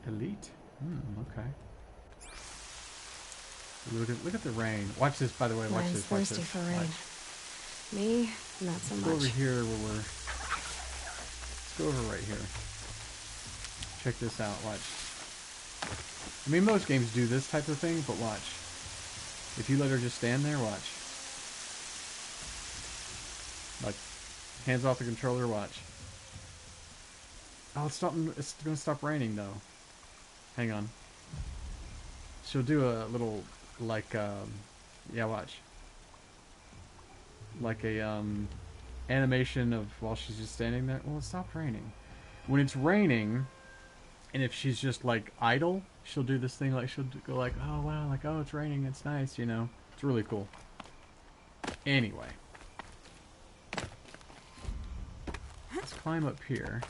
Elite? Okay. Look at the rain. Watch this, by the way. Watch this. Watch thirsty this. for rain. Watch. Me, not so much. Go over here where we're... Let's go over right here. Check this out. Watch. I mean, most games do this type of thing, but watch. If you let her just stand there, watch. Like, hands off the controller, watch. Oh, it's going to stop raining, though. Hang on. She'll do a little, like, yeah, watch. Like a, animation of while she's just standing there. Well, it stopped raining. When it's raining, and if she's just, like, idle, she'll do this thing, like, she'll go like, oh, wow, like, oh, it's raining, it's nice, you know. It's really cool. Anyway. Let's climb up here.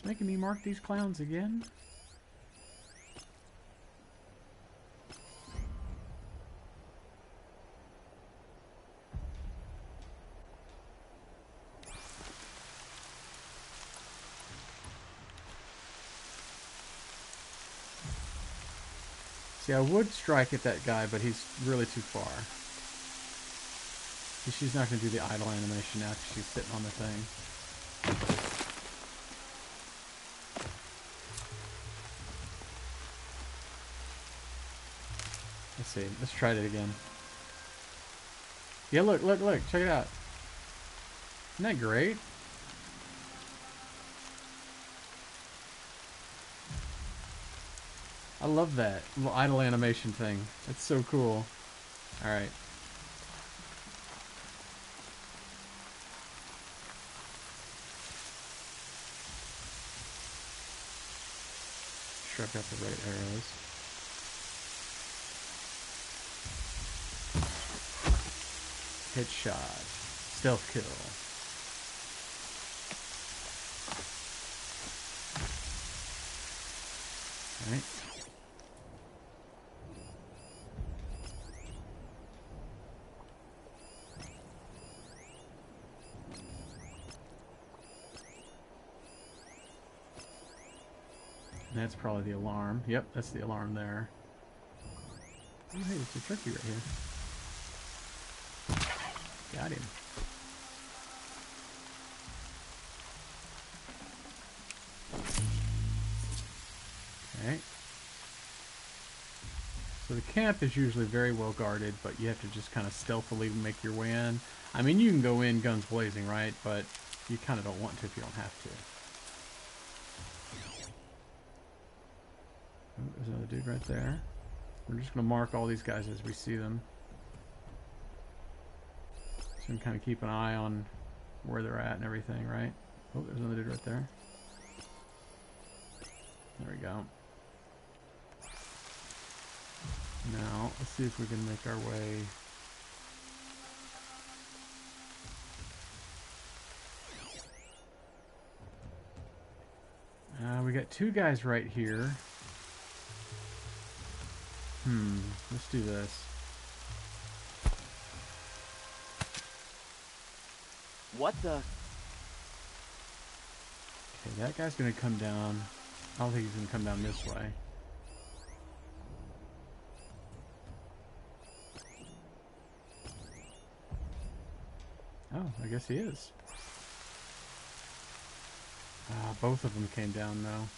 Making me mark these clowns again? See, I would strike at that guy, but he's really too far. She's not going to do the idle animation now because she's sitting on the thing. Let's see. Let's try it again. Yeah, look. Check it out. Isn't that great? I love that little idle animation thing. It's so cool. Alright. Sure I've got the right arrows. Headshot. Stealth kill. Alright. That's probably the alarm. Yep, that's the alarm there. Oh, hey, it's a turkey right here. Got him. Okay. So the camp is usually very well guarded, but you have to just kind of stealthily make your way in. I mean, you can go in guns blazing, right? But you kind of don't want to if you don't have to. Oh, there's another dude right there. We're just going to mark all these guys as we see them. So we can kind of keep an eye on where they're at and everything, right? Oh, there's another dude right there. There we go. Now, let's see if we can make our way. We got two guys right here. Let's do this. What the? Okay, that guy's gonna come down. I don't think he's gonna come down this way. Oh, I guess he is. Both of them came down, though.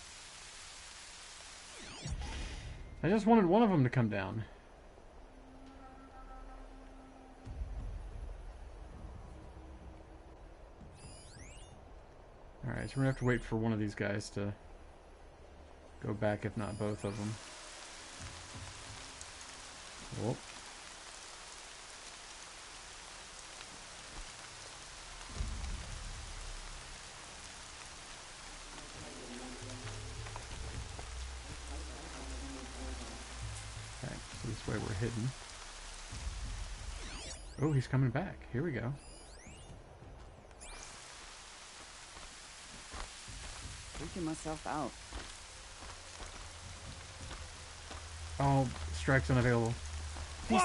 I just wanted one of them to come down. Alright, so we're gonna have to wait for one of these guys to go back, if not both of them. Whoop. Okay, so this way we're hidden. Oh, he's coming back. Here we go. Freaking myself out. Oh, strike's unavailable. This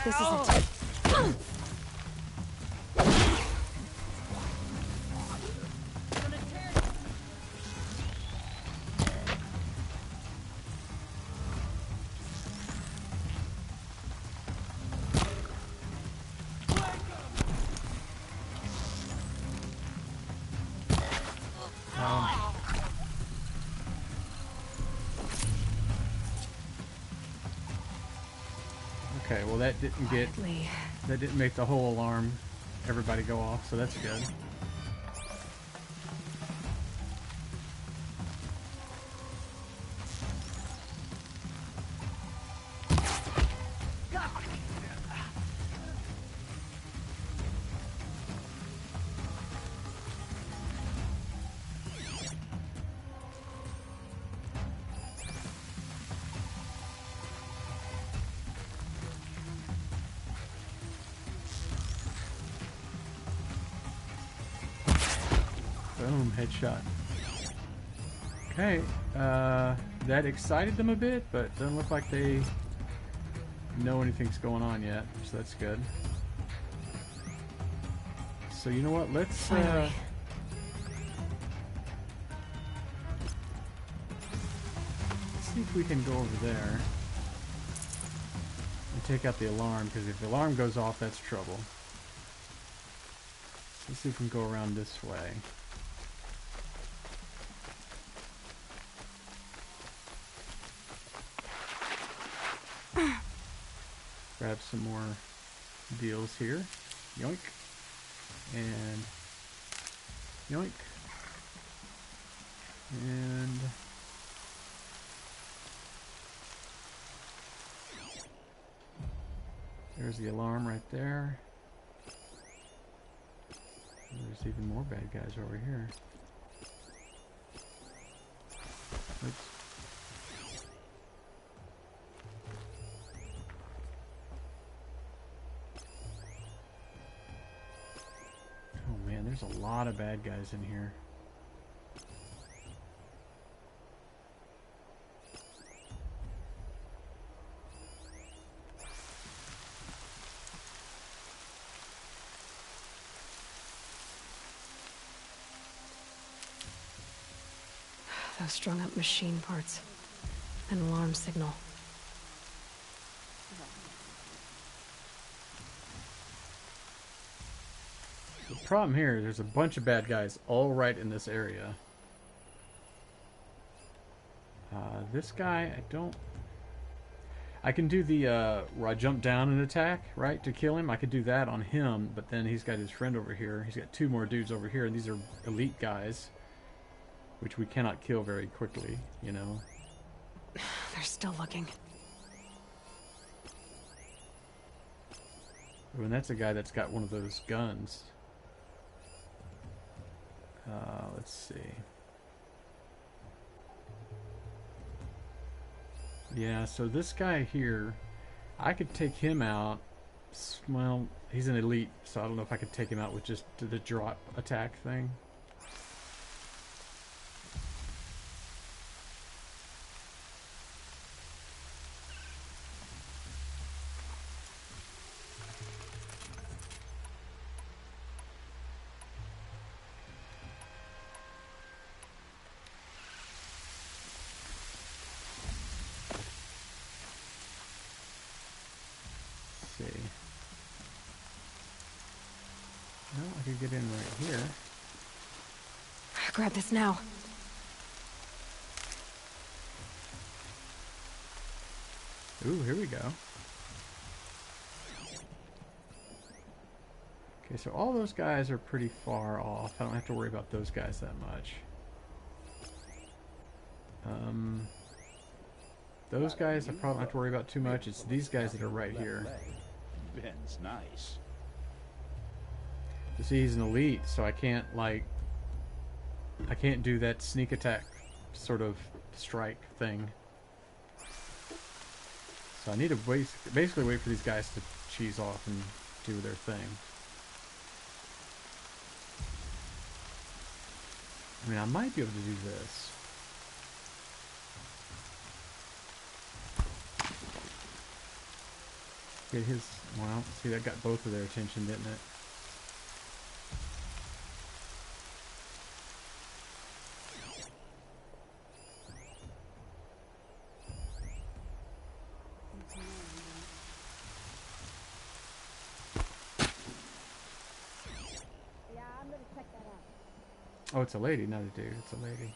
isn't. Okay, well that didn't make the whole alarm everybody go off, so that's good. Boom, headshot. Okay, that excited them a bit, but doesn't look like they know anything's going on yet, so that's good. So you know what, let's see if we can go over there and take out the alarm, because if the alarm goes off, that's trouble. Let's see if we can go around this way. Grab some more deals here. Yoink. And yoink. And there's the alarm right there. There's even more bad guys over here. Oops. Oh man, there's a lot of bad guys in here. Those strung up machine parts. An alarm signal. The problem here, there's a bunch of bad guys all right in this area. This guy, I can do the, where I jump down and attack, right, to kill him. I could do that on him, but then he's got his friend over here. He's got two more dudes over here, and these are elite guys, which we cannot kill very quickly, you know. They're still looking. Oh, and that's a guy that's got one of those guns. Let's see. Yeah, so this guy here, I could take him out. Well, he's an elite, so I don't know if I could take him out with just the drop attack thing. Well, I could get in right here. Grab this now. Ooh, here we go. Okay, so all those guys are pretty far off. I don't have to worry about those guys that much. Those guys I probably don't have to worry about too much. It's these guys that are right here. Ben's nice. You see, he's an elite, so I can't, like... I can't do that sneak attack sort of strike thing. So I need to basically wait for these guys to cheese off and do their thing. I mean, I might be able to do this. Get his... Well, see, that got both of their attention, didn't it? Oh, it's a lady, not a dude. It's a lady.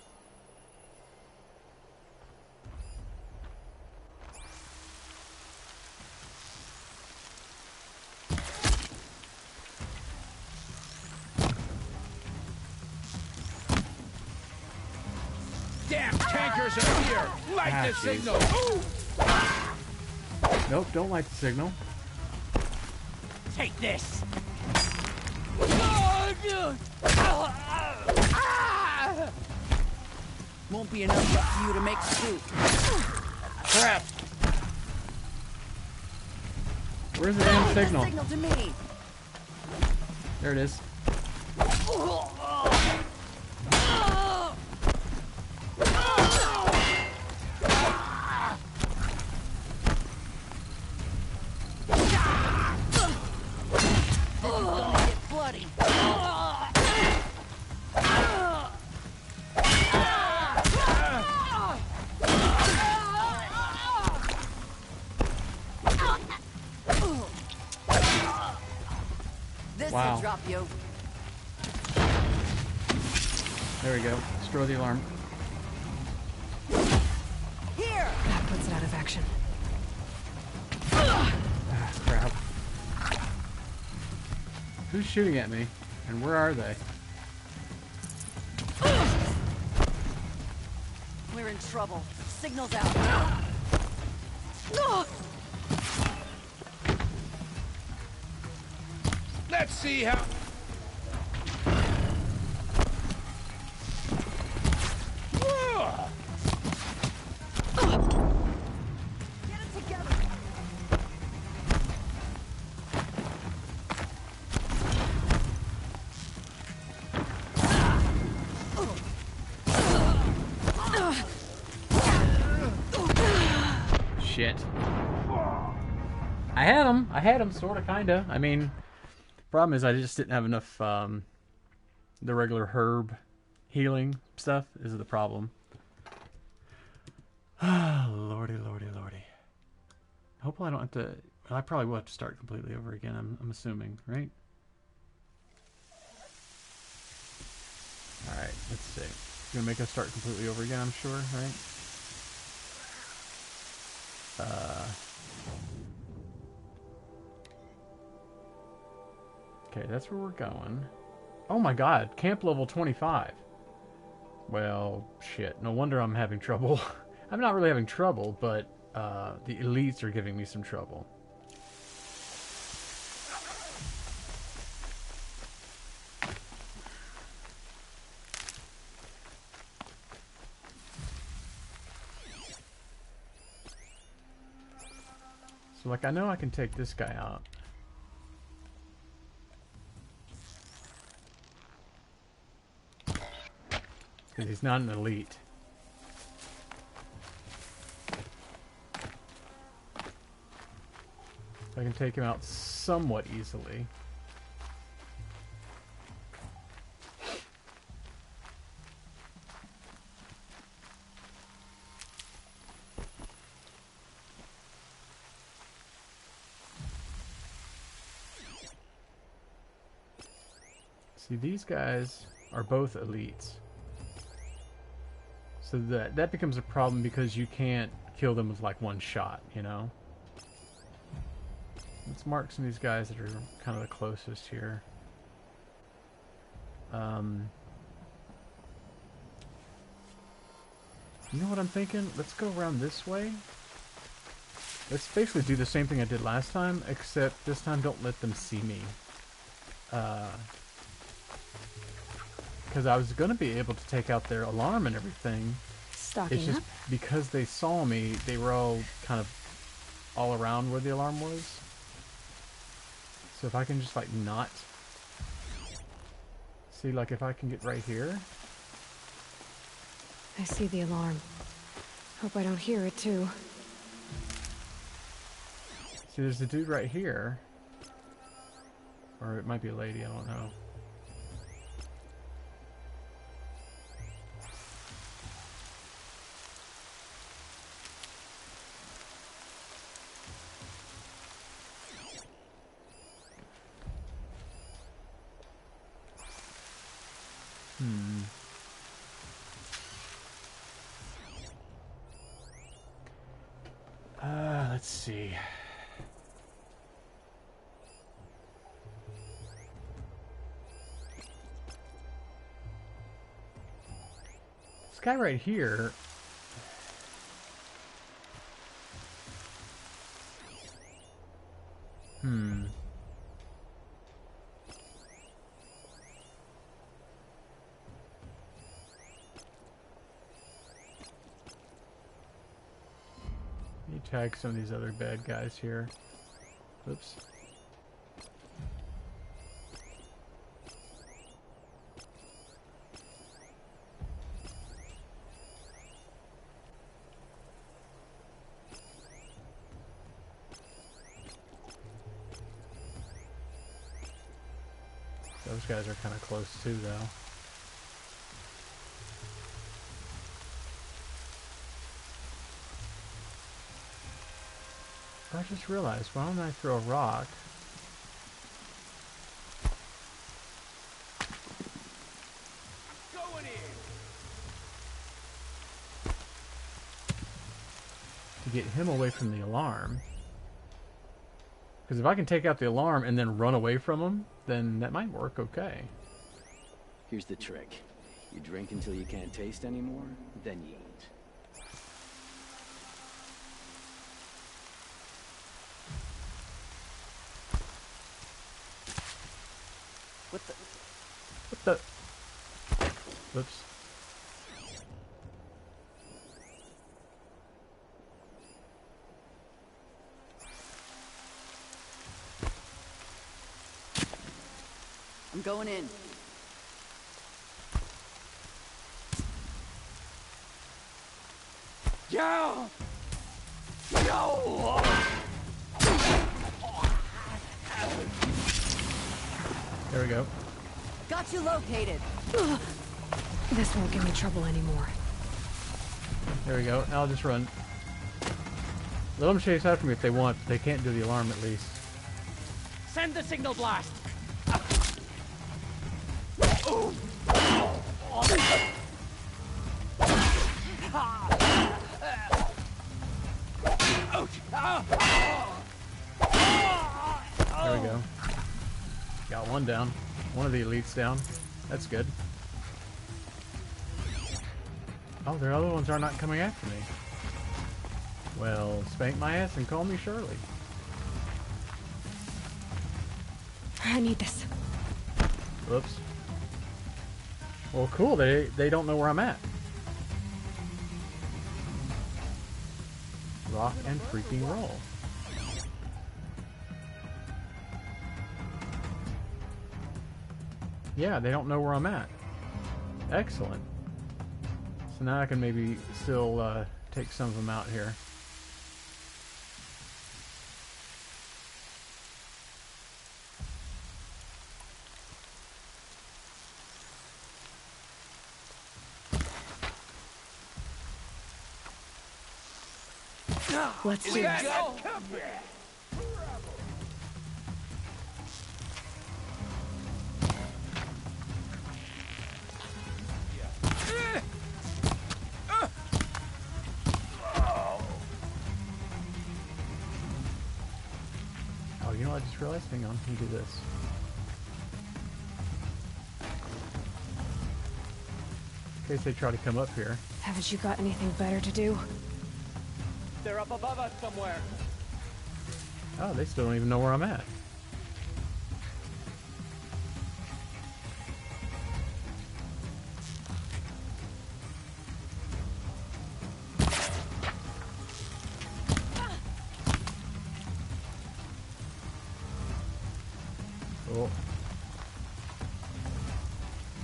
Damn tankers are here! Light the signal! Nope, don't light the signal. Take this! Won't be enough left for you to make soup. Crap! Where's the damn signal? Signal to me. There it is. Wow. Drop you. There we go. Destroy the alarm. Here. That puts it out of action. Ah, crap. Who's shooting at me? And where are they? We're in trouble. Signal's out. Let's see how... Get it together. Shit. I had him, sorta, kinda. I mean... Problem is, I just didn't have enough, the regular herb healing stuff is the problem. Ah, lordy, lordy, lordy. Hopefully I don't have to... Well, I probably will have to start completely over again, I'm assuming, right? Alright, let's see. It's gonna make us start completely over again, I'm sure, right? Okay, that's where we're going. Oh my god, camp level 25. Well, shit. No wonder I'm having trouble. I'm not really having trouble, but the elites are giving me some trouble. So, like, I know I can take this guy out. Because he's not an elite. I can take him out somewhat easily. See, these guys are both elites. So that becomes a problem because you can't kill them with like one shot, you know? Let's mark some of these guys that are kind of the closest here. You know what I'm thinking? Let's go around this way. Let's basically do the same thing I did last time, except this time don't let them see me. Because I was going to be able to take out their alarm and everything. Stocking it's just up. because they saw me, they were all kind of all around where the alarm was. So if I can just like not... See, like if I can get right here. I see the alarm. Hope I don't hear it too. See, there's a dude right here. Or it might be a lady, I don't know. Let's see. This guy right here. Tag some of these other bad guys here. Oops. Those guys are kind of close too, though. I just realized, why don't I throw a rock? Going in. To get him away from the alarm. Because if I can take out the alarm and then run away from him, then that might work okay. Here's the trick. You drink until you can't taste anymore, then you eat. What the? What the? Whoops. I'm going in. Yo! Yo! There we go. Got you located. Ugh. This won't give me trouble anymore. There we go. Now I'll just run. Let them chase after me if they want, but they can't do the alarm at least. Send the signal blast. There we go. Got one down. One of the elites down. That's good. Oh, their other ones are not coming after me. Well, spank my ass and call me Shirley. I need this. Whoops. Well, cool. They don't know where I'm at. Rock and freaking roll. Yeah, they don't know where I'm at. Excellent. So now I can maybe still take some of them out here. Let's do this. Oh, you know what I just realized? Hang on, let me do this. In case they try to come up here. Haven't you got anything better to do? They're up above us somewhere. Oh, they still don't even know where I'm at. Cool.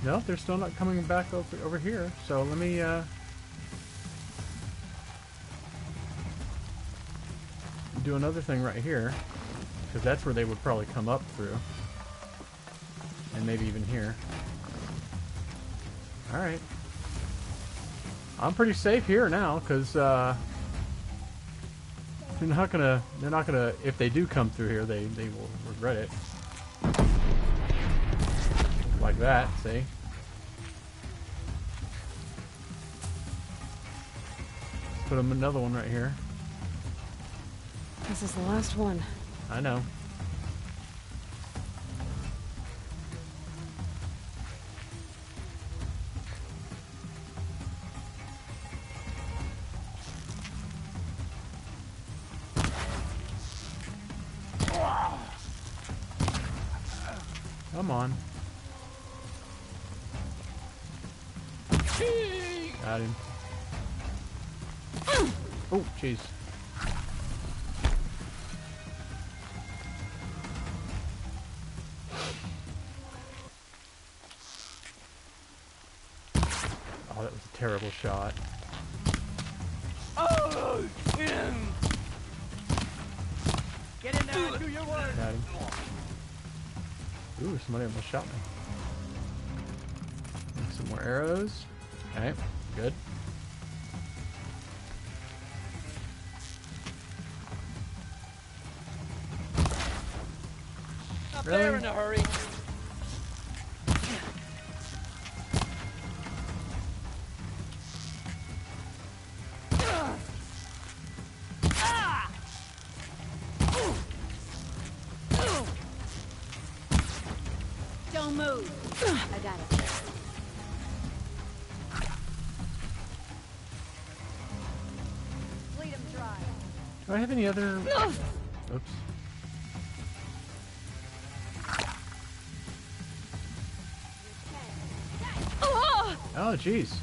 No, they're still not coming back over here. So let me do another thing right here, because that's where they would probably come up through, and maybe even here. All right, I'm pretty safe here now, because they're not gonna. If they do come through here, they will regret it. Like that, see? Let's put them another one right here. This is the last one. I know. Come on. Got him. Oh, jeez. Oh, that was a terrible shot. Oh! Get in there and do your work. Got him. Ooh, somebody almost shot me. Make some more arrows. Okay, good. Up Really? there in a hurry. Don't move. I got it. Bleed him dry. Do I have any other... Oops. Oh, jeez.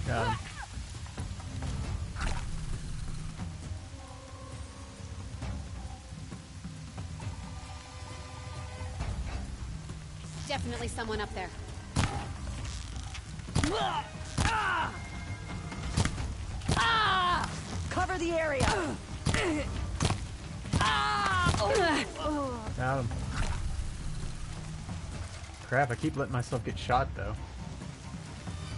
Got him. Definitely someone up there. Cover the area. Got him. Crap, I keep letting myself get shot, though.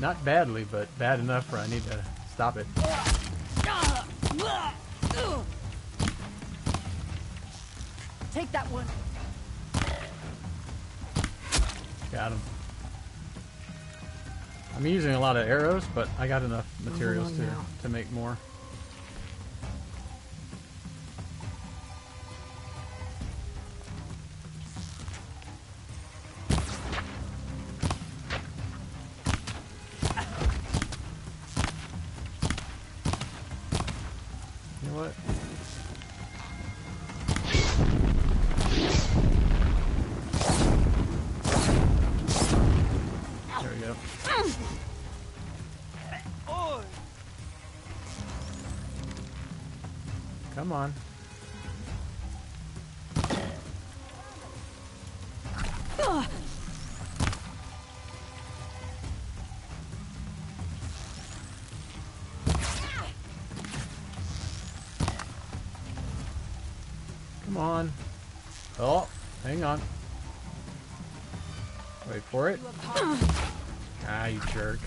Not badly, but bad enough where I need to stop it. Take that one. Got him. I'm using a lot of arrows, but I got enough materials to make more. You know what? There we go. Come on. Come on. Oh, hang on. Wait for it. Ah, you jerk.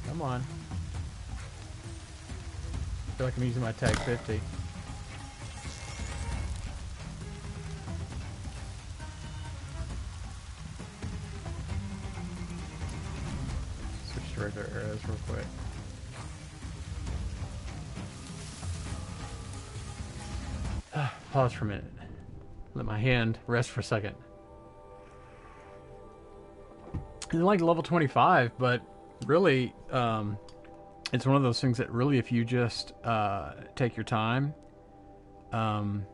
Come on. I feel like I'm using my tag 50. Switch to regular arrows real quick. Pause for a minute. Let my hand rest for a second. And like level 25, but really, it's one of those things that really, if you just take your time and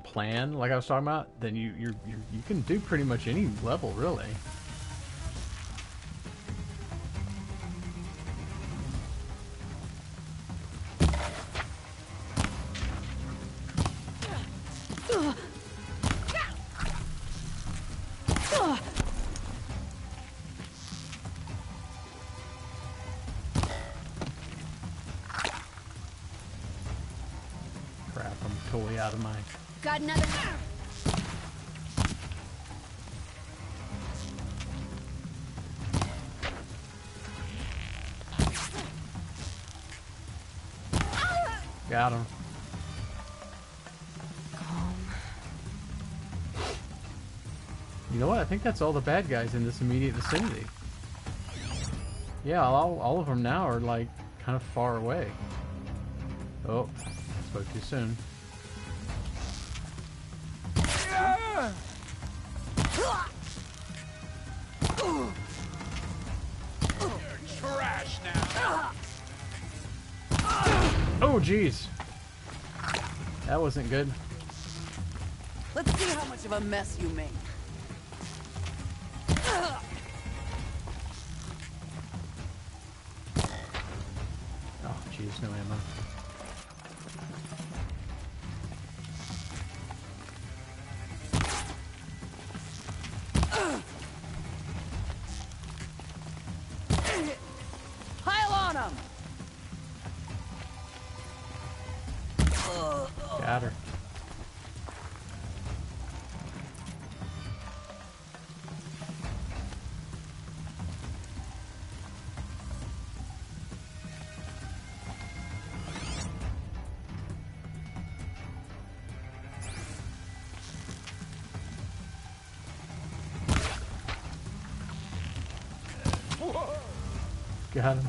plan, like I was talking about, then you can do pretty much any level, really. Totally out of my... Got another. Got him. You know what? I think that's all the bad guys in this immediate vicinity. Yeah, all of them now are like kind of far away. Oh, spoke too soon. Trash now. Oh, jeez. That wasn't good. Let's see how much of a mess you make. Oh, jeez, no ammo. Pile on him. Got her. Got him.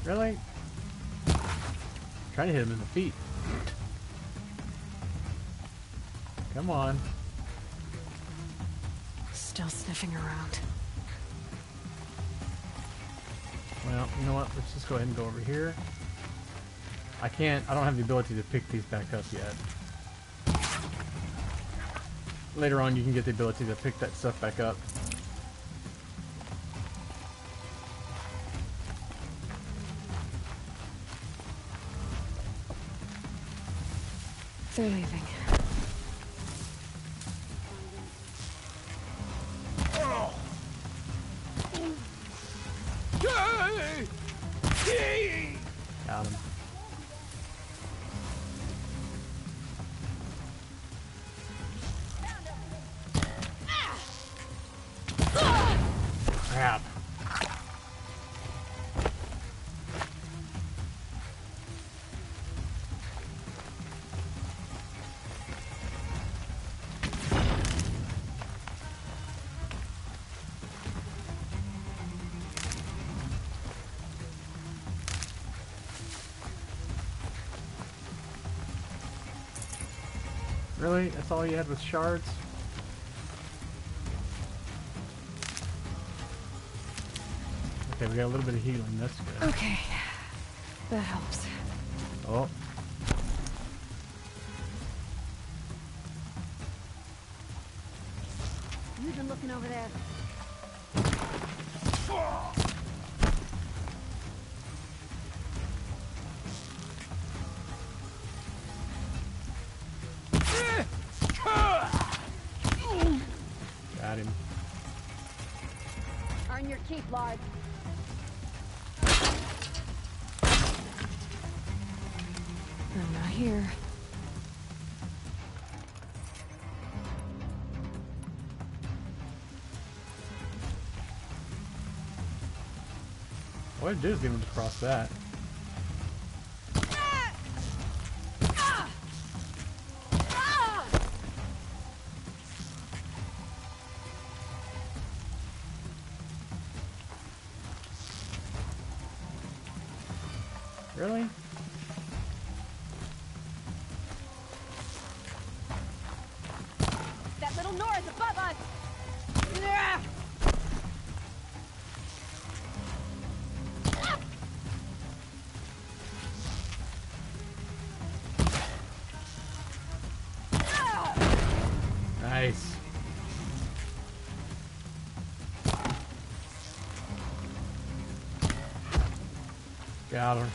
Really? Trying to hit him in the feet. Come on. Still sniffing around. Well, you know what? Let's just go ahead and go over here. I don't have the ability to pick these back up yet. Later on, you can get the ability to pick that stuff back up. They're leaving. Got him. Crap. Really? That's all you had with shards? Okay, we got a little bit of healing. That's good. Okay. That helps. Oh. You've been looking over there. Got him. Earn your keep, Lard. I'm not here. All I did is get him to cross that. Really? That little Nora's above us! Nice. Got her.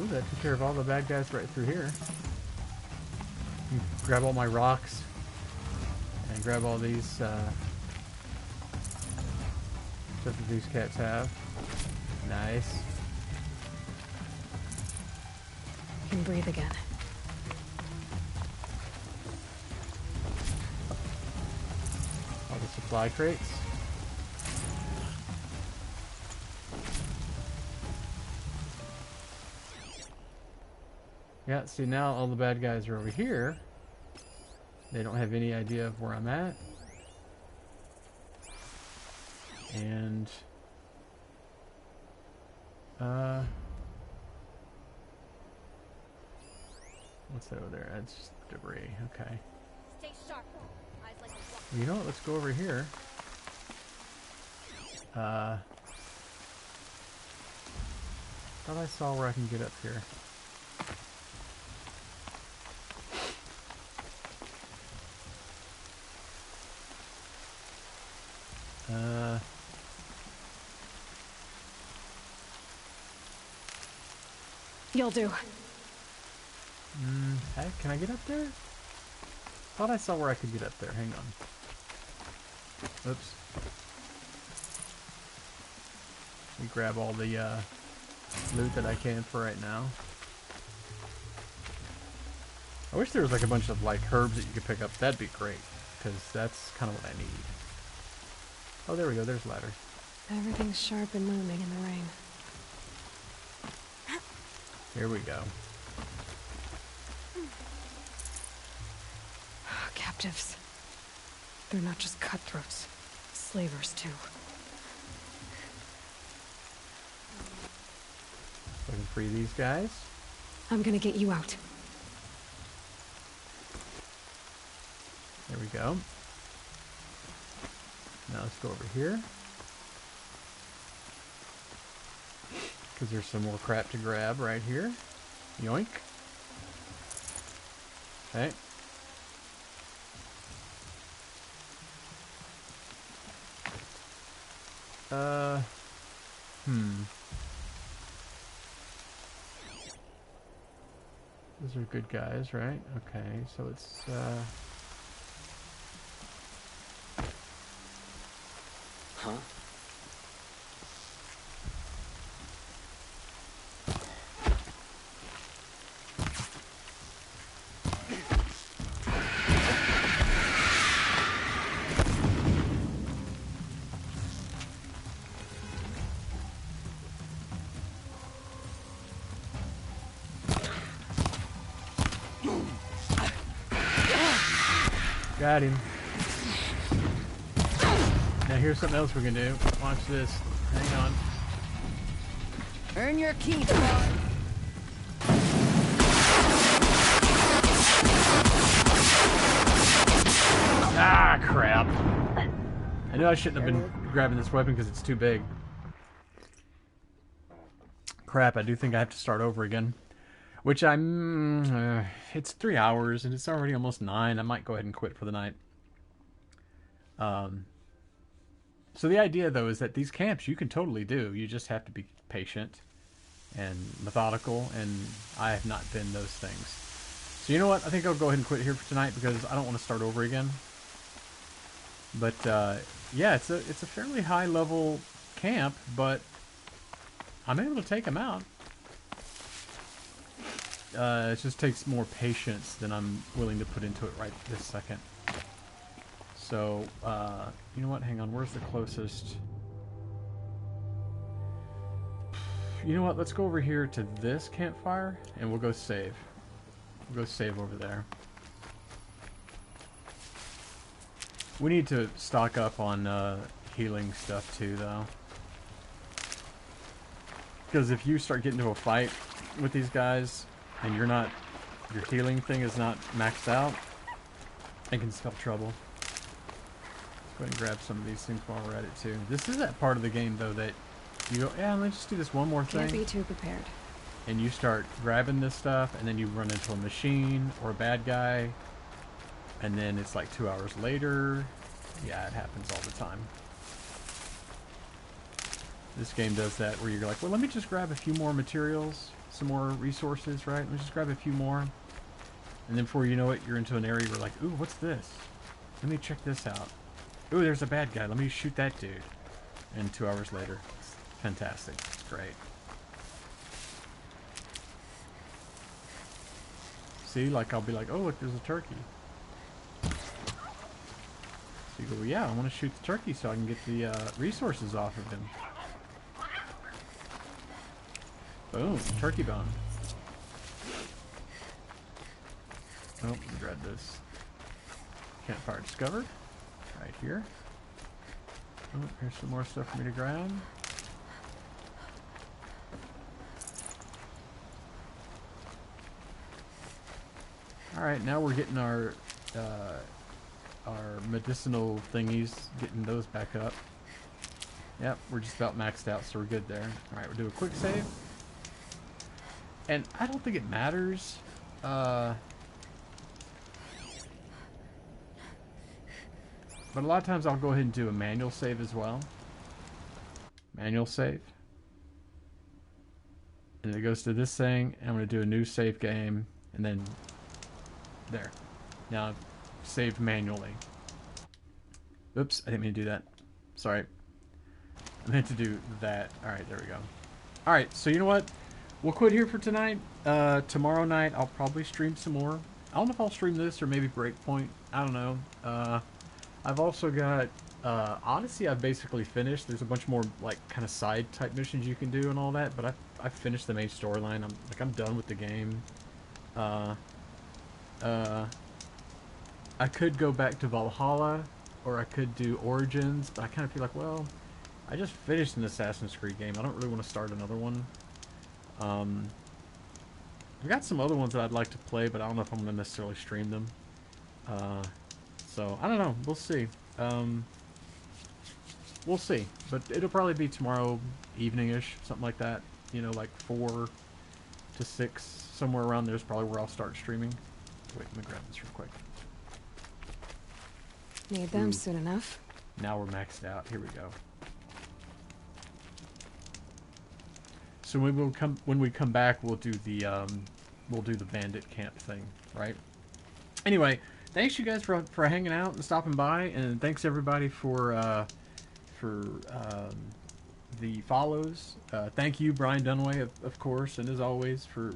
Ooh, that took care of all the bad guys right through here. Grab all my rocks and grab all these stuff that these cats have. Nice. I can breathe again. All the supply crates. Yeah, see now all the bad guys are over here. They don't have any idea of where I'm at. And what's that over there? That's just debris. Okay. Stay sharp. Eyes like a rock. You know what? Let's go over here. Thought I saw where I can get up here. You'll do. Hey, can I get up there? Thought I saw where I could get up there. Hang on. Oops. Let me grab all the loot that I can for right now. I wish there was like a bunch of like herbs that you could pick up. That'd be great, because that's kind of what I need. Oh, there we go. There's ladder. Everything's sharp and looming in the rain. Here we go. Captives. They're not just cutthroats. Slavers, too. So I can free these guys. I'm gonna get you out. There we go. Now let's go over here. Because there's some more crap to grab right here. Yoink. Okay. Those are good guys, right? Okay, so it's, Huh? got him. Now here's something else we can do. Watch this. Hang on. Earn your keep, Lord. crap. I knew I shouldn't have been grabbing this weapon because it's too big. Crap, I do think I have to start over again. Which it's 3 hours and it's already almost 9. I might go ahead and quit for the night. So the idea, though, is that these camps you can totally do. You just have to be patient and methodical, and I have not been those things. So you know what? I think I'll go ahead and quit here for tonight because I don't want to start over again. But yeah, it's a fairly high level camp, but I'm able to take them out. It just takes more patience than I'm willing to put into it right this second. So, you know what? Hang on. Where's the closest? You know what? Let's go over here to this campfire, and we'll go save. We'll go save over there. We need to stock up on healing stuff too, though. Because if you start getting into a fight with these guys, and your healing thing is not maxed out, it can spell trouble. Go ahead and grab some of these things while we're at it too. This is that part of the game though that you go, yeah, let's just do this one more thing. Can't be too prepared. And you start grabbing this stuff, and then you run into a machine or a bad guy, and then it's like 2 hours later. Yeah, it happens all the time. This game does that where you're like, well, let me just grab a few more materials, some more resources, right? Let me just grab a few more. And then before you know it, you're into an area where you're like, ooh, what's this? Let me check this out. Ooh, there's a bad guy. Let me shoot that dude. And 2 hours later, it's fantastic. It's great. See, like I'll be like, oh, look, there's a turkey. So you go, well, yeah, I want to shoot the turkey so I can get the resources off of him. Boom, turkey bone. Oh, let me grab this. Campfire discovered. Right here. Oh, here's some more stuff for me to grab. Alright, now we're getting our medicinal thingies, getting those back up. Yep, we're just about maxed out, so we're good there. Alright, we'll do a quick save. And I don't think it matters. But a lot of times I'll go ahead and do a manual save as well. Manual save. And it goes to this thing, and I'm going to do a new save game, and then there. Now I've saved manually. Oops, I didn't mean to do that. Sorry. I meant to do that. Alright, there we go. Alright, so you know what? We'll quit here for tonight. Tomorrow night I'll probably stream some more. I don't know if I'll stream this or maybe Breakpoint. I don't know. I've also got Odyssey. I've basically finished. There's a bunch more like kind of side type missions you can do and all that, but I've finished the main storyline. I'm done with the game. I could go back to Valhalla, or I could do Origins, but I kind of feel like, well, I just finished an Assassin's Creed game. I don't really want to start another one. I've got some other ones that I'd like to play, but I don't know if I'm going to necessarily stream them. So, I don't know. We'll see. We'll see. But it'll probably be tomorrow evening-ish, something like that. You know, like 4 to 6, somewhere around there is probably where I'll start streaming. Wait, let me grab this real quick. Need them soon enough. Now we're maxed out. Here we go. So when we come back, we'll do the bandit camp thing, right? Anyway, thanks you guys for hanging out and stopping by, and thanks everybody for the follows. Thank you, Brian Dunaway, of course, and as always for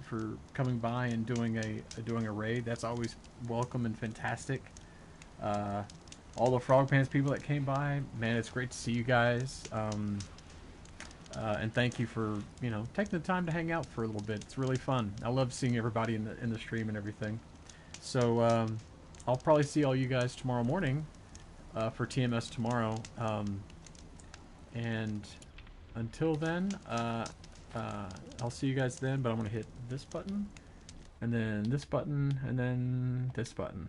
coming by and doing a raid. That's always welcome and fantastic. All the Frog Pants people that came by, man, it's great to see you guys. And thank you for, you know, taking the time to hang out for a little bit. It's really fun. I love seeing everybody in the stream and everything. So I'll probably see all you guys tomorrow morning for TMS tomorrow. And until then, I'll see you guys then. But I'm gonna hit this button, and then this button, and then this button.